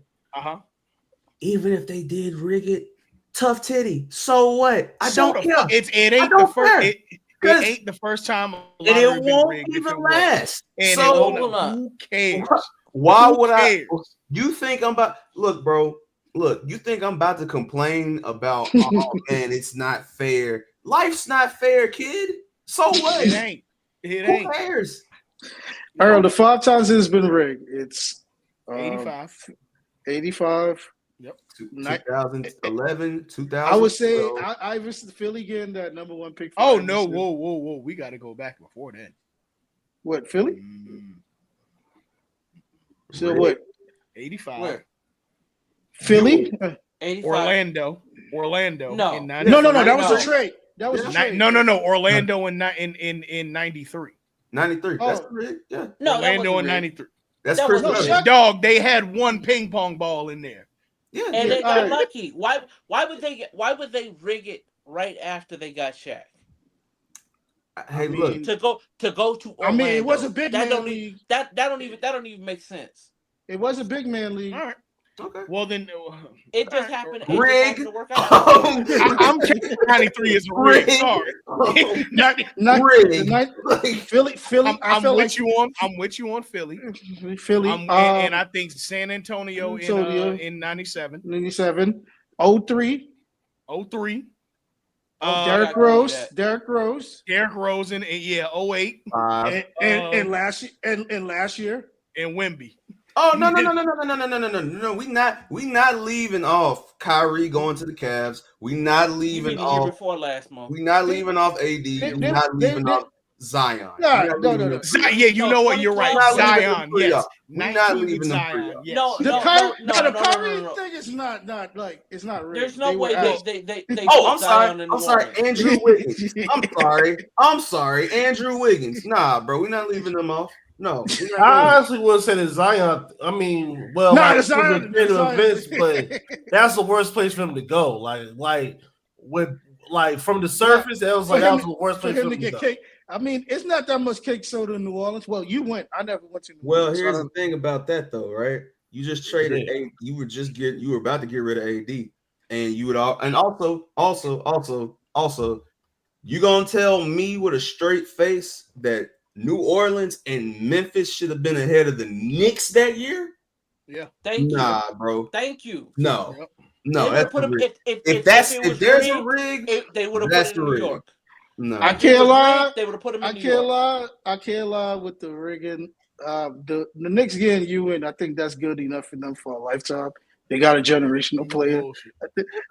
Even if they did rig it, tough titty. So what? I don't care. It ain't the first. It ain't the first time. And it won't even last. And so who cares? Why would I? You think I'm about? Look, bro. Look, you think I'm about to complain about? Oh man, it's not fair. Life's not fair, kid. So what? It ain't. Who cares? Earl, the 5 times it's been rigged. It's 85. 85. Yep. 2011, 2000. I would say I versus Philly getting that number 1 pick. Oh no! Whoa! We got to go back before then. What, Philly? So what? 85. Where? Philly? 85. Orlando. No. In No. That was a trade. That was a trade. No. Orlando in 93. 93. That's yeah. No, Orlando in 93. That's Chris Webber. Dog, they had 1 ping pong ball in there. Yeah, and they got lucky. Why would they rig it right after they got Shaq? Hey, look. To go to Orlando. I mean, it was a big man league. That don't even make sense. It was a big man league. All right. Okay. Well then, it just happened. Rig. To work out. I'm counting 93 as a rig. Sorry. Rig. Philly. I'm with you on Philly. Philly. And I think San Antonio in 97. 97. 03. 03. Derrick Rose. Derrick Rose in 08. And last year. And Wemby. Oh no! We not leaving off Kyrie going to the Cavs. We not leaving off before last month. We not leaving off AD. We not leaving off. Zion. Nah, We're not no. leaving them free. Yeah, you know what? You're right. 2012. We're not leaving them Zion, free, yes. y'all. We're not 19 leaving with them free, Zion, y'all. yes. No, The no, Kyrie, no, the no, Kyrie no. thing is not like it's not real. There's no way they Oh, put I'm sorry. Zion in New I'm sorry, Orleans. Andrew Wiggins. I'm sorry, Andrew Wiggins. Nah, bro, we're not leaving them off. No, we're not I doing honestly wouldn't say that Zion. I mean, well, Nah, like the it was Zion, a the chain of Zion. events, but that's the worst place for him to go. Like with like from the surface, that was for like that him was the worst for place for him to him to get go. cake. I mean, it's not that much cake soda in New Orleans. Well, you went. I never went to New Well, Orleans. here's the thing about that though, right? You just traded Yeah. you were about to get rid of AD, and you would also you gonna tell me with a straight face that New Orleans and Memphis should have been ahead of the Knicks that year? Yeah. Thank you. Nah, bro. Thank you. No, Yep. no, They would that's have put the him rig. if If it was there's a rigged, rig, they would have put that's it the in New rig. York. No, I If it can't was lie. rigged, they would have put him I in New can't York. lie. I can't lie with the rigging. The Knicks getting you in. I think that's good enough for them for a lifetime. They got a generational player. Bullshit.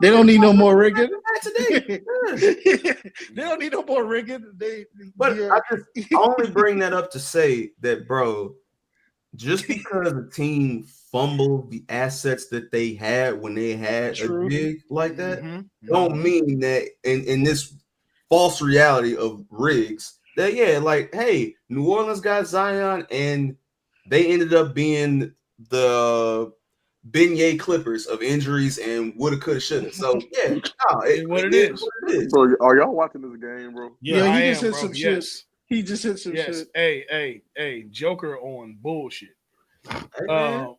They don't need no more rigging. today. They don't need no more rigging. But I only bring that up to say that, bro, just because a team fumbled the assets that they had when they had True. a big like that, Mm-hmm. don't mean that in this false reality of rigs that like, hey, New Orleans got Zion and they ended up being the Beignet Clippers of injuries and woulda, coulda, shoulda. So It is what it is. What it is. Bro, are y'all watching this game, bro? Yeah, he I just am, hit bro. some Yes. shit. He just hit some Yes. shit. Hey, Joker on bullshit. Hey, man.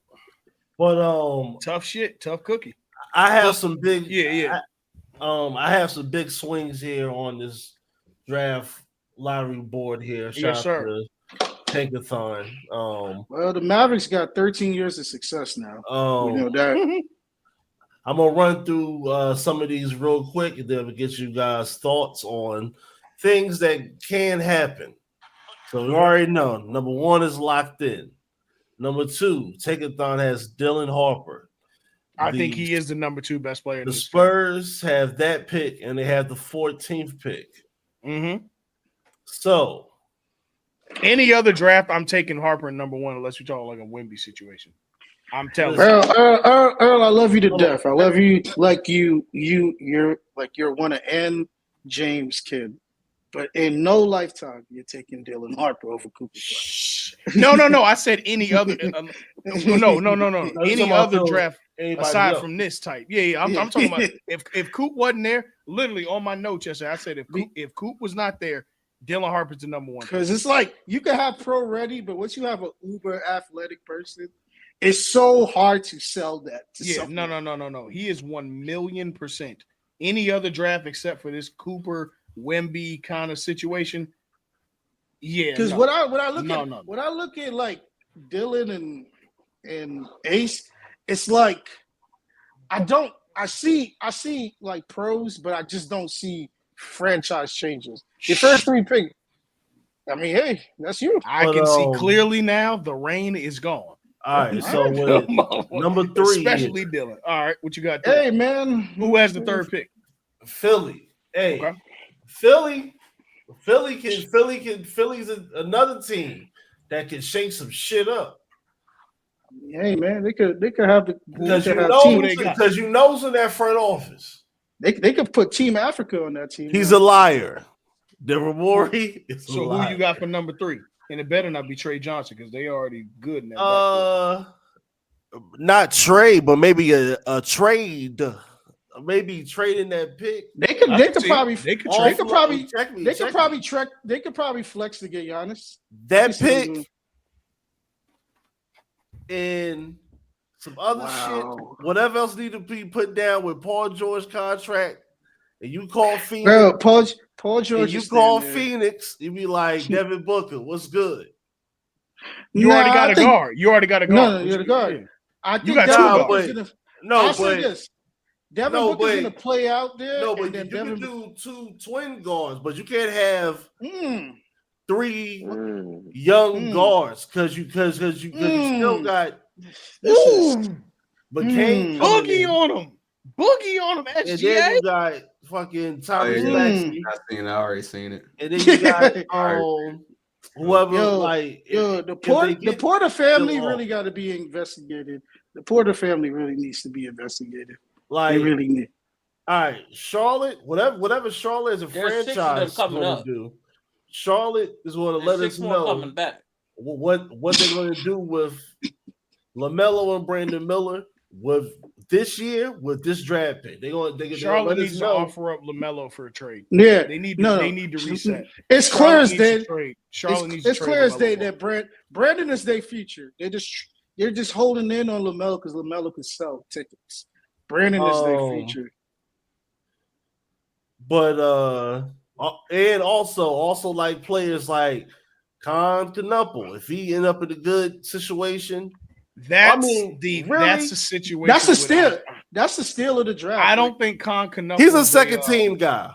but Tough shit, tough cookie. I have some big Yeah. I have some big swings here on this draft lottery board here. Shout Yes, out sir. to Tankathon. Well, the Mavericks got 13 years of success now. We know that. I'm gonna run through some of these real quick and then we'll get you guys' thoughts on things that can happen. So we already know number one is locked in. Number two, Tankathon has Dylan Harper. I think he is the number 2 best player in The this Spurs have that pick and they have the 14th pick. Mm-hmm. So Any other draft, I'm taking Harper in number 1 unless you're talking like a Wemby situation. I'm telling you. Earl, I love you to Hold death. on. I love you like you're one of N. James' kid. But in no lifetime, you're taking Dylan Harper over Cooper. No. I said any other. No. Any other draft aside else. from this type. Yeah. I'm talking about if Coop wasn't there, literally on my notes yesterday, I said if Coop was not there, Dylan Harper's the number 1. Because it's like you can have pro ready, but once you have an uber athletic person, it's so hard to sell that. No. He is 1,000,000%. Any other draft except for this Cooper Wemby kind of situation. Yeah. Because no. when I look at like Dylan and Ace, it's like I see like pros, but I just don't see franchise changes. The first 3 picks. I mean, hey, that's you. I can see clearly now the rain is gone. All right, so with number 3, especially Dylan. All right, what you got there? Hey, man, who has the 3rd pick? Philly. Hey, okay. Philly's another team that can shake some shit up. Hey, man, they could have the because you know in that front office. They could put Team Africa on that team. He's a liar. Deborah Morey is a liar. Who you got for number 3? And it better not be Trey Johnson because they already good in that. Not trade, but maybe a trade. Maybe trading that pick. They could probably flex to get Giannis. That pick and some other shit. Whatever else need to be put down with Paul George contract. And you call Phoenix. Bro, Paul George. And you call Phoenix, you be like Devin Booker, what's good? You already got a guard. You already got a guard. No, you're the guard. I think you got Devin Booker's gonna. No, say this. Devin Booker's gonna play out there. No, but you can do 2 twin guards, but you can't have 3 young guards because you still got McCain. Boogie on him, SGA. And then you got fucking Oh, Tyrese yeah. Maxey, I already seen it. and then you got whoever Yo, like the they get Porter family still really off. got to be investigated. The Porter family really needs to be investigated. They Like, really need. all right, Charlotte, whatever Charlotte as a There's 6 of them franchise coming going to up. do, Charlotte is going to There's let 6 us more coming know back. what they're going to do with LaMelo and Brandon Miller with this year with this draft pick. They're gonna Charlotte let us needs to know. offer up LaMelo for a trade. Yeah, They need no, to reset. It's Charlotte clear as needs to day. trade. Charlotte needs to It's trade clear as LaMelo day Ball. that Brandon is their future. They're just holding in on LaMelo because LaMelo can sell tickets. Brandon is their future. But and also like players like Con Knuckle, if he end up in a good situation. That's really, the situation. That's the steal. That's the steal of the draft. I don't think Con Knuckle. He's a second team guy.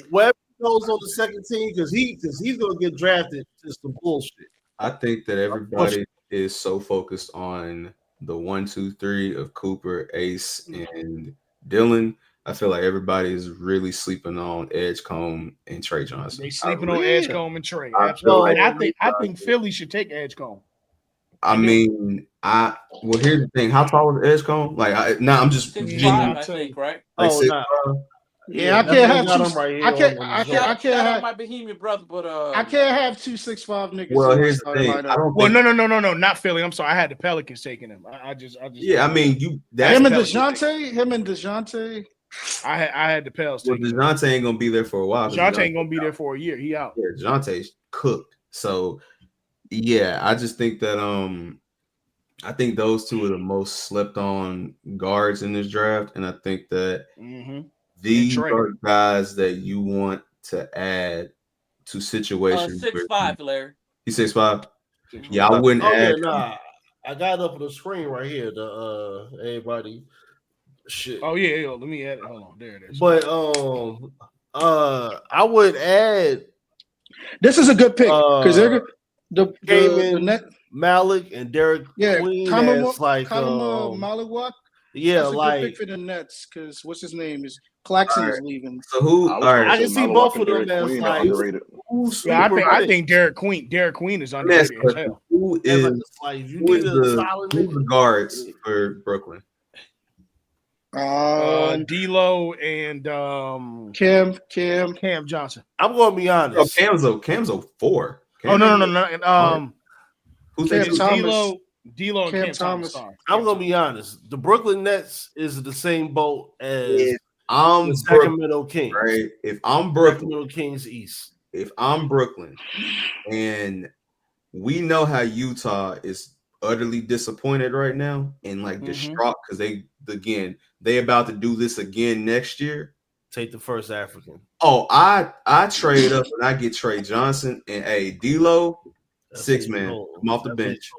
Wherever he goes on the second team, because he's gonna get drafted to some bullshit. I think that everybody is so focused on the 1, 2, 3 of Cooper, Ace, and Dylan. I feel like everybody is really sleeping on Edgecombe and Trey Johnson. They sleeping on Edgecombe and Trey. I Absolutely. feel like I think Philly should take Edgecombe. I mean, here's the thing. How tall is Edgecombe? Like, I'm just 6'5", I think, right? Like oh, nah. Yeah, I can't have got two. him right here. I can't Shout out have my Bohemian brother, but I can't have 2 6'5" niggas. Well, in my here's the starting thing. lineup. I don't Well, think. no, not Philly. I'm sorry. I had the Pelicans taking him. I just. Yeah, I mean, Him and DeJounte. I had the Pels Well, taking him. DeJounte ain't gonna be there for a while. DeJounte ain't gonna be there for a year. He out. Yeah, DeJounte's cooked. So, yeah, I just think that I think those two are the most slept on guards in this draft, and I think that these are guys that you want to add to situations. 6'5", Larry. He's 6'5". Yeah, I wouldn't add. Nah. I got it up on the screen right here. The everybody. Shit. Oh yeah, let me add it. Hold on, there it is. But I would add. This is a good pick because they're the net. Malik and Derek Queen as like Malikwak. Yeah, that's a like good pick for the Nets because what's his name is Claxton is leaving. So who? I can see both of them as like underrated. I think Derek Queen is underrated as hell. Who's the guards for Brooklyn? D'Lo and Cam Johnson. I'm gonna be honest. Cam's a 4. No. Who's Cam Thomas? D'Lo and Cam Thomas. I'm gonna be honest. The Brooklyn Nets is the same boat as the Sacramento Kings. Right? If I'm Brooklyn, Sacramento Kings East. If I'm Brooklyn, and we know how Utah is utterly disappointed right now and like distraught because they about to do this again next year. Take the first African. Oh, I trade up and I get Trey Johnson and D'Lo, 6-man. I'm off the bench.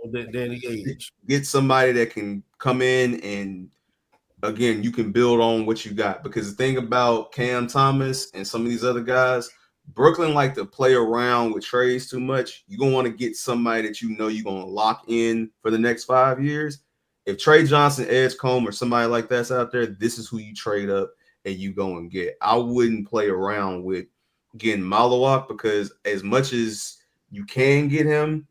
Get somebody that can come in and again you can build on what you got because the thing about Cam Thomas and some of these other guys, Brooklyn like to play around with trades too much. You're gonna want to get somebody that you know you're gonna lock in for the next 5 years. If Trey Johnson, Edgecombe, or somebody like that's out there, this is who you trade up and you go and get. I wouldn't play around with getting Malikwak because as much as you can get him,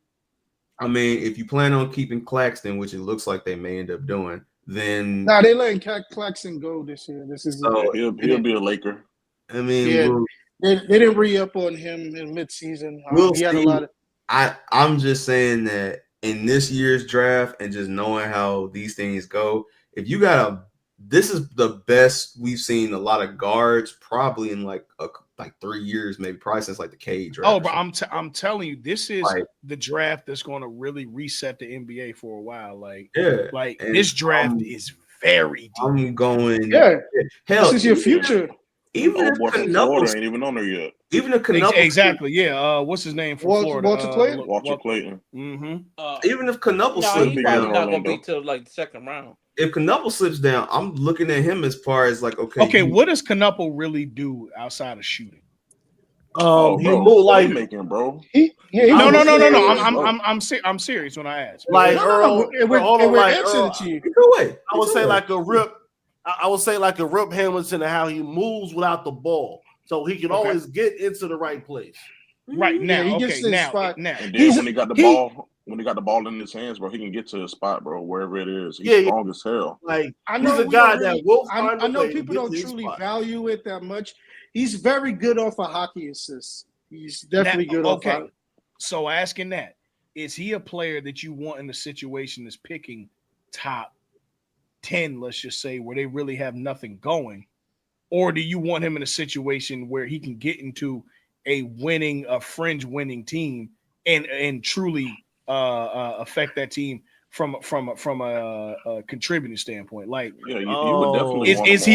I mean, if you plan on keeping Claxton, which it looks like they may end up doing, then they letting Claxton go this year. This is he'll be a Laker. I mean, they didn't re-up on him in midseason. He had a lot of. I'm just saying that in this year's draft and just knowing how these things go, if you got this is the best we've seen a lot of guards probably in like 3 years, maybe probably since like the K draft. Oh, but I'm telling you, this is the draft that's going to really reset the NBA for a while. Like this draft is very deep. I'm going. Hell, this is your future. Even if Florida ain't even on there yet. Even if Knuckles, exactly, yeah. What's his name from Florida? Walter Clayton. Even if Knuckles slips he's down, not gonna be till like the second round. If Knuckles slips down, I'm looking at him as far as like, okay, what does Knuckles really do outside of shooting? He moved like making, bro. No. I'm serious when I ask. Like Earl, I would say like a rip. I would say like a Rip Hamilton and how he moves without the ball, so he can always get into the right place. Right now, he gets to his spot. And then when he got the ball in his hands, bro, he can get to his spot, bro, wherever it is. He's strong as hell. Like I know he's a guy that will find. I know people don't truly value it that much. He's very good off a hockey assist. He's definitely good off. Okay, so asking that, is he a player that you want in the situation that's picking top 10, let's just say, where they really have nothing going? Or do you want him in a situation where he can get into a fringe winning team and truly affect that team from a contributing standpoint? Like, you would definitely is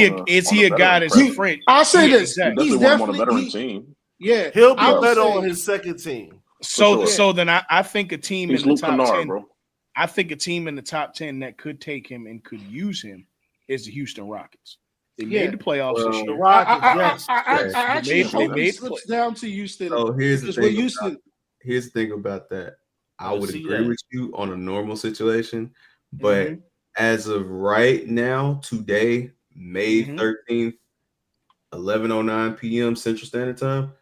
he a guy that's a fringe? I'll say this: exactly. He's definitely on a veteran team. Yeah, he'll be better on his second team. So then I think a team in the top 10, bro. I think a team in the top 10 that could take him and could use him is the Houston Rockets. They made the playoffs this year. The Rockets, I actually hope they it slips down to Houston. So here's the thing. Houston. Here's the thing about that. I would agree with you on a normal situation, but as of right now, today, May 13th, 11:09 p.m. Central Standard Time,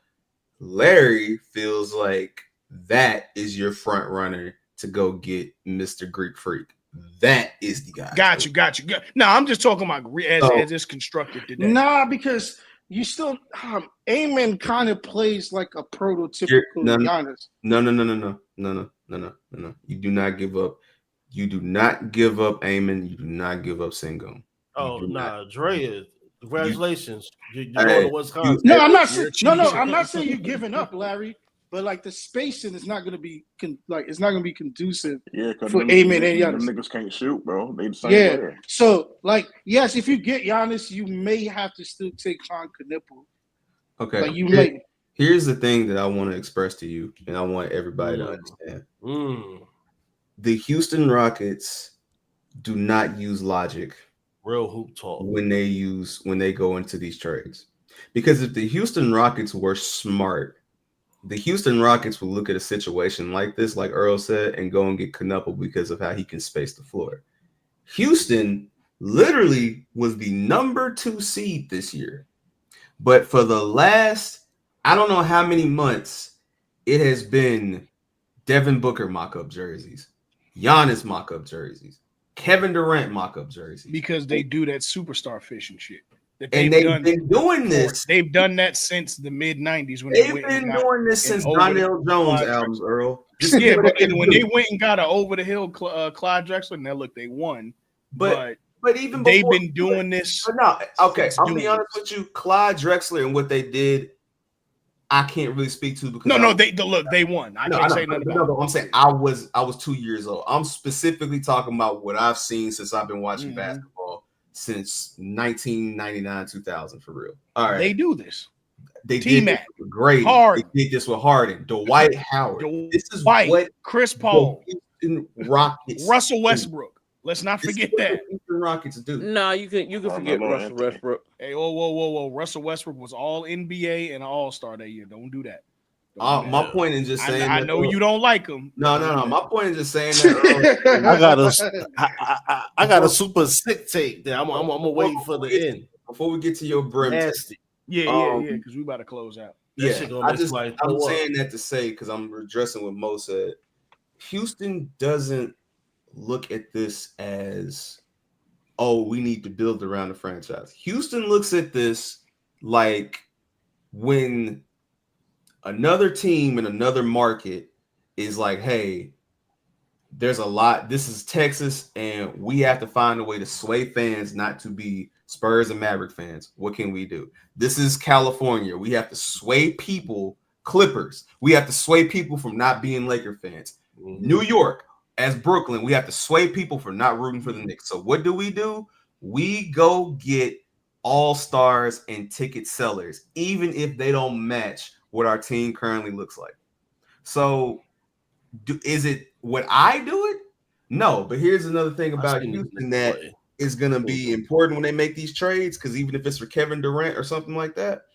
Larry feels like that is your front runner to go get Mr. Greek Freak. That is the guy. Got you. No, I'm just talking about as it's constructed today. Nah, because you still Amen kind of plays like a prototypical Giannis. No. You do not give up. You do not give up Amen. You do not give up Sengun. Oh nah, Drea. Congratulations. You're going to Wisconsin. No, I'm not saying I'm not saying you're giving up, Larry. But like the spacing is not going to be it's not going to be conducive for Amen and Giannis. Them niggas can't shoot, bro. They the same player. So like yes, if you get Giannis, you may have to still take Con Knipple. Okay. Like here's the thing that I want to express to you, and I want everybody to understand. The Houston Rockets do not use logic. Real hoop talk when they go into these trades, because if the Houston Rockets were smart, the Houston Rockets will look at a situation like this, like Earl said, and go and get Knuckle because of how he can space the floor. Houston literally was the number 2 seed this year. But for the last, I don't know how many months, it has been Devin Booker mock-up jerseys, Giannis mock-up jerseys, Kevin Durant mock-up jerseys. Because they do that superstar fishing shit. And they've been doing this. They've done that since the mid-90s. They've been doing this since Donnell Jones albums, Earl. Yeah, but when they went and got an over-the-hill Clyde Drexler, now look, they won. But even they've been doing this. No, okay, I'll be honest with you. Clyde Drexler and what they did, I can't really speak to because they won. I can't say nothing about it. I'm saying I was 2 years old. I'm specifically talking about what I've seen since I've been watching basketball since 1999, 2000 for real. All right, they do this. They did this with Grady. They did this with Harden, Dwight Howard. This is what Chris Paul, Rockets, Russell Westbrook. Let's not forget that. The Rockets do. No, you can forget Russell Westbrook. Hey, whoa! Russell Westbrook was all NBA and All-Star that year. Don't do that. My point is just saying. I know you don't like him. No. My point is just saying that. I got a super sick take that I'm gonna wait for the end before we get to your brim. Nasty. Yeah, because we about to close out. I'm saying that to say because I'm addressing what Mo said. Houston doesn't look at this as, oh, we need to build around the franchise. Houston looks at this like when another team in another market is like, hey, there's a lot. This is Texas, and we have to find a way to sway fans not to be Spurs and Maverick fans. What can we do? This is California. We have to sway people, Clippers. We have to sway people from not being Laker fans. New York, as Brooklyn, we have to sway people for not rooting for the Knicks. So what do? We go get all-stars and ticket sellers, even if they don't match what our team currently looks like. So is it what I do it? No, but here's another thing about Houston that is going to be important when they make these trades, because even if it's for Kevin Durant or something like that,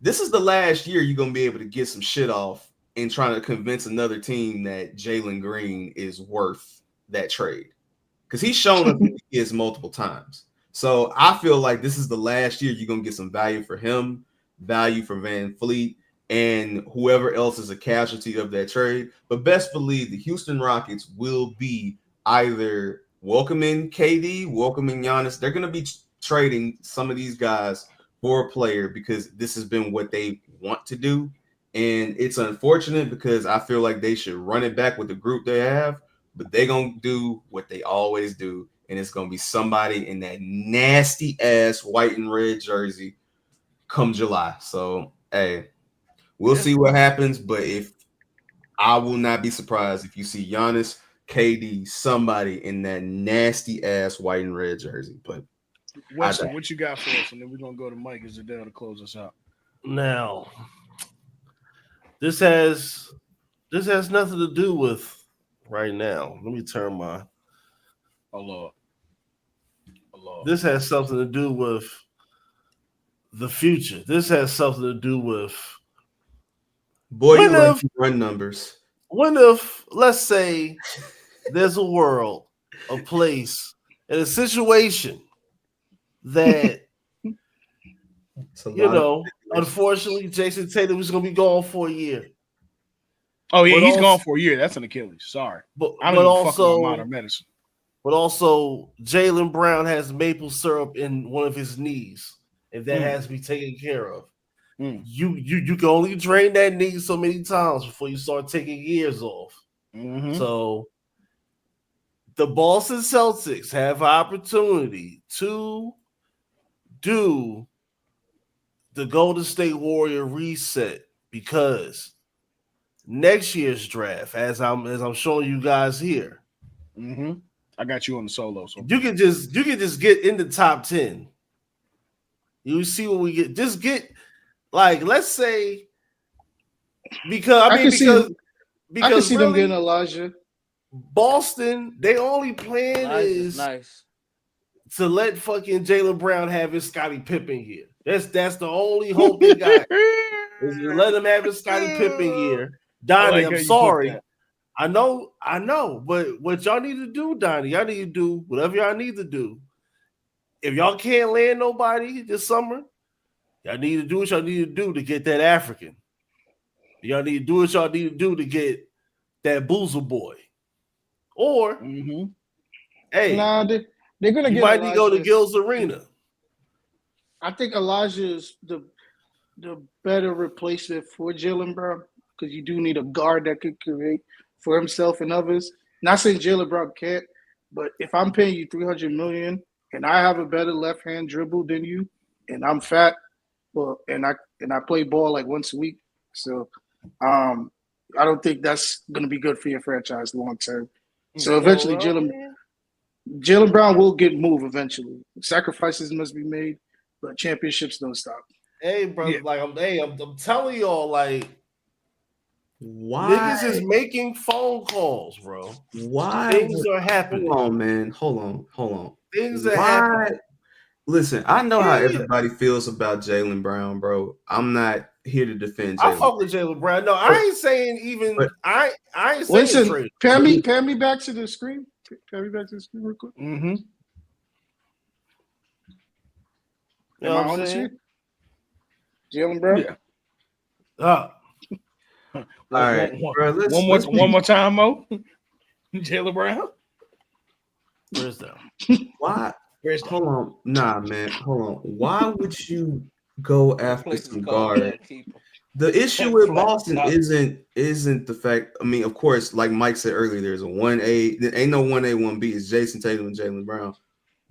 this is the last year you're going to be able to get some shit off and trying to convince another team that Jalen Green is worth that trade. because he's shown us who he is multiple times. So I feel like this is the last year you're gonna get some value for him, value for Van Fleet, and whoever else is a casualty of that trade. But best believe the Houston Rockets will be either welcoming KD, welcoming Giannis. They're gonna be trading some of these guys for a player because this has been what they want to do. And it's unfortunate because I feel like they should run it back with the group they have, but they're going to do what they always do. And it's going to be somebody in that nasty ass white and red jersey come July. So, hey, we'll see what happens. But if I will not be surprised if you see Giannis, KD, somebody in that nasty ass white and red jersey. But Webster, what you got for us? And then we're going to go to Mike and Zadell to close us out. Now, this has nothing to do with right now. Let me turn my. Oh Lord. This has something to do with the future. This has something to do with. Boy, you like to run numbers. What if, let's say, there's a world, a place, and a situation that unfortunately, Jason Tatum is going to be gone for a year. Oh yeah, he's gone for a year. That's an Achilles. Sorry, I don't even fuck with modern medicine. But also, Jaylen Brown has maple syrup in one of his knees, and that has to be taken care of. You can only drain that knee so many times before you start taking years off. So the Boston Celtics have an opportunity to do the Golden State Warrior reset because next year's draft, as I'm showing you guys here, I got you on the solo. So you can just get in the top 10. You see what we get. Just get like, let's say, because I can see them getting Elijah. Boston, their only plan is to let fucking Jaylen Brown have his Scottie Pippen year. That's the only hope they got. Is to let him have his Scottie Pippen year. Donnie, I'm sorry. I know, but what y'all need to do, Donnie, y'all need to do whatever y'all need to do. If y'all can't land nobody this summer, y'all need to do what y'all need to do to get that African. Y'all need to do what y'all need to do to get that Boozle boy. Or, hey, they're gonna get. Might need to go to Gil's Arena. I think Elijah is the better replacement for Jaylen Brown because you do need a guard that could create for himself and others. Not saying Jaylen Brown can't, but if I'm paying you $300 million and I have a better left hand dribble than you, and I'm fat, and I play ball like once a week, so I don't think that's going to be good for your franchise long term. So eventually, Jaylen Brown will get moved eventually. Sacrifices must be made, but championships don't stop. Hey, bro, I'm telling y'all, like, why niggas is making phone calls, bro. Why things are happening? Hold on, man. Hold on. Things are happening. Listen, I know how everybody feels about Jaylen Brown, bro. I'm not here to defend Jaylen. I fuck with Jaylen Brown. No, I ain't saying even. I ain't saying listen. Pan me back to the screen. Pan me back to the screen real quick. You know what I'm saying? Jaylen Brown. Yeah. All right, bro. One more time, Mo. Jaylen Brown. Where's that? Why? Hold on. Nah, man. Hold on. Why would you go after some guard? The issue with Boston isn't the fact. I mean, of course, like Mike said earlier, there's a 1A. There ain't no 1A, 1B. It's Jason Tatum and Jaylen Brown.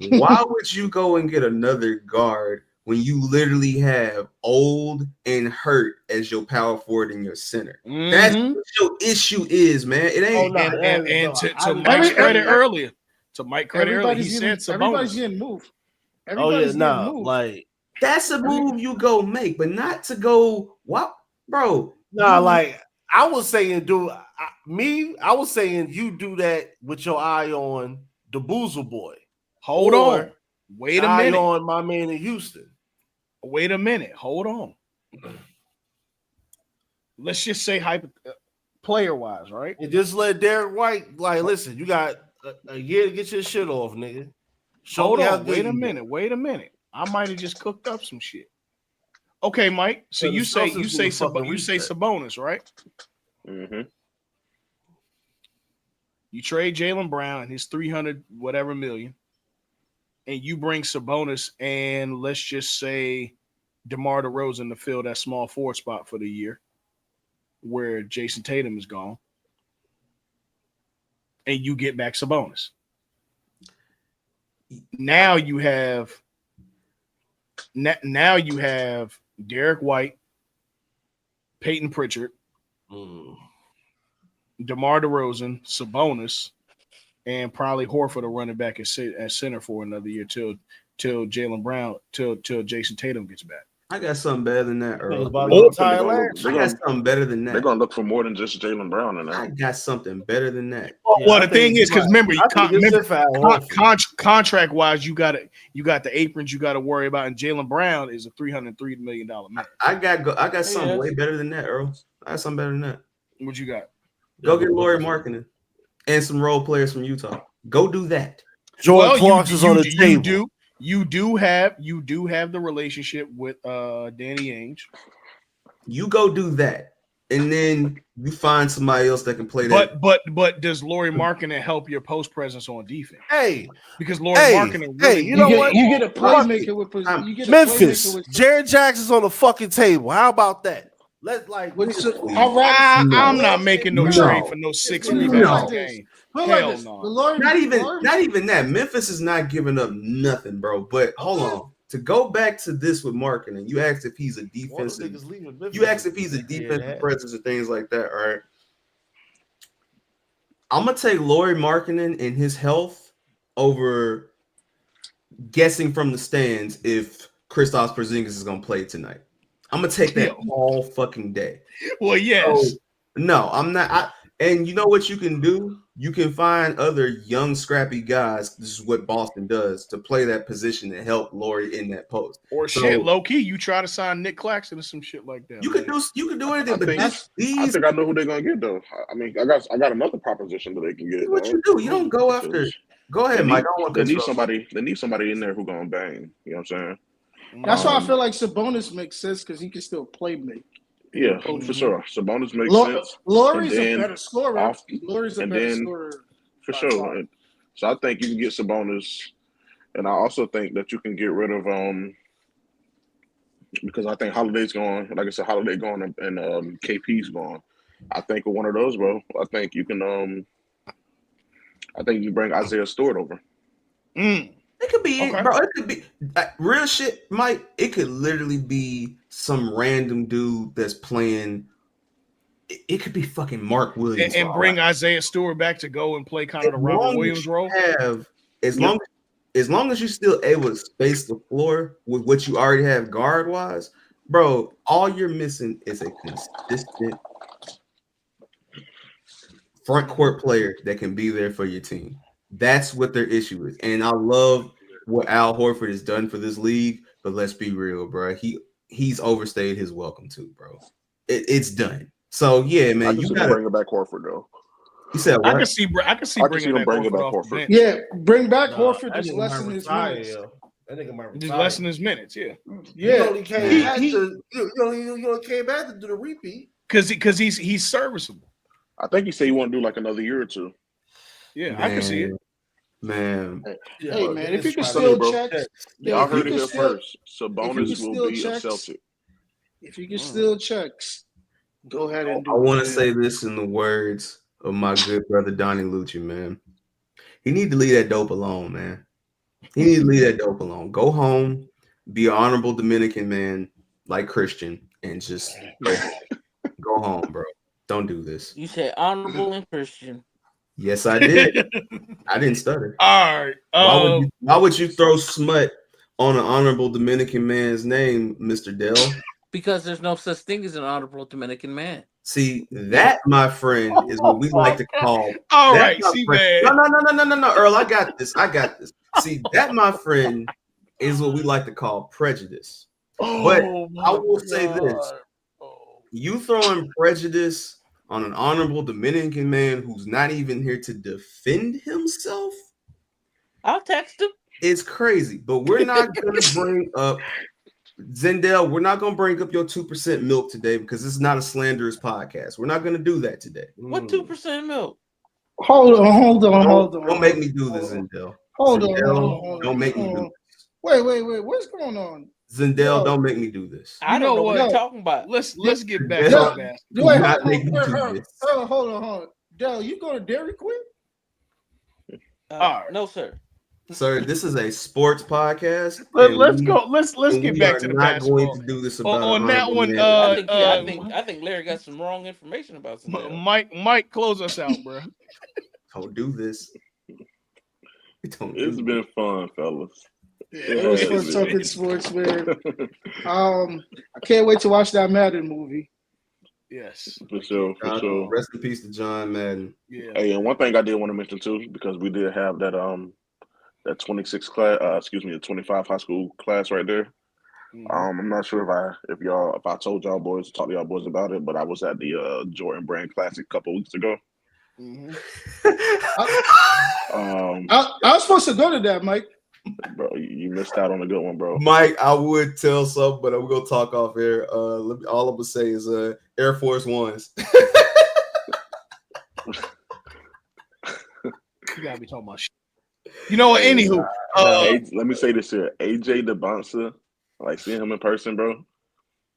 Why would you go and get another guard when you literally have old and hurt as your power forward and your center? That's what your issue is, man. It ain't. And to Mike's credit earlier. To Mike credit earlier, he said everybody's getting moved. Like that's a move you go make, but not to go what, bro? Nah, like I was saying, I was saying you do that with your eye on the Boozle boy. Hold on, wait a minute. On my man in Houston. Wait a minute, hold on. Let's just say player wise, right? And just let Derek White, like, listen, you got a year to get your shit off, nigga. Show Hold me how on, good wait a you minute, wait a minute. I might have just cooked up some shit. Okay, Mike. So Well, the you say Celtics need a fucking reset. Sabonis, right? Mm-hmm. You trade Jalen Brown and his 300 whatever million, and you bring Sabonis and let's just say DeMar DeRozan to fill that small forward spot for the year, where Jason Tatum is gone, and you get back Sabonis. Now you have Derek White, Peyton Pritchard, DeMar DeRozan, Sabonis, and probably Horford to run it back at center for another year till Jalen Brown, till Jason Tatum gets back. I got something better than that, Earl. I I got something better than that. They're gonna look for more than just Jalen Brown in I that. got something better than that. Well, the thing is, because remember, contract wise, you got the aprons you got to worry about, and Jalen Brown is a $303 million man. I got something way better than that, Earl. I got something better than that. What you got? Go get Lauri Markkanen and some role players from Utah. Go do that. Jordan Clarkson is on the table. You do have the relationship with Danny Ainge. You go do that, and then you find somebody else that can play that. But does Lauri Markkanen help your post presence on defense? Hey, because Lauri Markkanen really, you know what? You get a playmaker with Memphis. Jared Jackson's on the fucking table. How about that? I'm not making no trade for no 6 rebound game. Hell no. Not even that. Memphis is not giving up nothing, bro. But hold on. To go back to this with Markkanen, you asked if he's a defensive. You asked if he's a defensive presence and things like that. All right. I'm gonna take Lauri Markkanen and his health over guessing from the stands if Kristaps Porzingis is gonna play tonight. I'm gonna take that all fucking day. Well, yes. So, no, I'm not. And you know what you can do? You can find other young, scrappy guys. This is what Boston does to play that position and help Lauri in that post. Or shit, low key, you try to sign Nick Claxton or some shit like that. You can do anything. I think I know who they're gonna get though. I mean, I got another proposition that they can get. What you do? You don't go after. Go ahead, Mike. They need somebody. They need somebody in there who gonna bang. You know what I'm saying? That's why I feel like Sabonis makes sense because he can still play make. Yeah, for sure. Sabonis makes sense. Lauri's a better scorer. Lauri's a better scorer. For sure. So I think you can get Sabonis, and I also think that you can get rid of because I think Holiday's going. Like I said, Holiday going and KP's going. I think with one of those, bro. I think you can. I think you bring Isaiah Stewart over. It could be, bro. It could be real shit, Mike. It could literally be some random dude that's playing. It could be fucking Mark Williams and bring Isaiah Stewart back to go and play kind of the Robert Williams role. As long as you're still able to space the floor with what you already have guard wise, bro. All you're missing is a consistent front court player that can be there for your team. That's what their issue is. And I love what Al Horford has done for this league, but let's be real, bro. He's overstayed his welcome too, bro. It's done. So yeah, man, you gotta bring back Horford though. You said what? I can see bringing back Horford. Yeah, bring back Horford. Just lessen his minutes. That nigga might retire. Just lessen his minutes. Yeah. He only came back to do the repeat because he's serviceable. I think he said he want to do like another year or two. Yeah, man, I can see it. Man. Hey, man, if you can still check. Y'all heard it here first. Sabonis will be a Celtic. If you can still checks, go ahead and do it. I want to say this in the words of my good brother Donnie Lucci, man. He need to leave that dope alone, man. He need to leave that dope alone. Go home, be an honorable Dominican man like Christian, and just go home, bro. Don't do this. You said honorable and Christian. Yes, I did. I didn't stutter. All right. Why would you throw smut on an honorable Dominican man's name, Mr. Dell? Because there's no such thing as an honorable Dominican man. See, that, my friend, is what we like to call. All right, see, man. No, Earl, I got this. See, that, my friend, is what we like to call prejudice. But I will say this: you throwing prejudice on an honorable Dominican man who's not even here to defend himself. I'll text him. It's crazy, but we're not going to bring up Zendel. We're not going to bring up your 2% milk today because this is not a slanderous podcast. We're not going to do that today. What 2% milk? Hold on. Don't make me do this, Zendel. Hold Zendel, on. don't make me do this. Wait. What's going on? Zendel, don't make me do this. I don't know what you're talking about. Let's get back Zendel, to that. do not make me do this. Hold on. Del, you go to Dairy Queen? No, sir. Sir, this is a sports podcast. Let's go. Let's get back to the not basketball. Going to do this about on that one. I think Larry got some wrong information about Zendel. Mike, close us out, bro. Don't do this. It's been fun, fellas. Yeah, it was fun talking sports, man. I can't wait to watch that Madden movie. Yes, for sure. Rest in peace to John Madden. Yeah. Hey, and one thing I did want to mention too, because we did have that that 26 class, the 25 high school class right there. Mm-hmm. I'm not sure if I told y'all boys, talked to y'all boys about it, but I was at the Jordan Brand Classic a couple weeks ago. Mm-hmm. I was supposed to go to that, Mike. Bro, you missed out on a good one, bro. Mike, I would tell some, but I'm gonna talk off air. All I'm gonna say is Air Force Ones. You gotta be talking about shit. You know what? Anywho, let me say this here: AJ the bouncer, like seeing him in person, bro.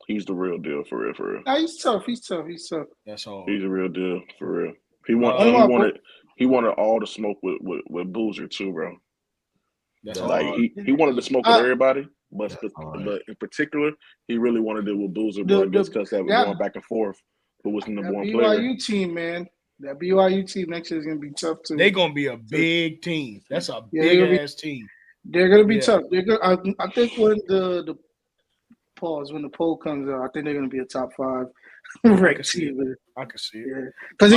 He's the real deal, for real. Nah, he's tough. That's all. He's a real deal, for real. He wanted all the smoke with Boozer too, bro. That's like he wanted to smoke with everybody, but in particular, he really wanted it with Boozer, bro. Just because they were going back and forth. Who was the number one player? BYU team, man. That BYU team next year is gonna be tough too. They're gonna be a big team. That's a big ass team. They're gonna be tough. They're gonna, I think when the poll comes out, I think they're gonna be a top 5 ranked team. I can see it. Yeah, because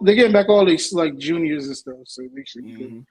they're getting back all these like juniors and stuff. So they should be good.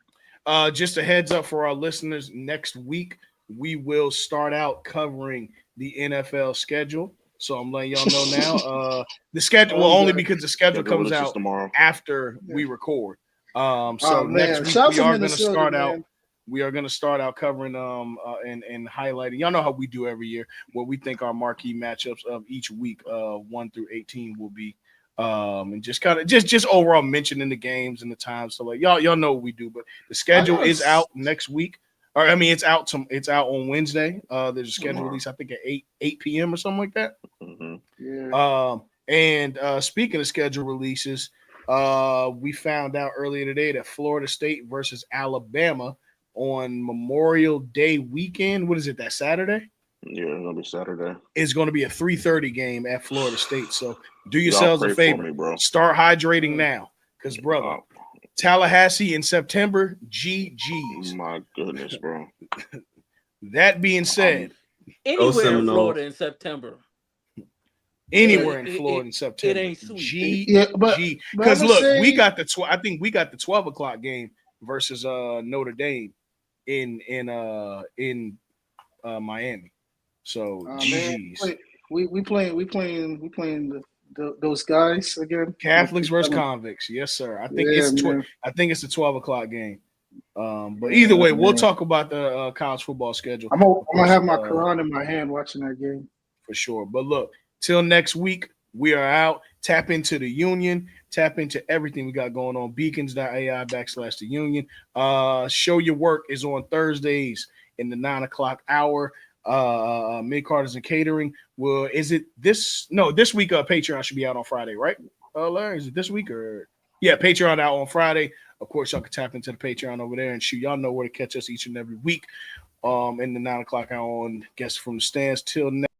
Just a heads up for our listeners, next week we will start out covering the NFL schedule. So I'm letting y'all know now. The schedule only because the schedule comes out tomorrow after we record. So next week we are going to start out. We are going to start out covering and highlighting. Y'all know how we do every year. What we think our marquee matchups of each week, 1 through 18, will be. And just kind of just overall mentioning the games and the times. So like y'all know what we do, but the schedule is out next week. Or I mean, it's out on Wednesday. There's a schedule release, I think at 8 p.m. or something like that. Mm-hmm. Yeah. And speaking of schedule releases, we found out earlier today that Florida State versus Alabama on Memorial Day weekend. What is it? That Saturday? Yeah, it's gonna be Saturday. It's going to be a 3:30 game at Florida State. So do yourselves a favor. Bro. Start hydrating now, because brother, Tallahassee in September. GGs. My goodness, bro. That being said, anywhere in Florida in September. Anywhere in Florida in September. It ain't sweet. Because look, we got the I think we got the 12 o'clock game versus Notre Dame in Miami. So GGs. We playing those guys again. Catholics versus convicts. Yes, sir. I think it's the 12 o'clock game. But either way, we'll talk about the college football schedule. I'm gonna have my Quran in my hand watching that game for sure. But look, till next week, we are out. Tap into the Union. Tap into everything we got going on. Beacons.ai/the Union. Show Your Work is on Thursdays in the 9 o'clock hour. Mid Carters and Catering. Well, is it this? No, this week. Patreon should be out on Friday, right? Larry, is it this week or? Yeah, Patreon out on Friday. Of course, y'all can tap into the Patreon over there and shoot. Y'all know where to catch us each and every week. In the 9 o'clock hour on Guests from the Stands. Till next.